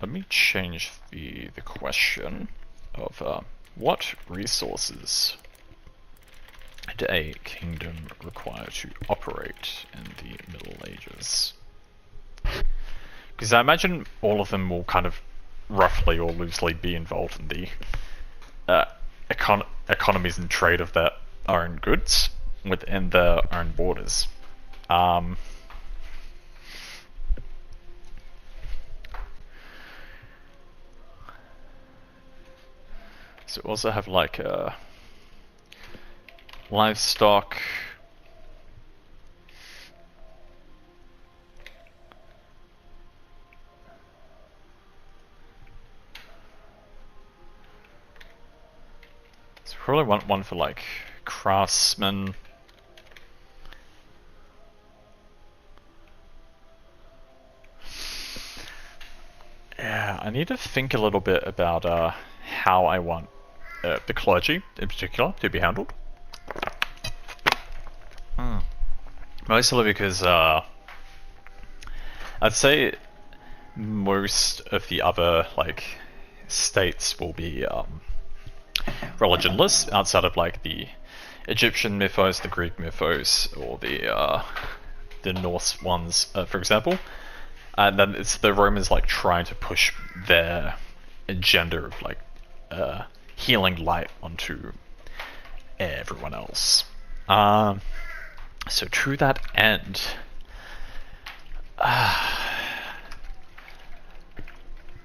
Let me change the question of what resources did a kingdom require to operate in the Middle Ages? Because I imagine all of them will kind of roughly or loosely be involved in the economies and trade of their own goods within their own borders. So we also have like livestock. So probably want one for like craftsmen. Yeah, I need to think a little bit about how I want the clergy, in particular, to be handled. Mostly because I'd say most of the other like states will be religionless, outside of like the Egyptian mythos, the Greek mythos, or the Norse ones, for example. And then it's the Romans like trying to push their agenda of like healing light onto everyone else. So to that end,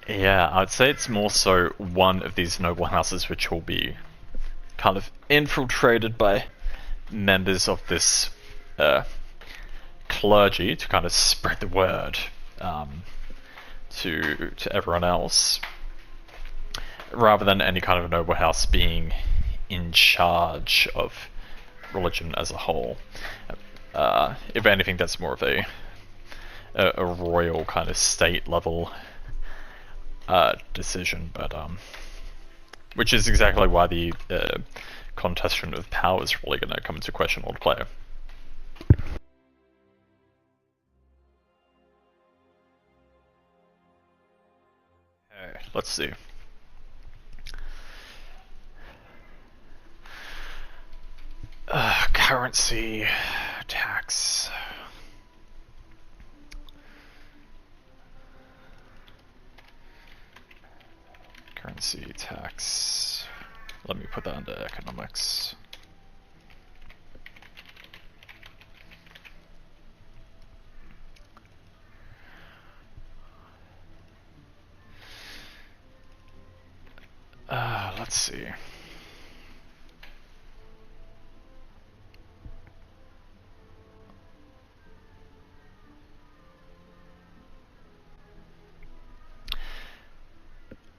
yeah, I'd say it's more so one of these noble houses which will be kind of infiltrated by members of this clergy to kind of spread the word to everyone else, rather than any kind of noble house being in charge of religion as a whole. If anything, that's more of a royal kind of state level decision, but which is exactly why the contestation of power is really going to come into question on player. Okay, let's see. Currency tax. Currency tax. Let me put that under economics. let's see.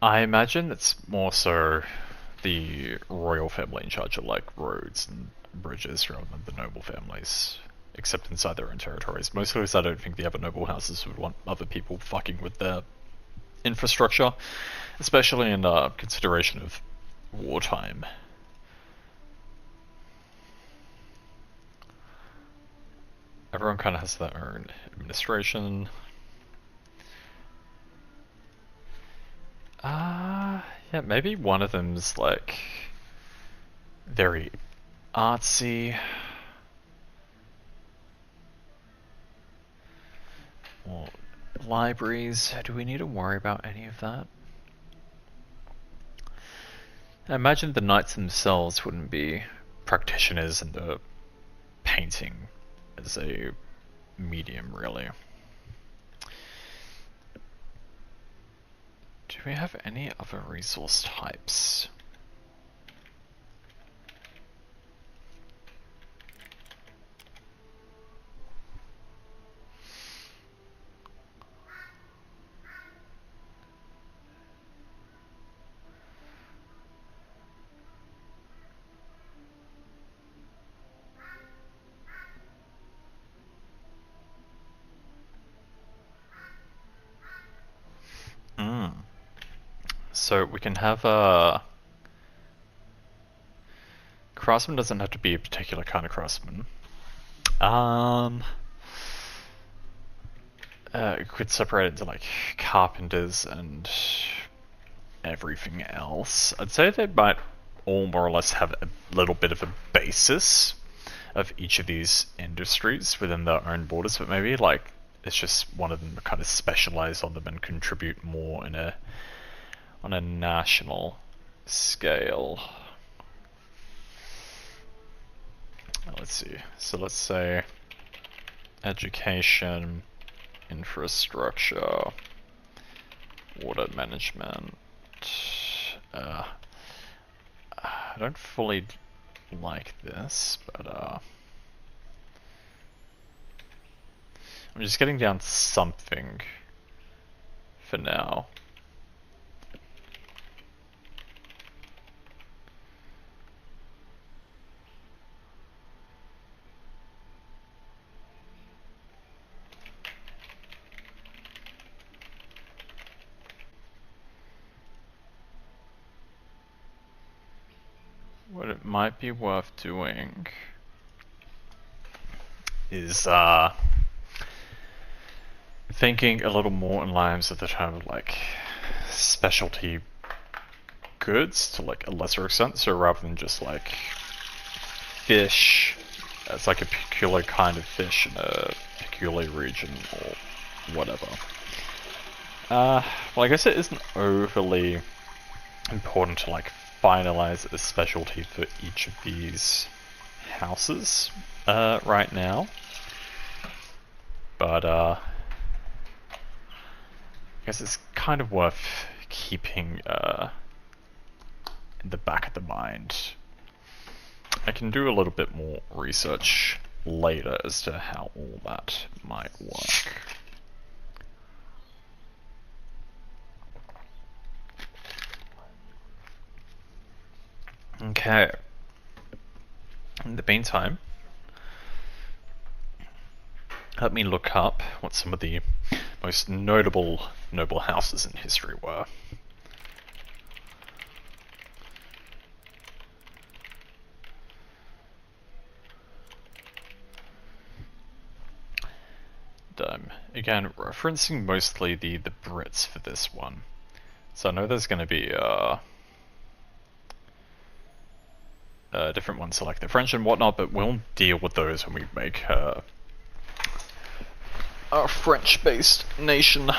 I imagine it's more so the royal family in charge of like roads and bridges rather than the noble families, except inside their own territories. Mostly because I don't think the other noble houses would want other people fucking with their infrastructure, especially in consideration of wartime. Everyone kind of has their own administration. Yeah, maybe one of them's like very artsy. Or libraries. Do we need to worry about any of that? I imagine the knights themselves wouldn't be practitioners in the painting as a medium, really. Do we have any other resource types? So we can have a craftsman doesn't have to be a particular kind of craftsman. We could separate it into like carpenters and everything else. I'd say they might all more or less have a little bit of a basis of each of these industries within their own borders, but maybe like it's just one of them kind of specialize on them and contribute more on a national scale. Let's see. So let's say education, infrastructure, water management. I don't fully like this, but I'm just getting down something for now. What it might be worth doing is thinking a little more in lines of the term of like specialty goods to like a lesser extent, so rather than just like fish, it's like a peculiar kind of fish in a peculiar region or whatever. Well, I guess it isn't overly important to like finalize a specialty for each of these houses right now, but I guess it's kind of worth keeping in the back of the mind. I can do a little bit more research later as to how all that might work. Okay. In the meantime, let me look up what some of the most notable noble houses in history were. Again, referencing mostly the Brits for this one. So I know there's going to be different ones, so like the French and whatnot, but we'll deal with those when we make a French-based nation.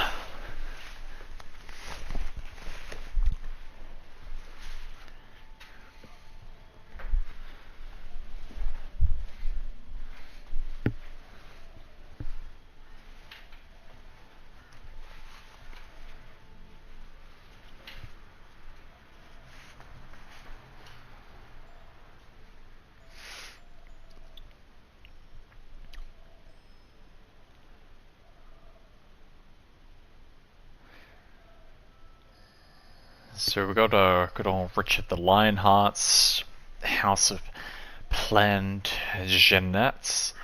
So we got good old Richard the Lionheart's House of Plantagenets.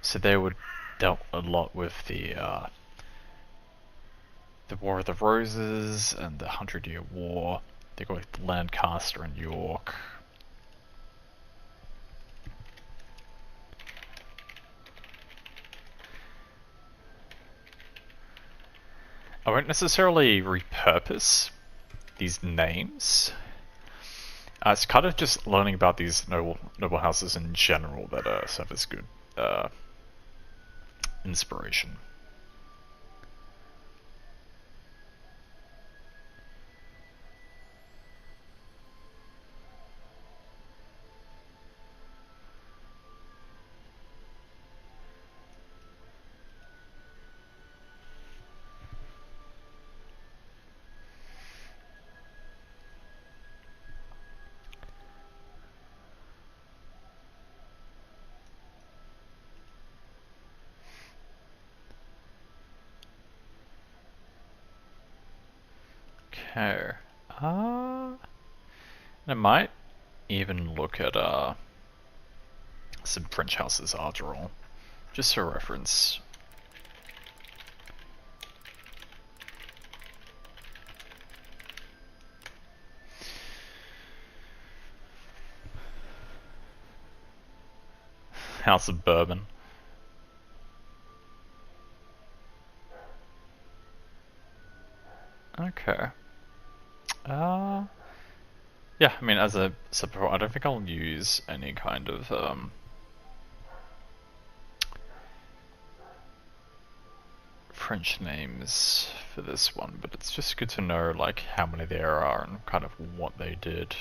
So they would dealt a lot with the War of the Roses and the 100-Year War. They got with Lancaster and York. I won't necessarily repurpose these names. It's kind of just learning about these noble houses in general that serve as good inspiration. Okay. I might even look at some French houses after all, just for reference. House of Bourbon. Okay. Yeah, I mean, as I said before, I don't think I'll use any kind of French names for this one, but it's just good to know like how many there are and kind of what they did.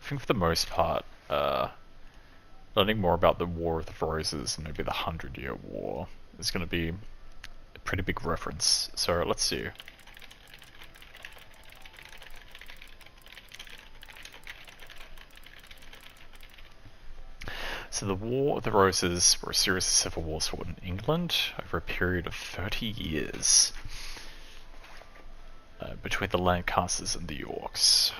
I think for the most part, learning more about the War of the Roses and maybe the 100-Year War is going to be a pretty big reference. So let's see. So the War of the Roses were a series of civil wars fought in England over a period of 30 years between the Lancasters and the Yorks.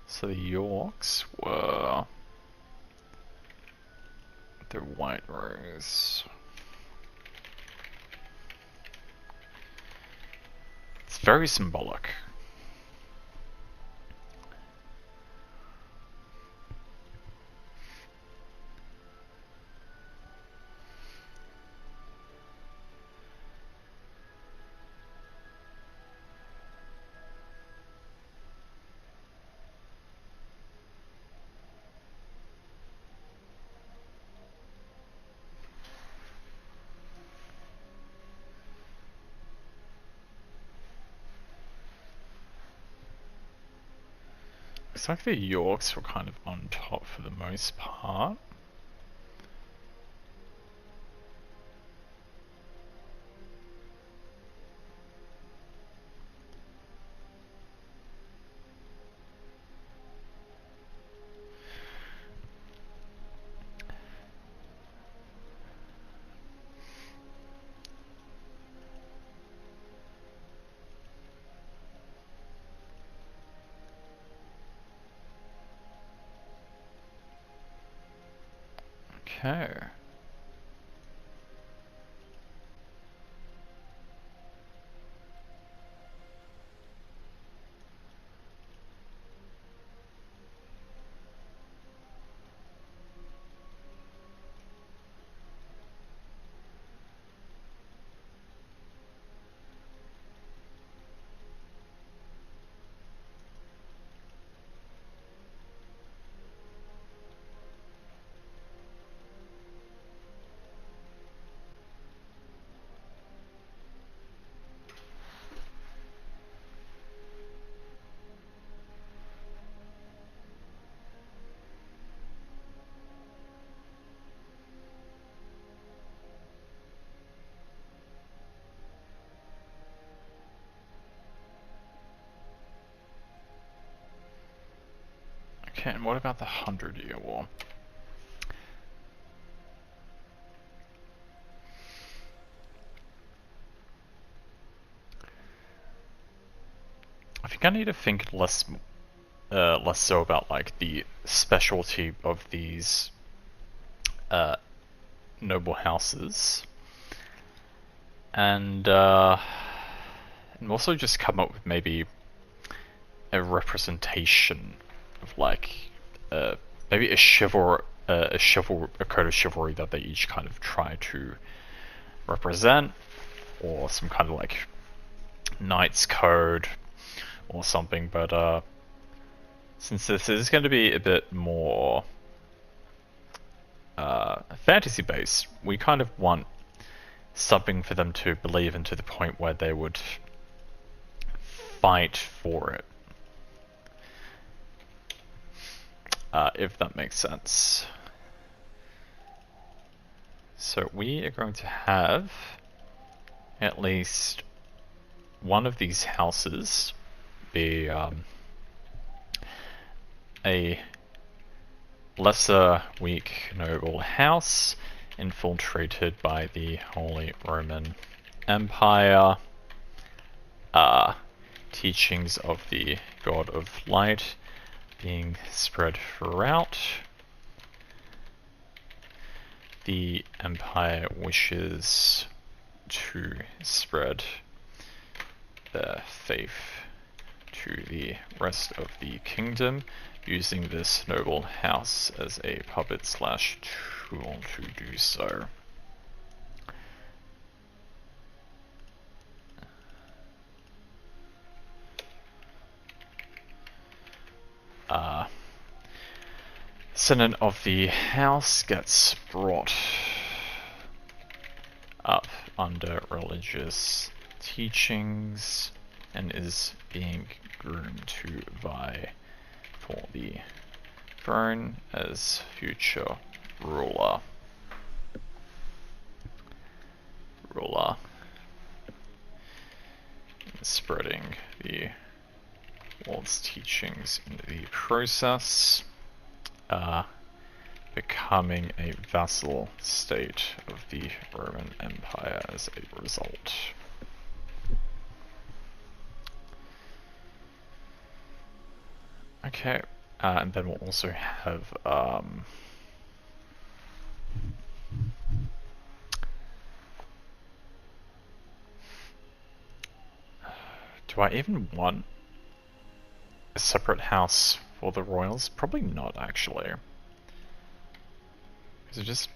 So the Yorks were the White Rose. It's very symbolic. Looks like the Yorks were kind of on top for the most part. Okay. Okay, and what about the 100-Year War? think I need to think less so about like the specialty of these noble houses, and also just come up with maybe a representation of like maybe a code of chivalry that they each kind of try to represent, or some kind of like knight's code or something. But since this is going to be a bit more fantasy based, we kind of want something for them to believe in to the point where they would fight for it. If that makes sense. So we are going to have at least one of these houses be a lesser weak noble house infiltrated by the Holy Roman Empire, teachings of the God of Light being spread throughout. The Empire wishes to spread their faith to the rest of the kingdom, using this noble house as a puppet/tool to do so. Senate of the House gets brought up under religious teachings and is being groomed to vie for the throne as future ruler. Spreading the Lord's teachings in the process, becoming a vassal state of the Roman Empire as a result. Okay, and then we'll also have do I even want a separate house for the royals? Probably not, actually. Because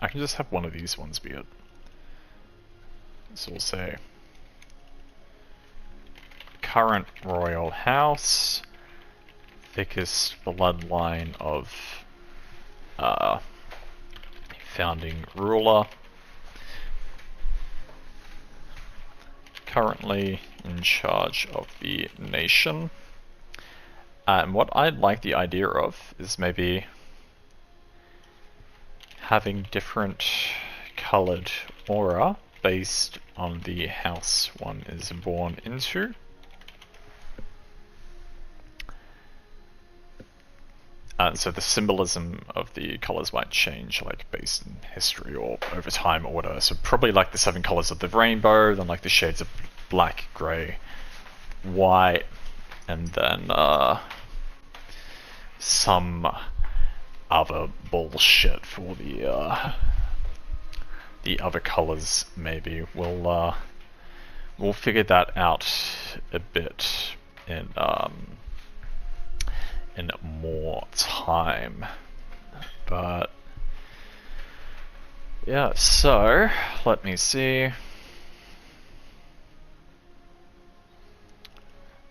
I can just have one of these ones be it. So we'll say current royal house, thickest bloodline of founding ruler, currently in charge of the nation. And what I'd like the idea of is maybe having different colored aura based on the house one is born into. So the symbolism of the colors might change, like based in history or over time or whatever. So probably like the 7 colors of the rainbow, then like the shades of black, grey, white, and then some other bullshit for the other colors. Maybe we'll figure that out a bit in more time. But yeah, so let me see.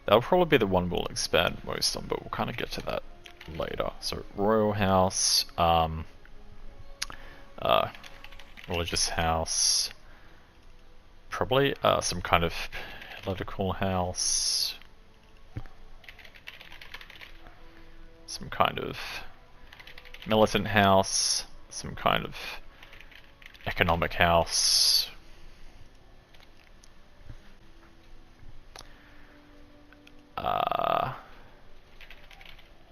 That'll probably be the one we'll expand most on, but we'll kind of get to that later. So royal house, religious house, probably some kind of political house, some kind of militant house, some kind of economic house,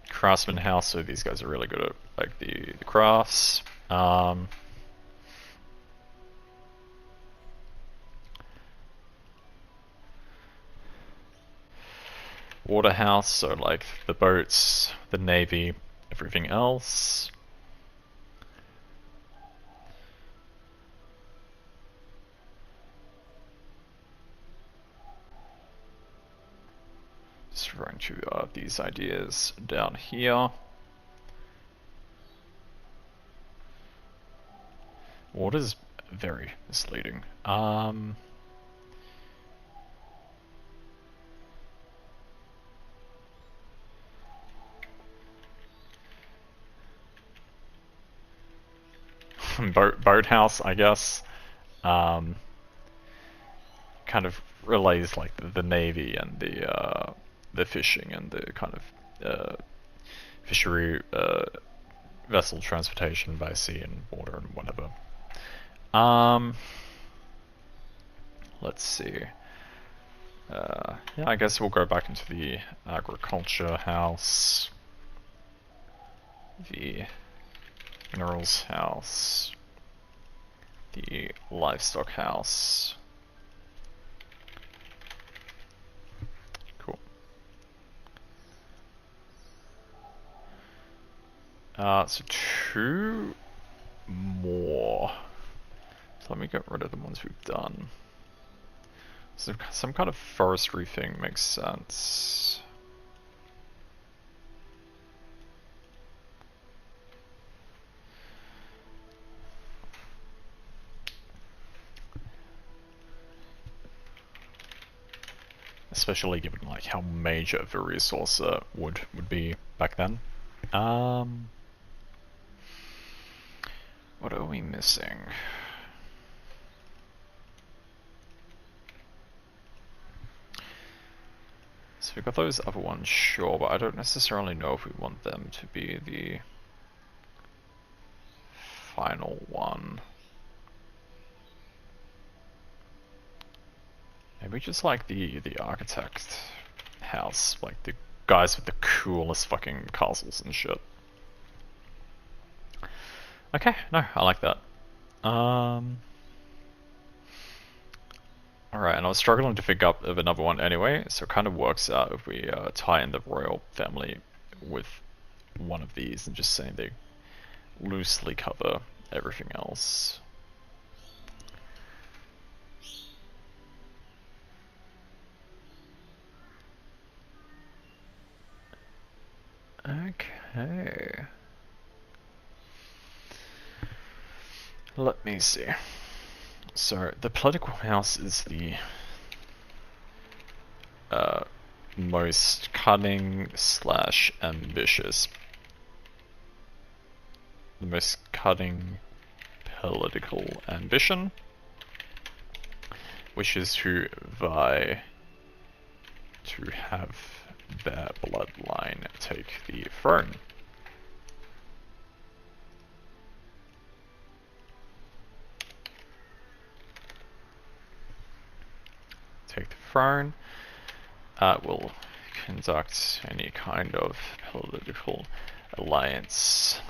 craftsman house, so these guys are really good at like the crafts. order house, so like the boats, the navy, everything else. Just writing to these ideas down here. Water's very misleading. Boathouse, I guess. Kind of relays like the navy and the fishing and the kind of fishery vessel transportation by sea and water and whatever. Let's see. Yeah, I guess we'll go back into the agriculture house, the minerals house, the livestock house. Cool. So 2 more. So let me get rid of the ones we've done. So some kind of forestry thing makes sense. Especially given like how major of a resource wood would be back then. What are we missing? So we've got those other ones, sure, but I don't necessarily know if we want them to be the final one. Maybe just like the architect house, like the guys with the coolest fucking castles and shit. Okay, no, I like that. Alright, and I was struggling to think up of another one anyway, so it kind of works out if we tie in the royal family with one of these and just saying they loosely cover everything else. Okay. Let me see. So, the political house is the most cunning / ambitious. The most cunning political ambition wishes to vie to have their bloodline take the throne. Take the throne. Will conduct any kind of political alliance,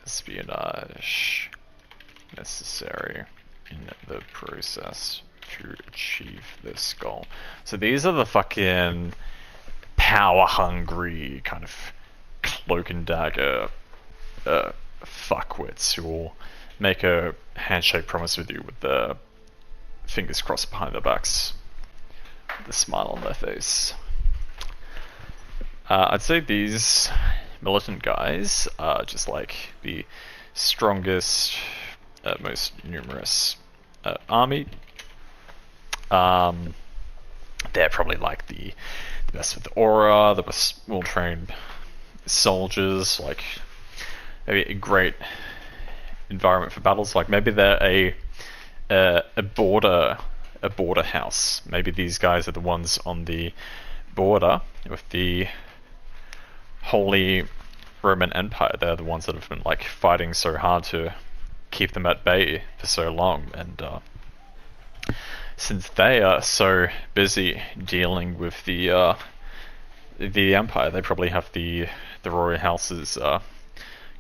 espionage necessary in the process to achieve this goal. So these are the fucking power-hungry kind of cloak and dagger fuckwits who will make a handshake promise with you with the fingers crossed behind their backs, with a smile on their face. I'd say these militant guys are just like the strongest, most numerous army. They're probably like the best with the aura, the best well-trained soldiers, like maybe a great environment for battles. Like maybe they're a border house. Maybe these guys are the ones on the border with the Holy Roman Empire. They're the ones that have been like fighting so hard to keep them at bay for so long, and since they are so busy dealing with the Empire, they probably have the royal house's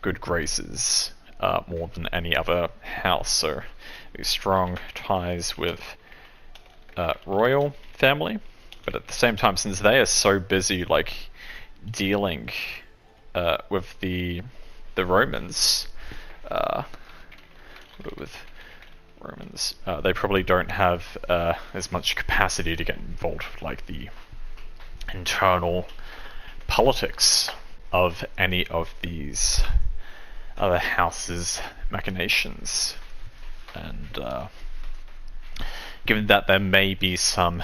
good graces more than any other house. So strong ties with royal family, but at the same time, since they are so busy like dealing with the Romans, with Romans, they probably don't have as much capacity to get involved with like the internal politics of any of these other houses' machinations. And given that there may be some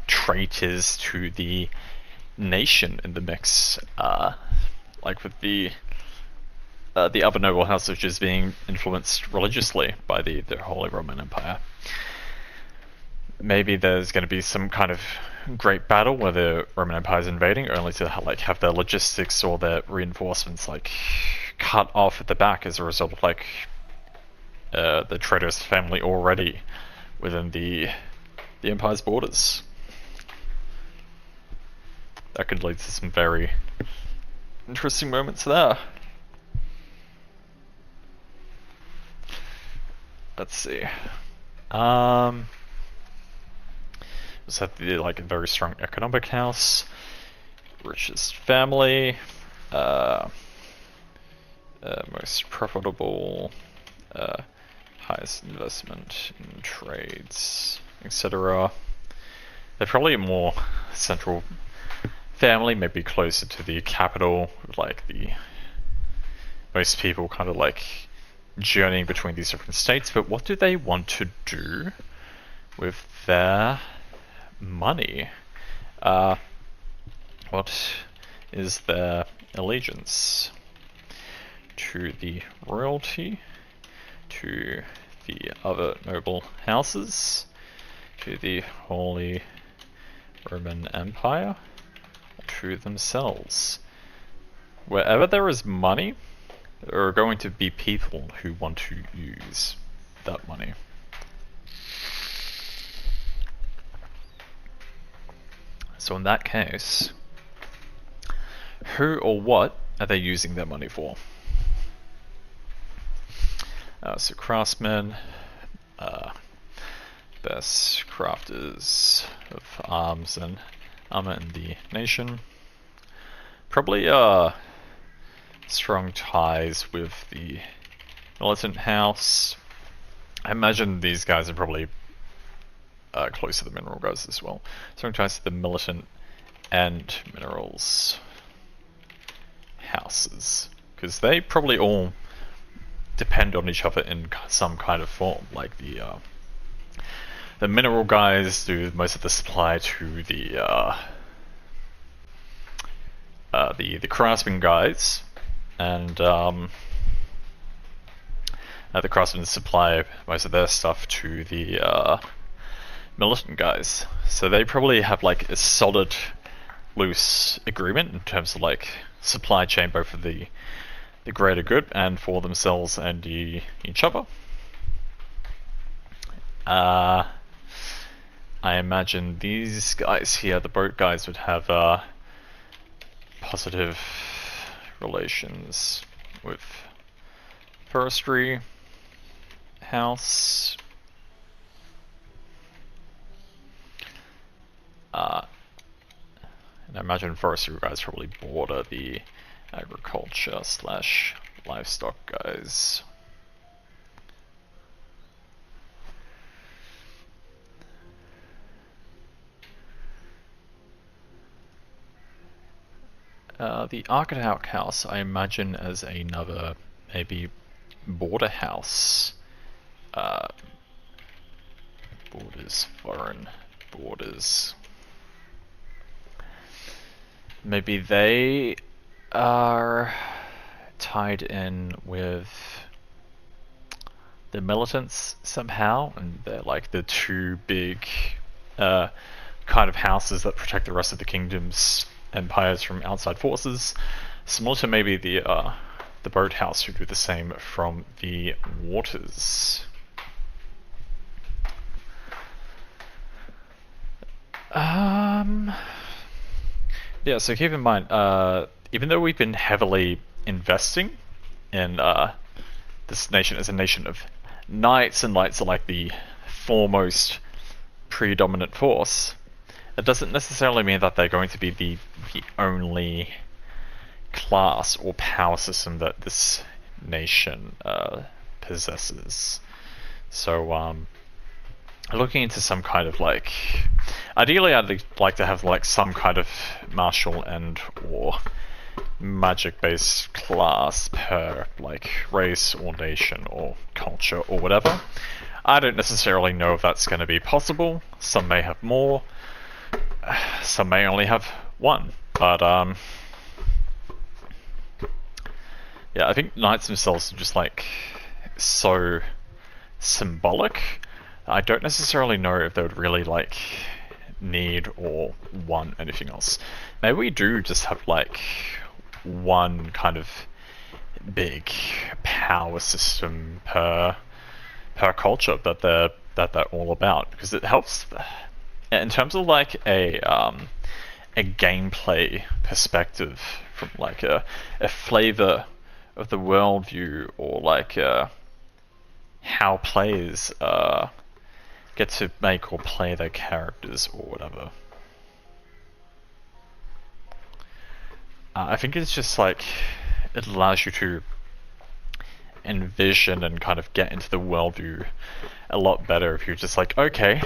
traitors to the nation in the mix, like with the other noble house which is being influenced religiously by the Holy Roman Empire, maybe there's going to be some kind of great battle where the Roman Empire is invading, only to have their logistics or their reinforcements like cut off at the back as a result of like the traitorous family already within the Empire's borders. That could lead to some very interesting moments there. Let's see. Just have the like a very strong economic house, richest family, most profitable, highest investment in trades, etc. They're probably a more central family, maybe closer to the capital, like the most people kind of like journeying between these different states. But what do they want to do with their money? What is their allegiance? To the royalty, to the other noble houses, to the Holy Roman Empire, to themselves? Wherever there is money, there are going to be people who want to use that money. So in that case, who or what are they using their money for? So craftsmen, best crafters of arms and armor in the nation. Probably strong ties with the militant house. I imagine these guys are probably close to the mineral guys as well. Strong ties to the militant and minerals houses, because they probably all depend on each other in some kind of form. Like the mineral guys do most of the supply to the craftsman guys, and the craftsmen supply most of their stuff to the militant guys. So they probably have like a solid, loose agreement in terms of like supply chain, both for the greater good and for themselves and each other. I imagine these guys here, the boat guys, would have positive relations with forestry house. And I imagine forestry guys probably border the agriculture / livestock guys. The architect house, I imagine, as another maybe border house. Borders, foreign borders. Maybe they are tied in with the militants somehow, and they're like the two big kind of houses that protect the rest of the kingdom's empires from outside forces. Similar to maybe the boat house who do the same from the waters. Yeah, so keep in mind, even though we've been heavily investing in this nation as a nation of knights, and knights are like the foremost predominant force, It doesn't necessarily mean that they're going to be the only class or power system that this nation possesses. So, looking into some kind of like, ideally I'd like to have like some kind of martial and or magic-based class per like race or nation or culture or whatever. I don't necessarily know if that's going to be possible. Some may have more, some may only have one, but yeah, I think knights themselves are just like so symbolic. I don't necessarily know if they would really like need or want anything else. Maybe we do just have like one kind of big power system per culture that they're all about, because it helps in terms of like a gameplay perspective, from like a flavor of the worldview, or like how players get to make or play their characters or whatever. I think it's just like, it allows you to envision and kind of get into the worldview a lot better if you're just like, okay,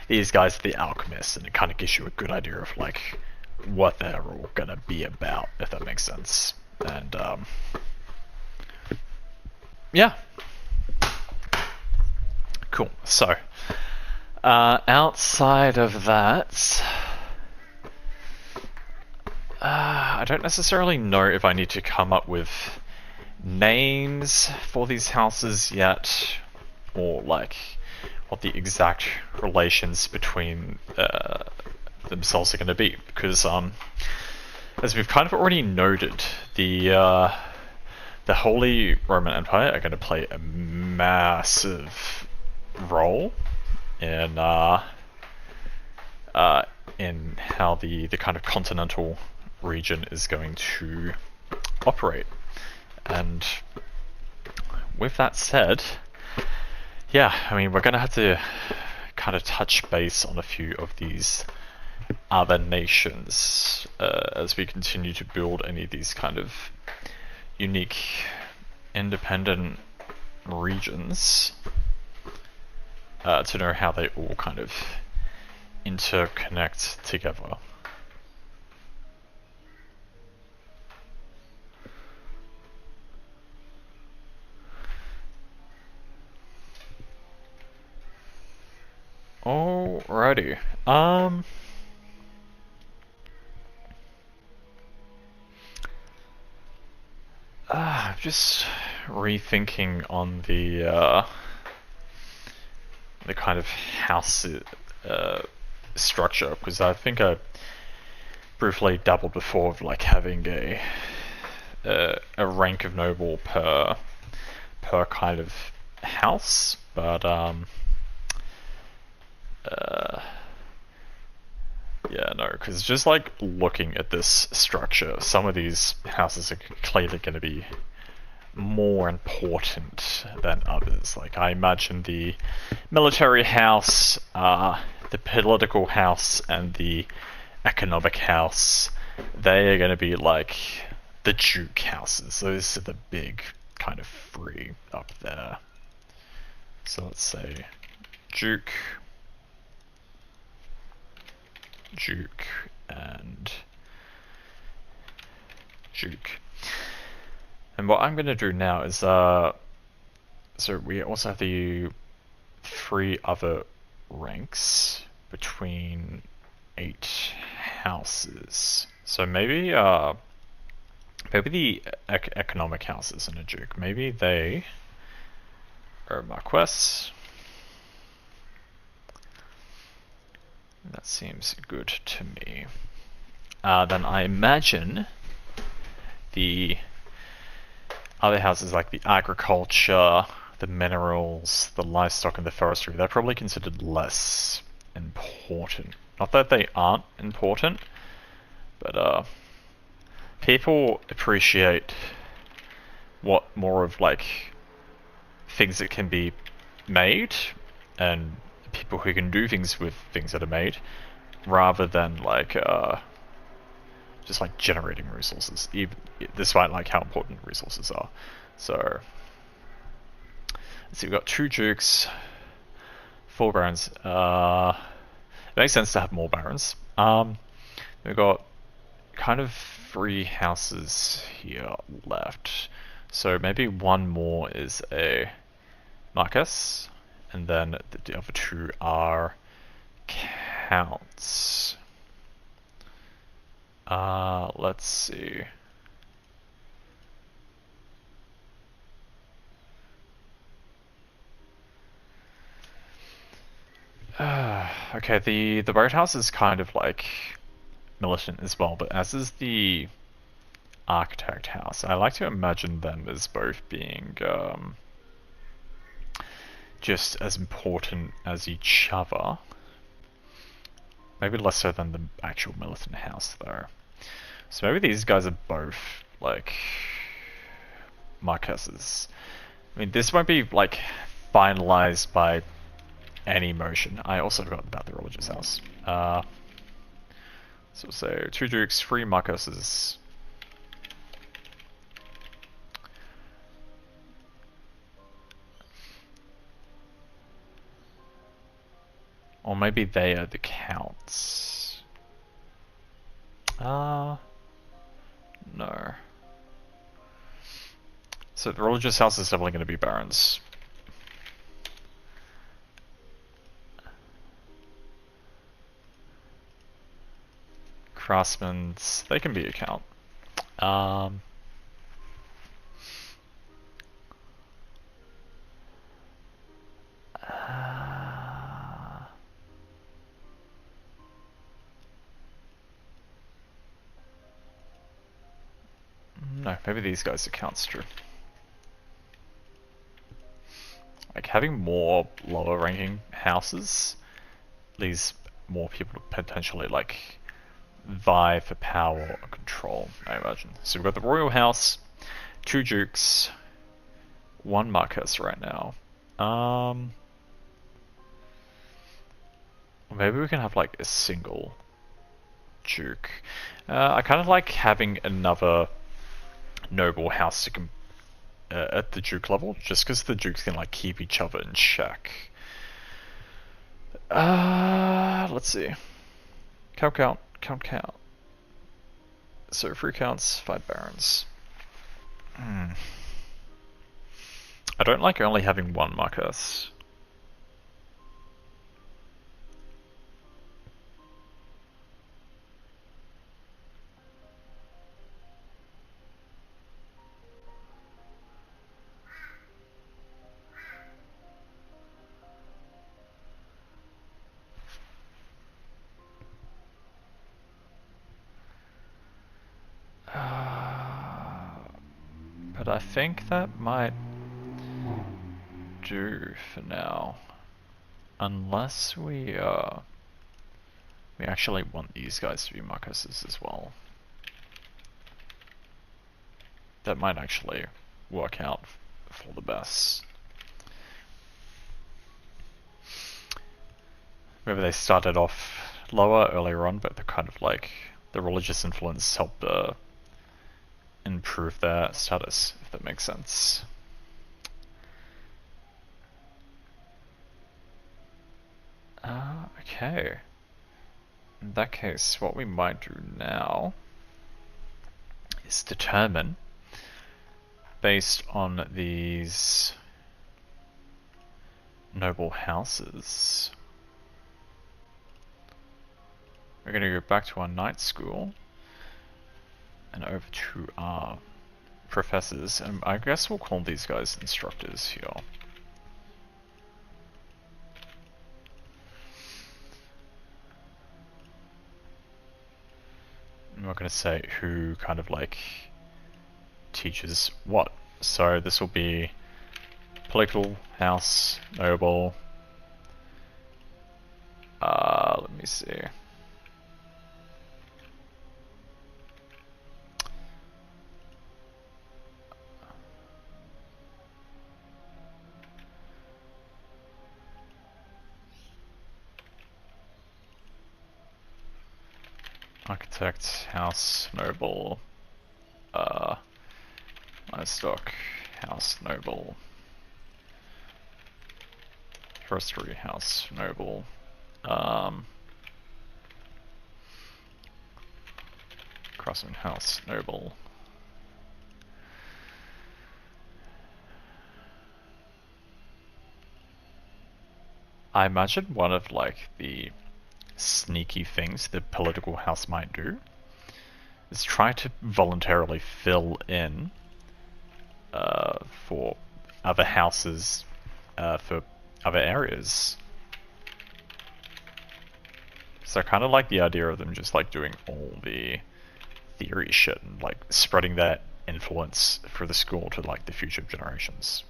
these guys are the alchemists, and it kind of gives you a good idea of like what they're all gonna be about, if that makes sense. And yeah, cool. So outside of that, I don't necessarily know if I need to come up with names for these houses yet, or like what the exact relations between themselves are going to be, because as we've kind of already noted, the Holy Roman Empire are going to play a massive role in how the kind of continental region is going to operate. And with that said, yeah, I mean, we're going to have to kind of touch base on a few of these other nations as we continue to build any of these kind of unique independent regions to know how they all kind of interconnect together. Alrighty. Just rethinking on the kind of house structure, because I think I briefly dabbled before of like having a rank of noble per kind of house, but yeah, no, because just like looking at this structure, some of these houses are clearly going to be more important than others. Like, I imagine the military house, the political house, and the economic house, they are going to be like the Duke houses. Those are the big kind of three up there. So let's say Duke, and Duke. And what I'm going to do now is, so we also have the three other ranks between 8 houses. So maybe the economic houses in a Duke, maybe they are Marquess. That seems good to me. Then I imagine the other houses, like the agriculture, the minerals, the livestock, and the forestry, they're probably considered less important. Not that they aren't important, but people appreciate what more of like things that can be made, and people who can do things with things that are made, rather than like just like generating resources, even despite like how important resources are. So let's see, we've got 2 dukes, 4 barons. It makes sense to have more barons. We've got kind of 3 houses here left. So maybe 1 more is a Marcus, and then the other 2 are counts. Let's see. Okay, the boathouse is kind of like militant as well, but as is the architect house. I like to imagine them as both being just as important as each other. Maybe less so than the actual militant house though. So maybe these guys are both like Marquesses. I mean, this won't be like finalized by any motion. I also forgot about the religious house. So 2 dukes, 3 Marquesses. Or maybe they are the counts. No. So the religious house is definitely going to be barons. Craftsmen, they can be a count. No, maybe these guys are counts true. Like having more lower ranking houses leaves more people to potentially like vie for power or control, I imagine. So we've got the royal house, 2 dukes, 1 Marquess right now. Maybe we can have like a single duke. I kind of like having another noble house to at the duke level, just because the dukes can like keep each other in check. Let's see. Count. So 3 counts, 5 barons. I don't like only having 1 Marcus. But I think that might do for now. Unless we actually want these guys to be Marcuses as well. That might actually work out for the best. Maybe they started off lower earlier on, but they're kind of like the religious influence helped improve their status, if that makes sense. Okay. In that case, what we might do now is determine, based on these noble houses, we're going to go back to our night school and over to our professors, and I guess we'll call these guys instructors here. I'm not going to say who kind of like teaches what. So this will be political house, noble. Let me see. Architect, house, noble, livestock, house, noble, forestry, house, noble, craftsman, house, noble. I imagine one of like the sneaky things the political house might do is try to voluntarily fill in for other houses for other areas. So I kind of like the idea of them just like doing all the theory shit and like spreading that influence for the school to like the future generations.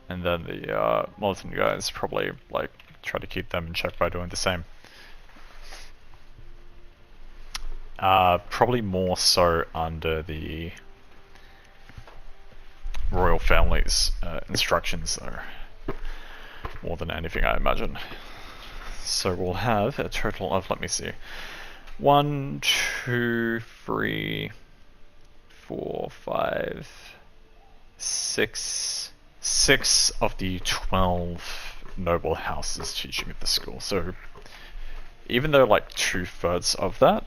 And then the Maldoniya guys probably like try to keep them in check by doing the same. Probably more so under the royal family's instructions though, more than anything I imagine. So we'll have a total of, let me see, 1, 2, 3, 4, 5, 6 of the 12 noble houses teaching at the school. So even though like 2/3 of that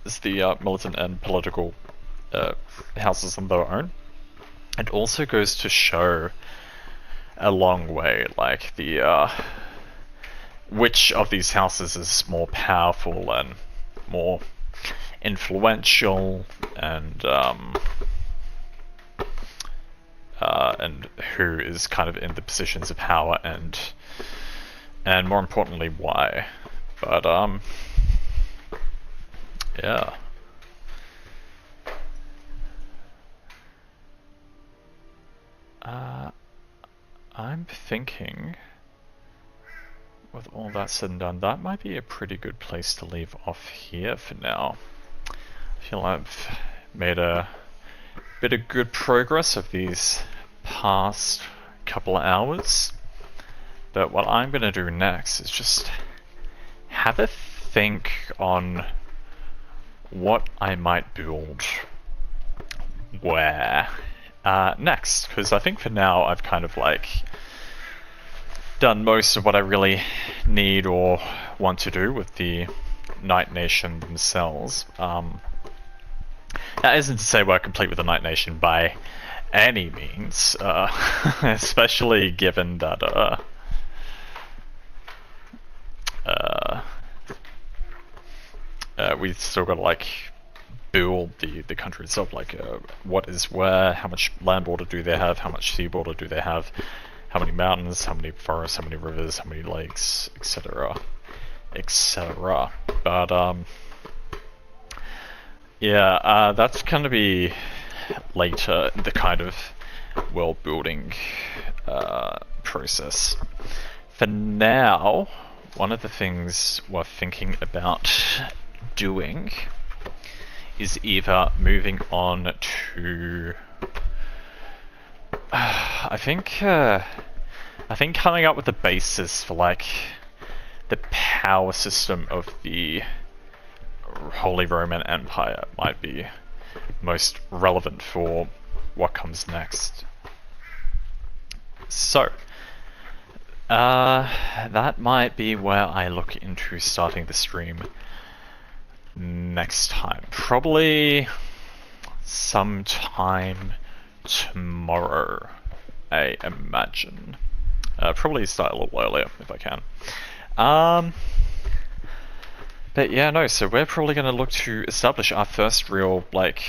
is the militant and political houses on their own, it also goes to show a long way like the which of these houses is more powerful and more influential, and who is kind of in the positions of power, and more importantly why. But yeah. I'm thinking, with all that said and done, that might be a pretty good place to leave off here for now. I feel I've made a bit of good progress of these past couple of hours. But what I'm going to do next is just have a think on what I might build where next, because I think for now I've kind of like done most of what I really need or want to do with the Night Nation themselves. That isn't to say we're complete with the Night Nation by any means, especially given that we've still got to like build the country itself, like what is where, how much land border do they have, how much sea border do they have, how many mountains, how many forests, how many rivers, how many lakes, etc, etc. But yeah, that's gonna be later in the kind of world building process. For now, one of the things we're thinking about doing is either moving on to I think coming up with the basis for like the power system of the Holy Roman Empire might be most relevant for what comes next. So that might be where I look into starting the stream next time. Probably sometime tomorrow, I imagine. Probably start a little earlier if I can. But yeah, no, so we're probably going to look to establish our first real, like,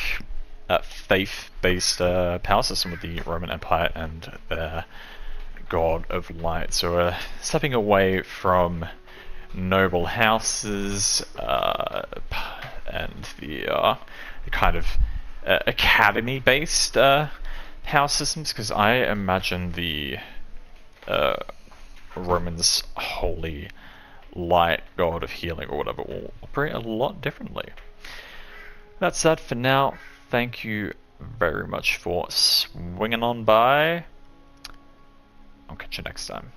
faith-based power system with the Roman Empire and their God of Light. So we're stepping away from noble houses and the kind of academy-based power systems, because I imagine the Romans' holy light god of healing or whatever will operate a lot differently. That's that for now. Thank you very much for swinging on by. I'll catch you next time.